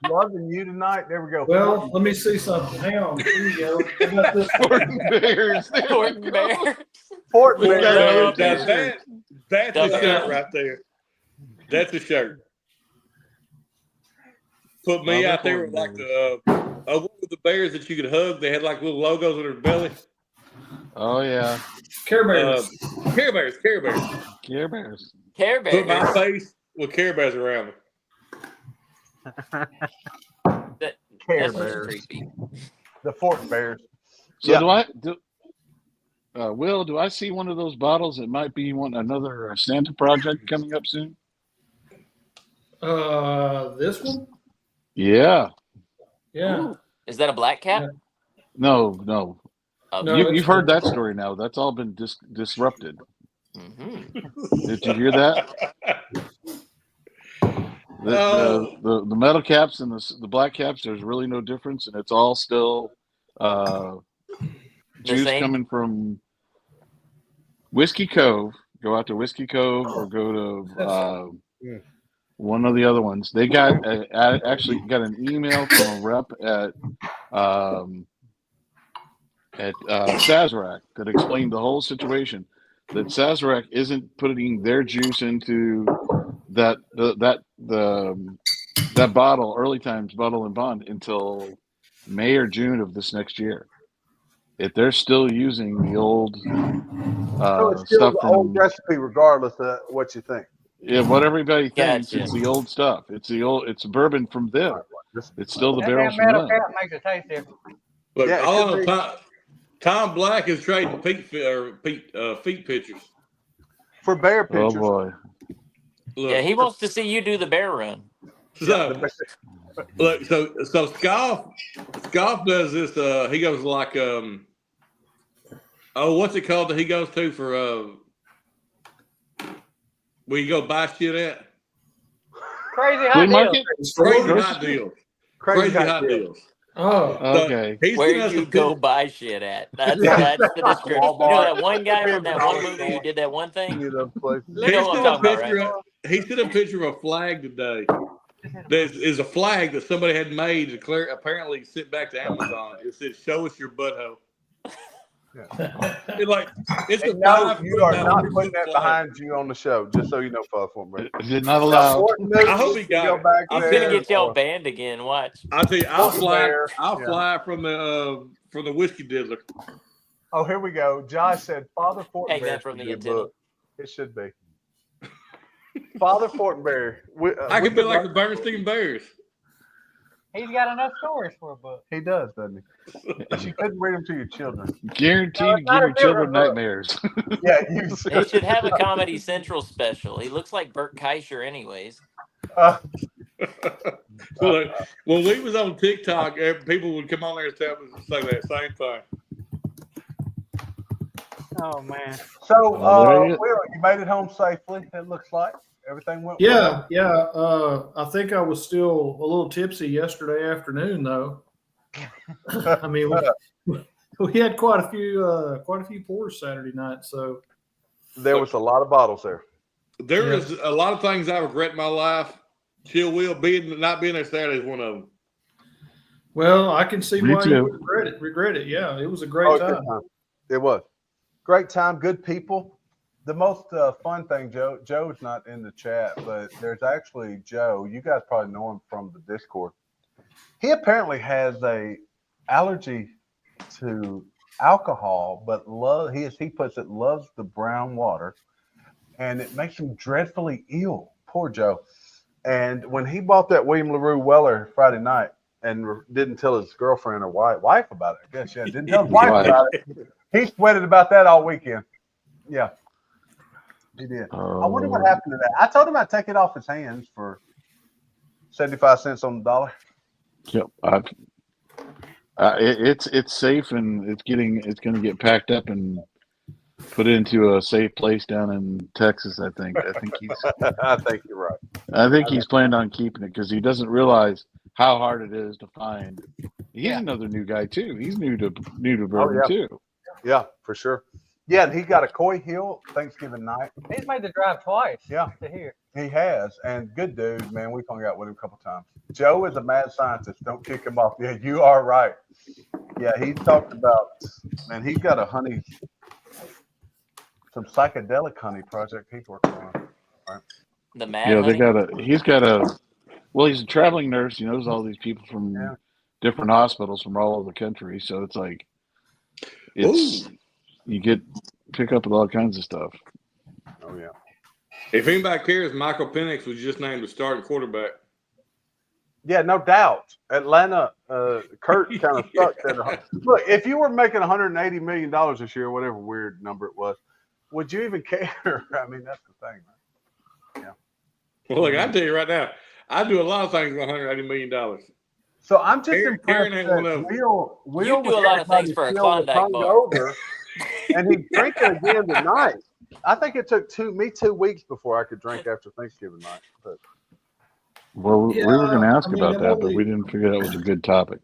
[SPEAKER 2] Loving you tonight. There we go.
[SPEAKER 7] Well, let me see something. Hang on. Here you go. I got this.
[SPEAKER 6] Fortin Bears.
[SPEAKER 5] Fortin Bear.
[SPEAKER 2] Fort
[SPEAKER 6] We got
[SPEAKER 2] Bear.
[SPEAKER 6] another
[SPEAKER 4] Now
[SPEAKER 6] t-shirt.
[SPEAKER 4] that's a shirt right there. That's a shirt. Put me
[SPEAKER 6] Love
[SPEAKER 4] out there with like the what were the bears that you could hug? They had like little logos on their belly.
[SPEAKER 6] Oh yeah,
[SPEAKER 7] Care Bears.
[SPEAKER 4] Care Bears, Care Bears.
[SPEAKER 6] Care Bears.
[SPEAKER 5] Care
[SPEAKER 4] Put my
[SPEAKER 5] Bear.
[SPEAKER 4] face with Care Bears around me.
[SPEAKER 5] That,
[SPEAKER 2] Care
[SPEAKER 5] that's just
[SPEAKER 2] Bears.
[SPEAKER 5] creepy.
[SPEAKER 2] The Fort Bears.
[SPEAKER 6] So
[SPEAKER 2] Yeah.
[SPEAKER 6] Will, do I see one of those bottles that might be another Santa project coming up soon?
[SPEAKER 7] This one?
[SPEAKER 6] Yeah.
[SPEAKER 7] Yeah.
[SPEAKER 5] Ooh. Is that a black cap?
[SPEAKER 6] No.
[SPEAKER 7] No,
[SPEAKER 6] You've
[SPEAKER 7] it's-
[SPEAKER 6] heard that story now. That's all been disrupted.
[SPEAKER 5] Mm-hmm.
[SPEAKER 6] Did you hear that? The metal caps and the black caps, there's really no difference, and it's all still juice
[SPEAKER 5] same?
[SPEAKER 6] coming from Whiskey Cove. Go out to Whiskey Cove or go to one of the other ones. They got actually got an email from a rep at Sazerac that explained the whole situation. That Sazerac isn't putting their juice into that bottle, early times bottle and bond, until May or June of this next year. If they're still using the old
[SPEAKER 2] So it's still
[SPEAKER 6] stuff
[SPEAKER 2] the
[SPEAKER 6] from
[SPEAKER 2] old recipe, regardless of what you think.
[SPEAKER 6] what everybody thinks,
[SPEAKER 5] Gotcha.
[SPEAKER 6] it's the old stuff. It's bourbon from them. It's still the
[SPEAKER 3] That
[SPEAKER 6] barrels
[SPEAKER 3] damn
[SPEAKER 6] from
[SPEAKER 3] metal
[SPEAKER 6] them.
[SPEAKER 3] cap makes it taste different.
[SPEAKER 4] Look,
[SPEAKER 2] Yeah, it
[SPEAKER 4] all
[SPEAKER 2] could
[SPEAKER 4] I know, Tom Black is trading feet pictures.
[SPEAKER 2] For bear
[SPEAKER 6] Oh
[SPEAKER 2] pictures.
[SPEAKER 6] boy.
[SPEAKER 4] Look,
[SPEAKER 5] Yeah, he wants to see you do the bear run.
[SPEAKER 4] so look, so Scoff does this. He goes like what's it called that he goes to for where you go buy shit at?
[SPEAKER 3] Crazy hot
[SPEAKER 6] Flea
[SPEAKER 3] deal.
[SPEAKER 6] market?
[SPEAKER 4] Crazy
[SPEAKER 6] Grocery
[SPEAKER 4] hot
[SPEAKER 6] store?
[SPEAKER 4] deals.
[SPEAKER 2] Crazy
[SPEAKER 4] Crazy
[SPEAKER 2] hot
[SPEAKER 4] hot
[SPEAKER 2] deal.
[SPEAKER 4] deals.
[SPEAKER 7] Oh,
[SPEAKER 6] Okay.
[SPEAKER 4] He's
[SPEAKER 5] Where
[SPEAKER 4] sent us
[SPEAKER 5] you
[SPEAKER 4] a
[SPEAKER 5] go
[SPEAKER 4] pic-
[SPEAKER 5] buy shit at? That's
[SPEAKER 2] Yeah.
[SPEAKER 5] the description. You know
[SPEAKER 2] Walmart.
[SPEAKER 5] that one guy from that one movie who did that one thing?
[SPEAKER 2] You know, places.
[SPEAKER 5] You know what I'm talking about, right?
[SPEAKER 4] He sent a picture of a flag today. There is a flag that somebody had made to apparently sent back to Amazon. It said, "Show us your butthole." It's a
[SPEAKER 2] And no,
[SPEAKER 4] 5
[SPEAKER 2] you
[SPEAKER 4] foot
[SPEAKER 2] are
[SPEAKER 4] by
[SPEAKER 2] not
[SPEAKER 4] 3
[SPEAKER 2] putting
[SPEAKER 4] foot
[SPEAKER 2] that
[SPEAKER 4] flag.
[SPEAKER 2] behind you on the show, just so you know, Father Fort Bear.
[SPEAKER 6] Is it not allowed?
[SPEAKER 4] I hope he got
[SPEAKER 2] go
[SPEAKER 4] it.
[SPEAKER 2] back
[SPEAKER 5] He's
[SPEAKER 2] there.
[SPEAKER 5] gonna get y'all banned again. Watch.
[SPEAKER 4] I'll tell you, I'll
[SPEAKER 2] Fort
[SPEAKER 4] fly.
[SPEAKER 2] Bear,
[SPEAKER 4] I'll
[SPEAKER 2] yeah.
[SPEAKER 4] fly from the whiskey diddler.
[SPEAKER 2] Oh, here we go. Josh said, Father Fort
[SPEAKER 5] Hang
[SPEAKER 2] Bear
[SPEAKER 5] that from
[SPEAKER 2] should
[SPEAKER 5] the
[SPEAKER 2] be a
[SPEAKER 5] antenna.
[SPEAKER 2] book. It should be. Father Fort Bear.
[SPEAKER 4] I could be like the Bernstein Bears.
[SPEAKER 3] He's got enough stories for a book.
[SPEAKER 2] He does, doesn't he? But you couldn't read them to your children.
[SPEAKER 6] Guaranteed
[SPEAKER 3] No,
[SPEAKER 6] to
[SPEAKER 3] it's not
[SPEAKER 6] give
[SPEAKER 3] a
[SPEAKER 6] your children
[SPEAKER 3] different book.
[SPEAKER 6] nightmares.
[SPEAKER 2] Yeah, you
[SPEAKER 5] He should have a Comedy Central special. He looks like Bert Kreischer, anyways.
[SPEAKER 4] Look, when we was on TikTok, people would come on there and say that same thing.
[SPEAKER 3] Oh man.
[SPEAKER 2] So,
[SPEAKER 6] there you
[SPEAKER 2] Will, you made it home safely, it looks like. Everything went
[SPEAKER 7] yeah, yeah. I think I was still a little tipsy yesterday afternoon, though. I mean, we had quite a few pours Saturday night. So
[SPEAKER 2] There was a lot of bottles there.
[SPEAKER 4] There
[SPEAKER 7] Yeah.
[SPEAKER 4] is a lot of things I regret in my life. Chill Will not being there Saturday is one of them.
[SPEAKER 7] well, I can see
[SPEAKER 6] Me
[SPEAKER 7] why
[SPEAKER 6] too.
[SPEAKER 7] you would regret it. Yeah, it was a great
[SPEAKER 2] Oh,
[SPEAKER 7] time.
[SPEAKER 2] good time. It was. Great time, good people. The most fun thing, Joe's not in the chat, but there's actually Joe. You guys probably know him from the Discord. He apparently has a allergy to alcohol, but he puts it loves the brown water, and it makes him dreadfully ill. Poor Joe. And when he bought that William LaRue Weller Friday night and didn't tell his girlfriend or wife about it, I guess, yeah, didn't tell his wife
[SPEAKER 6] Wife.
[SPEAKER 2] about it. He sweated about that all weekend. Yeah, he did. I wonder what happened to that. I told him I'd take it off his hands for 75 cents on the dollar.
[SPEAKER 6] Yep. It's safe, and it's going to get packed up and put into a safe place down in Texas. I think
[SPEAKER 2] I think you're right.
[SPEAKER 6] I think he's planned on keeping it because he doesn't realize how hard it is to find. He's another new guy too. He's new to bourbon
[SPEAKER 2] yeah.
[SPEAKER 6] too.
[SPEAKER 2] Yeah, for sure. Yeah, and he got a Coy Hill Thanksgiving night.
[SPEAKER 3] He's made the drive twice.
[SPEAKER 2] Yeah.
[SPEAKER 3] To here.
[SPEAKER 2] He has, and good dude, man. We've hung out with him a couple times. Joe is a mad scientist. Don't kick him off. Yeah, you are right. Yeah, he talked about, man, he's got a honey, some psychedelic honey project he's working on. Right?
[SPEAKER 5] The Mad
[SPEAKER 6] Yeah,
[SPEAKER 5] Honey.
[SPEAKER 6] he's a traveling nurse. He knows all these people from different hospitals from all over the country. So it's like, you pick up with all kinds of stuff.
[SPEAKER 2] Oh, yeah.
[SPEAKER 4] If anybody cares, Michael Penix was just named the starting quarterback.
[SPEAKER 2] Yeah, no doubt. Atlanta, Kurt kind of sucks. Look, if you were making $180 million this year, whatever weird number it was, would you even care? I mean, that's the thing, man. Yeah.
[SPEAKER 4] Well, look, I tell you right now, I do a lot of things with $180 million.
[SPEAKER 2] So I'm just
[SPEAKER 4] Aaron
[SPEAKER 2] impressed
[SPEAKER 4] ain't one of
[SPEAKER 2] that
[SPEAKER 4] them.
[SPEAKER 2] Will
[SPEAKER 5] You do a lot of things for a Klondike bar.
[SPEAKER 2] Over, and he's drinking again tonight. I think it took 2 weeks before I could drink after Thanksgiving night. But
[SPEAKER 6] Well, we were going to ask about that, but
[SPEAKER 7] only,
[SPEAKER 6] we didn't figure that was a good topic.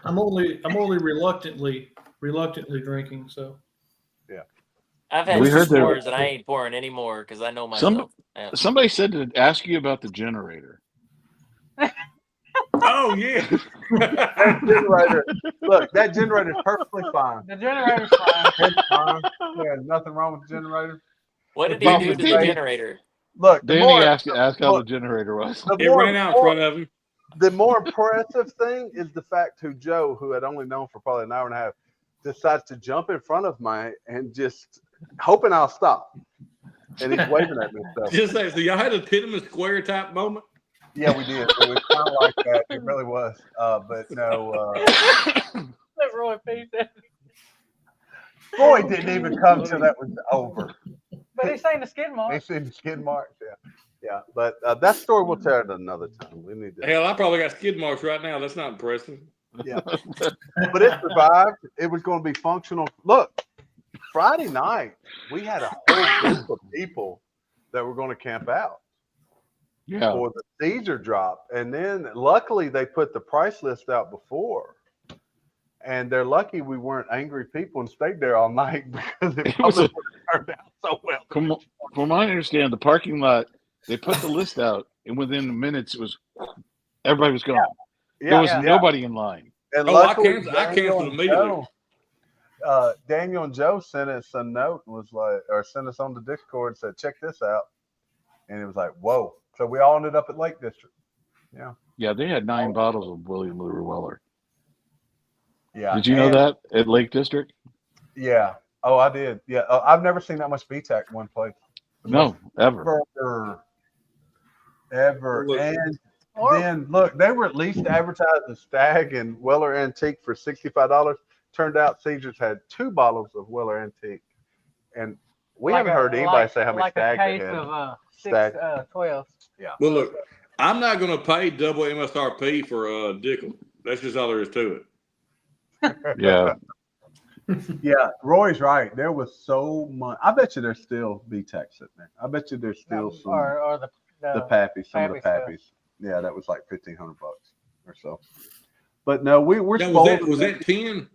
[SPEAKER 7] I'm only reluctantly drinking. So
[SPEAKER 5] I've had
[SPEAKER 6] We
[SPEAKER 5] two
[SPEAKER 6] heard there-
[SPEAKER 5] pours and I ain't pouring anymore because I know myself. Yeah.
[SPEAKER 6] Somebody said to ask you about the generator.
[SPEAKER 4] Oh, yeah.
[SPEAKER 2] that generator, look, that generator's perfectly fine.
[SPEAKER 3] The generator's fine.
[SPEAKER 2] It's fine. There's nothing wrong with the generator.
[SPEAKER 5] What did he
[SPEAKER 6] Well,
[SPEAKER 5] do to the
[SPEAKER 6] Danny-
[SPEAKER 5] generator?
[SPEAKER 2] Look, the
[SPEAKER 6] Danny
[SPEAKER 2] more,
[SPEAKER 6] asked how
[SPEAKER 2] look,
[SPEAKER 6] the generator was.
[SPEAKER 2] the
[SPEAKER 4] It
[SPEAKER 2] more
[SPEAKER 4] ran out in front of him.
[SPEAKER 2] The more impressive thing is the fact who Joe, who had only known for probably an hour and a half, decides to jump in front of me and just hoping I'll stop. And he's waving at me. So.
[SPEAKER 4] Just say, so y'all had a Tiananmen Square type moment?
[SPEAKER 2] Yeah, we did. It was kind of like that. It really was. But no,
[SPEAKER 3] Let Roy P. said.
[SPEAKER 2] Roy didn't even come till that was over.
[SPEAKER 3] But he's saying the skid
[SPEAKER 2] He
[SPEAKER 3] mark.
[SPEAKER 2] seen the skid marks. Yeah. Yeah. But that story we'll tell it another time. We need to.
[SPEAKER 4] Hell, I probably got skid marks right now. That's not impressive.
[SPEAKER 2] Yeah. But it survived. It was going to be functional. Look, Friday night, we had a whole group of people that were going to camp out.
[SPEAKER 6] Yeah.
[SPEAKER 2] For the Caesar drop. And then luckily they put the price list out before. And they're lucky we weren't angry people and stayed there all night because it probably would have turned out so well.
[SPEAKER 6] From what I understand, the parking lot, they put the list out, and within minutes, everybody was gone.
[SPEAKER 2] Yeah,
[SPEAKER 6] There was nobody in line.
[SPEAKER 2] And
[SPEAKER 4] I
[SPEAKER 2] luckily,
[SPEAKER 4] canceled immediately.
[SPEAKER 2] Daniel and Joe sent us a note and was like, or sent us on the Discord and said, check this out. And it was like, whoa. So we all ended up at Lake District. Yeah.
[SPEAKER 6] Yeah, they had 9 bottles of William Lou Weller.
[SPEAKER 2] Yeah.
[SPEAKER 6] Did you know that at Lake District?
[SPEAKER 2] Yeah. Oh, I did. Yeah. I've never seen that much BTAC in one place.
[SPEAKER 6] No, ever.
[SPEAKER 2] Ever. And then look, they were at least advertising Stag and Weller Antique for $65. Turned out Caesars had 2 bottles of Weller Antique, and we haven't heard anybody say how many Stags they had.
[SPEAKER 3] Of,
[SPEAKER 2] Stag.
[SPEAKER 3] 12.
[SPEAKER 2] Yeah.
[SPEAKER 4] Well, look, I'm not going to pay double MSRP for Dickel. That's just all there is to it.
[SPEAKER 6] Yeah.
[SPEAKER 2] Yeah, Roy's right. There was so much. I bet you there's still BTAC sitting there. I bet you there's still some
[SPEAKER 3] Or
[SPEAKER 2] the Pappies, some of the
[SPEAKER 3] Pappy
[SPEAKER 2] Pappies. Yeah, that was like $1,500 or so. But no, we're
[SPEAKER 4] Now,
[SPEAKER 2] spoiled.
[SPEAKER 4] was that 10?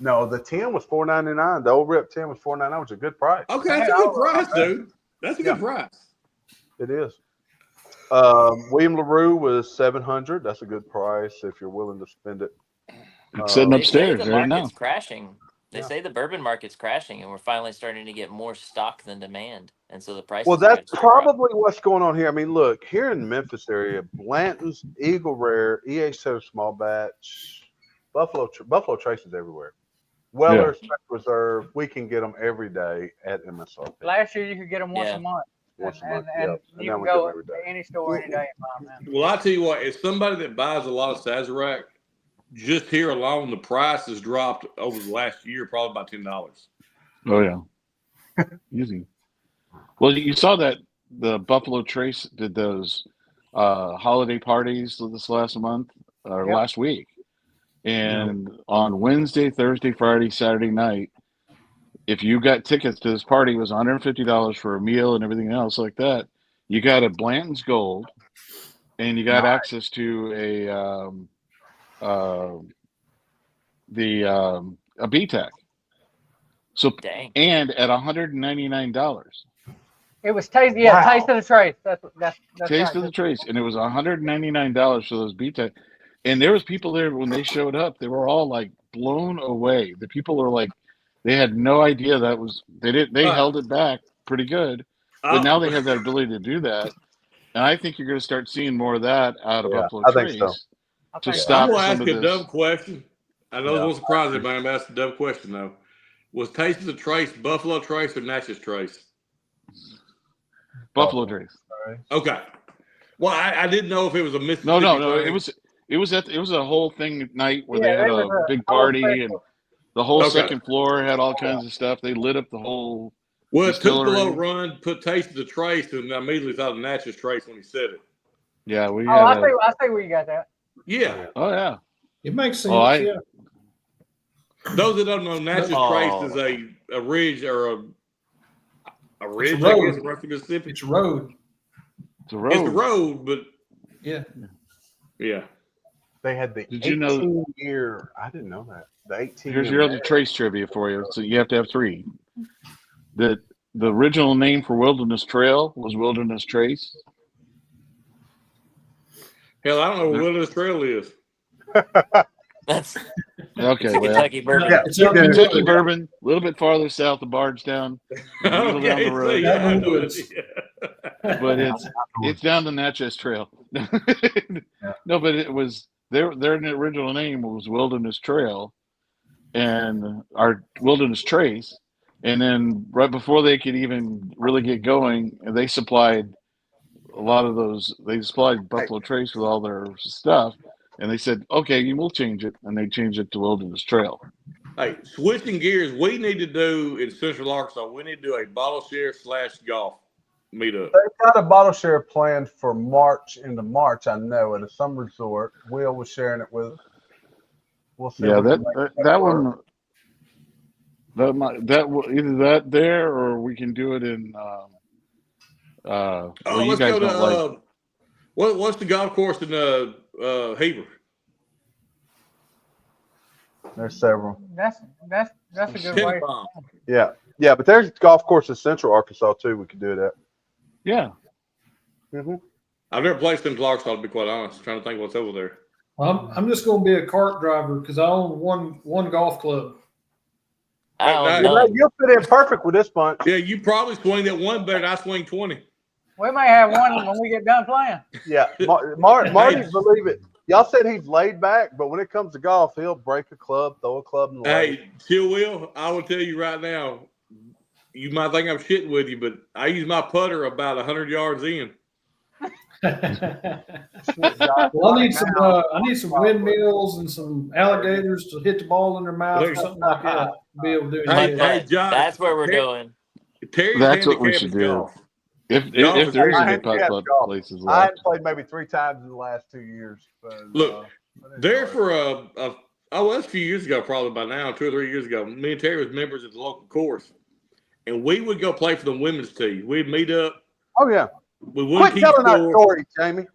[SPEAKER 2] No, the 10 was $4.99. The old Rip 10 was $4.99, which is a good price.
[SPEAKER 4] Okay, that's a good price, dude. That's a good price.
[SPEAKER 2] It is. William LaRue was $700. That's a good price if you're willing to spend it.
[SPEAKER 6] It's sitting
[SPEAKER 5] They say
[SPEAKER 6] upstairs
[SPEAKER 5] the
[SPEAKER 6] right now.
[SPEAKER 5] market's crashing. They
[SPEAKER 2] Yeah.
[SPEAKER 5] say the bourbon market's crashing, and we're finally starting to get more stock than demand, and so the price.
[SPEAKER 2] Well, that's probably what's going on here. I mean, look, here in the Memphis area, Blanton's, Eagle Rare, EA So Small Batch, Buffalo Trace is everywhere. Weller's, Special Reserve, we can get them every day at MSRP.
[SPEAKER 3] Last year you could get them once
[SPEAKER 5] Yeah.
[SPEAKER 3] a month.
[SPEAKER 2] Once a
[SPEAKER 3] and,
[SPEAKER 2] month,
[SPEAKER 3] and
[SPEAKER 2] yeah.
[SPEAKER 3] you
[SPEAKER 2] now
[SPEAKER 3] can
[SPEAKER 2] we get 'em
[SPEAKER 3] go
[SPEAKER 2] every
[SPEAKER 3] to
[SPEAKER 2] day.
[SPEAKER 3] any store any day and buy them.
[SPEAKER 4] Well, I tell you what, as somebody that buys a lot of Sazerac, just here alone, the price has dropped over the last year, probably about $10.
[SPEAKER 6] Oh, yeah. Easy. Well, you saw that the Buffalo Trace did those holiday parties this last month or last week. And on Wednesday, Thursday, Friday, Saturday night, if you got tickets to this party, it was $150 for a meal and everything else like that. You got a Blanton's Gold, and you got access to a BTAC. So
[SPEAKER 5] Dang.
[SPEAKER 6] and at $199.
[SPEAKER 3] It was taste. Yeah,
[SPEAKER 2] Wow.
[SPEAKER 3] Taste of the Trace. That's
[SPEAKER 6] Taste
[SPEAKER 3] right.
[SPEAKER 6] of the Trace, and it was $199 for those beta. And there was people there when they showed up. They were all like blown away. The people are like, they had no idea that was they did. They held it back pretty good, but now they have that ability to do that. And I think you're going to start seeing more of that out of
[SPEAKER 2] Yeah,
[SPEAKER 6] Buffalo
[SPEAKER 2] I think so.
[SPEAKER 6] Trace
[SPEAKER 3] I
[SPEAKER 6] to
[SPEAKER 3] think
[SPEAKER 6] stop
[SPEAKER 4] I'm gonna
[SPEAKER 6] some
[SPEAKER 4] ask
[SPEAKER 6] of
[SPEAKER 4] you a
[SPEAKER 6] this.
[SPEAKER 4] dumb question. I know
[SPEAKER 2] Yeah.
[SPEAKER 4] it won't surprise anybody. I'm asking a dumb question though. Was Taste of the Trace Buffalo Trace or Natchez Trace?
[SPEAKER 6] Buffalo Trace.
[SPEAKER 4] Okay. Well, I didn't know if it was a Mississippi.
[SPEAKER 6] No.
[SPEAKER 4] thing.
[SPEAKER 6] It was a whole thing at night where
[SPEAKER 3] Yeah,
[SPEAKER 6] they had
[SPEAKER 3] it was
[SPEAKER 6] a big
[SPEAKER 3] a whole
[SPEAKER 6] party and
[SPEAKER 3] special.
[SPEAKER 6] the whole
[SPEAKER 4] Okay.
[SPEAKER 6] second floor had all kinds of stuff. They lit up the whole
[SPEAKER 4] Well,
[SPEAKER 6] distillery.
[SPEAKER 4] Tupelo Run put Taste of the Trace, and I immediately thought of Natchez Trace when he said it.
[SPEAKER 6] Yeah, we
[SPEAKER 3] Oh,
[SPEAKER 6] had
[SPEAKER 3] I see where you got that.
[SPEAKER 4] Yeah.
[SPEAKER 6] Oh yeah.
[SPEAKER 7] It makes sense.
[SPEAKER 6] Oh,
[SPEAKER 7] Yeah.
[SPEAKER 4] Those that don't know, Natchez Trace is a ridge or a ridge, I
[SPEAKER 7] road.
[SPEAKER 4] guess, in Western Mississippi.
[SPEAKER 7] It's a road.
[SPEAKER 6] It's a road.
[SPEAKER 4] It's a road, but
[SPEAKER 7] Yeah.
[SPEAKER 4] yeah.
[SPEAKER 2] They had the
[SPEAKER 6] Did you know-
[SPEAKER 2] 18-year. I didn't know that. The 18.
[SPEAKER 6] Here's your other trace trivia for you. So you have to have 3. The original name for Wilderness Trail was Wilderness Trace.
[SPEAKER 4] Hell, I don't know what Wilderness Trail is.
[SPEAKER 5] That's
[SPEAKER 6] Okay,
[SPEAKER 5] it's a
[SPEAKER 6] well,
[SPEAKER 5] Kentucky bourbon.
[SPEAKER 2] Yeah.
[SPEAKER 7] It's up in
[SPEAKER 6] Kentucky
[SPEAKER 7] the-
[SPEAKER 6] bourbon, a little bit farther south of Bardstown, a little down the road,
[SPEAKER 4] see, yeah, I
[SPEAKER 7] Down the
[SPEAKER 4] know
[SPEAKER 7] woods.
[SPEAKER 4] it.
[SPEAKER 6] but it's down the Natchez Trail. No, but it was their original name was Wilderness Trail, and our Wilderness Trace, and then right before they could even really get going, they supplied a lot of those. They supplied Buffalo Trace with all their stuff, and they said, "Okay, you will change it," and they changed it to Wilderness Trail.
[SPEAKER 4] Hey, switching gears, we need to do in Central Arkansas. We need to do a bottle share / golf meetup.
[SPEAKER 2] They've got a bottle share planned for March into March. I know at a summer resort. Will was sharing it with us. We'll see.
[SPEAKER 6] Yeah,
[SPEAKER 2] if we can make
[SPEAKER 6] that
[SPEAKER 2] work.
[SPEAKER 6] one. Either that there or we can do it in. Well, you
[SPEAKER 4] Let's
[SPEAKER 6] guys
[SPEAKER 4] go
[SPEAKER 6] don't
[SPEAKER 4] to what's the golf course in Heber?
[SPEAKER 2] There's several.
[SPEAKER 3] That's a good way.
[SPEAKER 4] Tenenbaum.
[SPEAKER 2] Yeah, but there's golf course in Central Arkansas too. We could do that.
[SPEAKER 6] Yeah.
[SPEAKER 2] Mm-hmm.
[SPEAKER 4] I've never played Central Arkansas, to be quite honest. Trying to think what's over there.
[SPEAKER 7] I'm just going to be a cart driver because I own one golf club.
[SPEAKER 5] I don't
[SPEAKER 4] No.
[SPEAKER 5] know.
[SPEAKER 2] You'll fit in perfect with this bunch.
[SPEAKER 4] Yeah, you probably swing that one better than I swing 20.
[SPEAKER 3] We may have one when we get done playing.
[SPEAKER 2] Yeah, Marty, believe it. Y'all said he's laid back, but when it comes to golf, he'll break a club, throw a club in the lane.
[SPEAKER 4] Hey, Chill Will, I will tell you right now, you might think I'm shitting with you, but I use my putter about 100 yards in.
[SPEAKER 7] Well, I need some windmills and some alligators to hit the ball in their mouth or something like that. To be able to do
[SPEAKER 4] Hey,
[SPEAKER 7] it.
[SPEAKER 4] hey, Josh,
[SPEAKER 5] That's where we're going.
[SPEAKER 4] Terry's
[SPEAKER 6] That's what we
[SPEAKER 4] handicap
[SPEAKER 6] should
[SPEAKER 4] is
[SPEAKER 6] do.
[SPEAKER 4] golf.
[SPEAKER 6] If
[SPEAKER 4] Golf
[SPEAKER 6] there is
[SPEAKER 2] I
[SPEAKER 6] any
[SPEAKER 2] had
[SPEAKER 6] putt
[SPEAKER 2] golf.
[SPEAKER 6] places
[SPEAKER 2] I
[SPEAKER 6] left.
[SPEAKER 2] hadn't played maybe 3 times in the last 2 years. But,
[SPEAKER 4] Look,
[SPEAKER 2] but
[SPEAKER 4] There
[SPEAKER 2] anyway.
[SPEAKER 4] for that's a few years ago, probably by now, 2 or 3 years ago. Me and Terry was members of the local course, and we would go play for the women's team. We'd meet up.
[SPEAKER 2] Oh yeah.
[SPEAKER 4] We wouldn't
[SPEAKER 2] Quit
[SPEAKER 4] keep
[SPEAKER 2] telling our
[SPEAKER 4] score.
[SPEAKER 2] story, Jamie.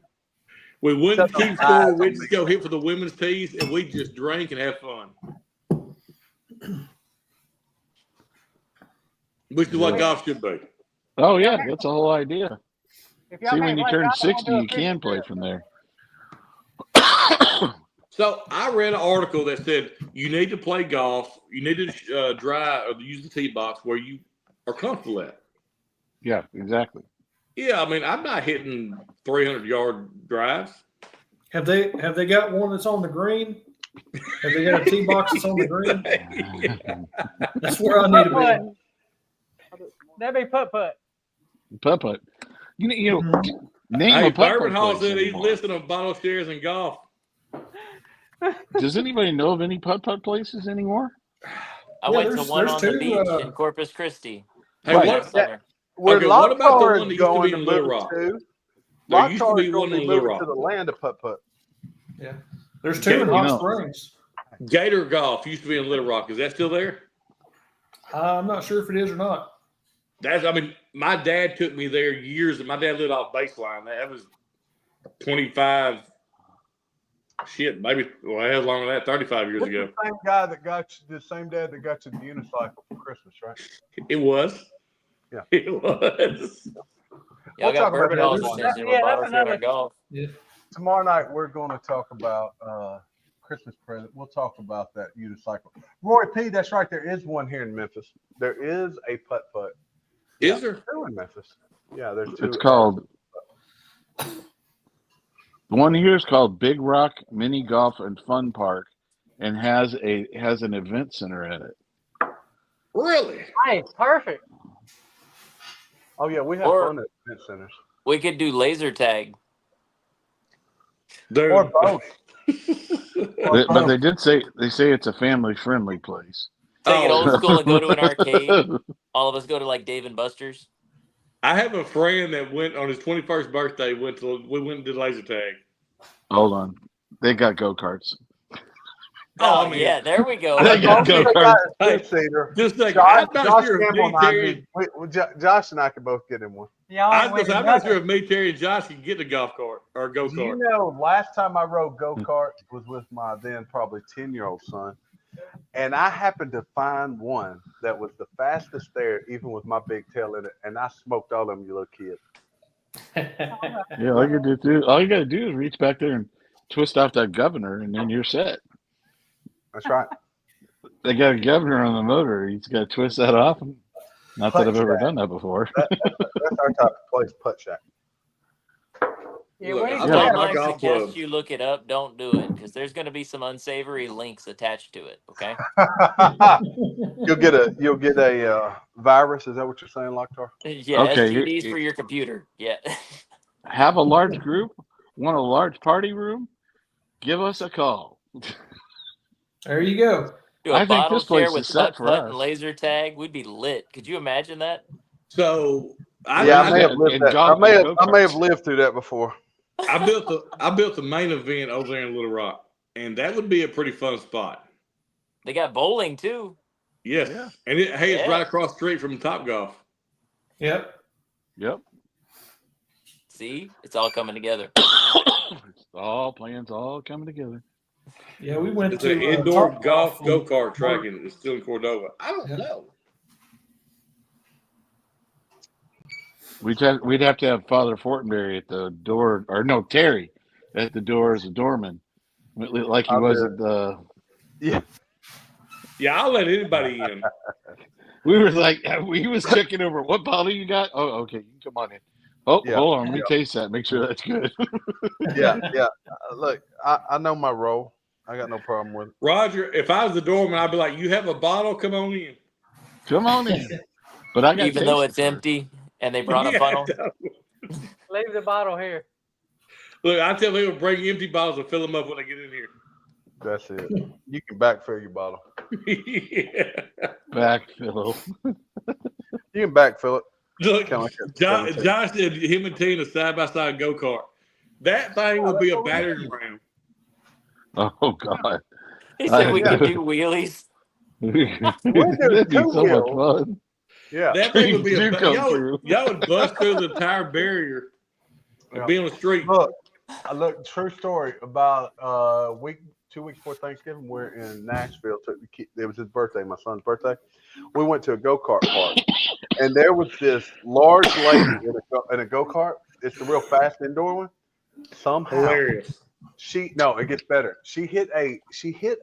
[SPEAKER 4] We wouldn't
[SPEAKER 2] Shut the
[SPEAKER 4] keep score.
[SPEAKER 2] eyes
[SPEAKER 4] We'd
[SPEAKER 2] on
[SPEAKER 4] just
[SPEAKER 2] me.
[SPEAKER 4] go hit for the women's tees, and we just drink and have fun. Which is what golf should be.
[SPEAKER 6] Oh yeah, that's the whole idea.
[SPEAKER 3] If y'all
[SPEAKER 6] See,
[SPEAKER 3] may
[SPEAKER 6] when you
[SPEAKER 3] play
[SPEAKER 6] turn
[SPEAKER 3] golf, I'm gonna
[SPEAKER 6] 60,
[SPEAKER 3] do a
[SPEAKER 6] you can
[SPEAKER 3] fishing
[SPEAKER 6] play
[SPEAKER 3] trip.
[SPEAKER 6] from there.
[SPEAKER 4] So I read an article that said you need to play golf. You need to drive or use the tee box where you are comfortable at.
[SPEAKER 6] Yeah, exactly.
[SPEAKER 4] Yeah, I mean, I'm not hitting 300-yard drives.
[SPEAKER 7] Have they got one that's on the green? Have they got a tee box that's on the green? That's where I need to be.
[SPEAKER 3] That'd be putt.
[SPEAKER 6] Putt putt. You know, name
[SPEAKER 4] Hey,
[SPEAKER 6] a putt
[SPEAKER 4] Bourbon
[SPEAKER 6] putt
[SPEAKER 4] Hall
[SPEAKER 6] place
[SPEAKER 4] said he's
[SPEAKER 6] anymore.
[SPEAKER 4] listening on bottle shares and golf.
[SPEAKER 6] Does anybody know of any putt putt places anymore?
[SPEAKER 5] I
[SPEAKER 7] Yeah,
[SPEAKER 5] went to
[SPEAKER 7] there's-
[SPEAKER 5] one
[SPEAKER 7] there's
[SPEAKER 5] on the
[SPEAKER 7] two,
[SPEAKER 5] beach in Corpus Christi.
[SPEAKER 4] Hey,
[SPEAKER 6] Right.
[SPEAKER 4] what?
[SPEAKER 5] last summer.
[SPEAKER 2] Where
[SPEAKER 4] Okay, what about the
[SPEAKER 2] Locktar
[SPEAKER 4] one that
[SPEAKER 2] is
[SPEAKER 4] used to
[SPEAKER 2] going
[SPEAKER 4] be
[SPEAKER 2] to
[SPEAKER 4] in Little
[SPEAKER 2] move
[SPEAKER 4] Rock?
[SPEAKER 2] to?
[SPEAKER 4] There used to
[SPEAKER 2] Locktar
[SPEAKER 4] be
[SPEAKER 2] is
[SPEAKER 4] one
[SPEAKER 2] going to
[SPEAKER 4] in
[SPEAKER 2] be
[SPEAKER 4] Little
[SPEAKER 2] moving
[SPEAKER 4] Rock.
[SPEAKER 2] to the land of putt putt.
[SPEAKER 7] Yeah. There's two in
[SPEAKER 4] You
[SPEAKER 7] Hot
[SPEAKER 6] know.
[SPEAKER 7] Springs.
[SPEAKER 4] Gator Golf used to be in Little Rock. Is that still there?
[SPEAKER 7] I'm not sure if it is or not.
[SPEAKER 4] I mean, my dad took me there years. My dad lived off Baseline. That was 25 Shit, maybe how long was that? 35 years
[SPEAKER 2] It's
[SPEAKER 4] ago.
[SPEAKER 2] the same guy that got you, the same dad that got you the unicycle for Christmas, right?
[SPEAKER 4] It was.
[SPEAKER 2] Yeah.
[SPEAKER 4] It was.
[SPEAKER 5] Y'all
[SPEAKER 2] We'll
[SPEAKER 5] got
[SPEAKER 2] talk about
[SPEAKER 5] bourbon
[SPEAKER 2] that
[SPEAKER 5] all
[SPEAKER 2] tomorrow.
[SPEAKER 5] attention with
[SPEAKER 3] Yeah, that's
[SPEAKER 5] Battlefield
[SPEAKER 3] another-
[SPEAKER 5] and golf.
[SPEAKER 7] Yeah.
[SPEAKER 2] Tomorrow night we're going to talk about Christmas present. We'll talk about that unicycle. Roy P, that's right. There is one here in Memphis. There is a putt-putt.
[SPEAKER 4] Is there?
[SPEAKER 2] Two in Memphis. Yeah, there's two.
[SPEAKER 6] It's called. The one here is called Big Rock Mini Golf and Fun Park, and has an event center in it.
[SPEAKER 4] Really?
[SPEAKER 3] Hey, perfect.
[SPEAKER 2] Oh yeah, we have
[SPEAKER 5] Or-
[SPEAKER 2] fun at event centers.
[SPEAKER 5] We could do laser tag.
[SPEAKER 4] Dude.
[SPEAKER 2] Or both.
[SPEAKER 6] But they say it's a family friendly place.
[SPEAKER 5] Take it
[SPEAKER 4] Oh.
[SPEAKER 5] old school and go to an arcade. All of us go to like Dave and Buster's.
[SPEAKER 4] I have a friend that went on his 21st birthday. We went and did laser tag.
[SPEAKER 6] Hold on, they got go karts.
[SPEAKER 5] Oh,
[SPEAKER 4] I mean-
[SPEAKER 5] yeah, there we go.
[SPEAKER 6] They got go karts.
[SPEAKER 4] Hey,
[SPEAKER 2] Cedar.
[SPEAKER 4] just like
[SPEAKER 2] Josh,
[SPEAKER 4] I'm not
[SPEAKER 2] Josh
[SPEAKER 4] sure if
[SPEAKER 2] Campbell
[SPEAKER 4] me,
[SPEAKER 2] and I
[SPEAKER 4] Terry,
[SPEAKER 2] need- Josh and I could both get in one.
[SPEAKER 3] Y'all ain't winning
[SPEAKER 4] I'm not
[SPEAKER 3] nothing.
[SPEAKER 4] sure if me, Terry, and Josh can get the golf cart or a go
[SPEAKER 2] Do you
[SPEAKER 4] kart.
[SPEAKER 2] know, last time I rode go-kart was with my then probably 10-year-old son. And I happened to find one that was the fastest there, even with my big tail in it. And I smoked all of them, you little kid.
[SPEAKER 6] Yeah, all you gotta do is reach back there and twist off that governor, and then you're set.
[SPEAKER 2] That's right.
[SPEAKER 6] They got a governor on the motor. He's got to twist that off. Not that I've ever
[SPEAKER 2] Putt
[SPEAKER 6] done that before.
[SPEAKER 2] That's our type of place, putt shack.
[SPEAKER 3] Yeah,
[SPEAKER 4] Look,
[SPEAKER 3] we ain't
[SPEAKER 4] I'm
[SPEAKER 5] So
[SPEAKER 4] not
[SPEAKER 3] got
[SPEAKER 4] my
[SPEAKER 5] I
[SPEAKER 4] golf
[SPEAKER 5] suggest
[SPEAKER 4] club.
[SPEAKER 5] you look it up. Don't do it because there's going to be some unsavory links attached to it. Okay.
[SPEAKER 2] You'll get a virus. Is that what you're saying, Locktar?
[SPEAKER 5] Yeah.
[SPEAKER 6] Okay,
[SPEAKER 5] STDs for your computer. Yeah.
[SPEAKER 6] Have a large group, want a large party room? Give us a call.
[SPEAKER 7] There you go.
[SPEAKER 5] Do
[SPEAKER 6] I
[SPEAKER 5] a
[SPEAKER 6] think
[SPEAKER 5] bottle
[SPEAKER 6] this place
[SPEAKER 5] share
[SPEAKER 6] is
[SPEAKER 5] with
[SPEAKER 6] set
[SPEAKER 5] putt
[SPEAKER 6] for
[SPEAKER 5] putt
[SPEAKER 6] us.
[SPEAKER 5] and laser tag. We'd be lit. Could you imagine that?
[SPEAKER 4] So
[SPEAKER 2] I may have lived
[SPEAKER 6] and
[SPEAKER 2] that.
[SPEAKER 6] golf
[SPEAKER 2] I may
[SPEAKER 6] and
[SPEAKER 2] have
[SPEAKER 6] go-karts.
[SPEAKER 2] lived through that before.
[SPEAKER 4] I built the main event over there in Little Rock, and that would be a pretty fun spot.
[SPEAKER 5] They got bowling too.
[SPEAKER 4] Yes,
[SPEAKER 6] Yeah.
[SPEAKER 4] and it's
[SPEAKER 5] Yeah.
[SPEAKER 4] right across the street from Top Golf.
[SPEAKER 7] Yep.
[SPEAKER 6] Yep.
[SPEAKER 5] See, it's all coming together.
[SPEAKER 6] All plans all coming together.
[SPEAKER 7] Yeah, we went
[SPEAKER 4] It's
[SPEAKER 7] to
[SPEAKER 4] an indoor
[SPEAKER 7] Top
[SPEAKER 4] golf go
[SPEAKER 7] on-
[SPEAKER 4] kart track, and it's still in Cordova. I don't
[SPEAKER 7] Yeah.
[SPEAKER 4] know.
[SPEAKER 6] We'd have to have Father Fortenberry at the door, or no, Terry at the door as a doorman, like he
[SPEAKER 2] I'll
[SPEAKER 6] was
[SPEAKER 2] do
[SPEAKER 6] at the.
[SPEAKER 4] Yeah, I'll let anybody in.
[SPEAKER 6] We were like, we was checking over what bottle you got. Oh, okay, you can come on in. Oh,
[SPEAKER 2] Yeah.
[SPEAKER 6] hold on, let me taste that. Make sure that's good.
[SPEAKER 2] Yeah. Look, I know my role. I got no problem with it.
[SPEAKER 4] Roger, if I was the doorman, I'd be like, "You have a bottle? Come on in."
[SPEAKER 6] Come on in. But I got
[SPEAKER 5] Even though
[SPEAKER 6] taste
[SPEAKER 5] it's
[SPEAKER 6] first.
[SPEAKER 5] empty and they brought a
[SPEAKER 4] Yeah,
[SPEAKER 5] funnel.
[SPEAKER 3] Leave the bottle here.
[SPEAKER 4] Look, I tell people bring empty bottles and fill them up when they get in here.
[SPEAKER 2] That's it. You can backfill your bottle.
[SPEAKER 4] Yeah.
[SPEAKER 6] Backfill.
[SPEAKER 2] You can backfill it.
[SPEAKER 4] Look,
[SPEAKER 2] Kinda like a
[SPEAKER 4] Josh,
[SPEAKER 2] 17.
[SPEAKER 4] Josh said him and Tina side by side go kart. That thing would be a battering ram.
[SPEAKER 6] Oh God.
[SPEAKER 5] He said we
[SPEAKER 2] Yeah.
[SPEAKER 5] could do wheelies.
[SPEAKER 6] That'd be
[SPEAKER 2] two
[SPEAKER 6] so much
[SPEAKER 2] wheels.
[SPEAKER 6] fun.
[SPEAKER 2] Yeah.
[SPEAKER 4] That thing would be
[SPEAKER 6] Do come
[SPEAKER 4] y'all,
[SPEAKER 6] through.
[SPEAKER 4] y'all would bust through the tire barrier and be on the street.
[SPEAKER 2] Look, true story. About 2 weeks before Thanksgiving, we're in Nashville. It was his birthday, my son's birthday. We went to a go-kart park, and there was this large lady in a go-kart. It's the real fast indoor one. Somehow,
[SPEAKER 4] Hilarious.
[SPEAKER 2] it gets better. She hit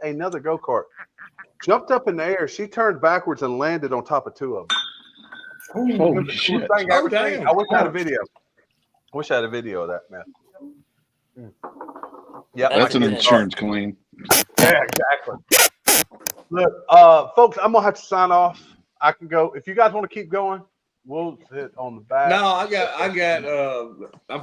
[SPEAKER 2] another go-kart, jumped up in the air. She turned backwards and landed on top of two of them.
[SPEAKER 6] Holy shit.
[SPEAKER 4] Oh, damn.
[SPEAKER 2] I wish I had a video. Wish I had a video of that, man. Yeah,
[SPEAKER 6] That's an
[SPEAKER 5] That's
[SPEAKER 6] insurance claim.
[SPEAKER 2] Yeah, exactly. Look, folks, I'm gonna have to sign off. I can go. If you guys want to keep going, we'll sit on the back.
[SPEAKER 4] No, I got. I'm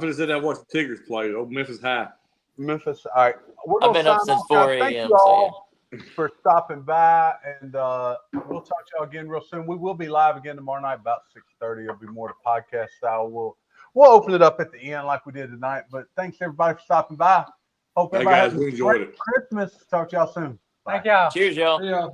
[SPEAKER 4] gonna sit down and watch the Tigers play. Oh, Memphis High.
[SPEAKER 2] Memphis. All right, we're
[SPEAKER 5] I've
[SPEAKER 2] gonna
[SPEAKER 5] been up
[SPEAKER 2] sign
[SPEAKER 5] since
[SPEAKER 2] off, guys.
[SPEAKER 5] 4
[SPEAKER 2] Thank
[SPEAKER 5] a.m.,
[SPEAKER 2] you
[SPEAKER 5] so
[SPEAKER 2] all for stopping by, and we'll talk to y'all again real soon. We will be live again tomorrow night about 6:30. It'll be more to podcast style. We'll open it up at the end like we did tonight. But thanks everybody for stopping by. Hope
[SPEAKER 4] Hey,
[SPEAKER 2] everybody
[SPEAKER 4] guys,
[SPEAKER 2] has
[SPEAKER 4] we
[SPEAKER 2] a
[SPEAKER 4] enjoyed
[SPEAKER 2] great
[SPEAKER 4] it.
[SPEAKER 2] Christmas. Talk to y'all soon.
[SPEAKER 3] Thank y'all.
[SPEAKER 5] Cheers, y'all.
[SPEAKER 7] Yeah.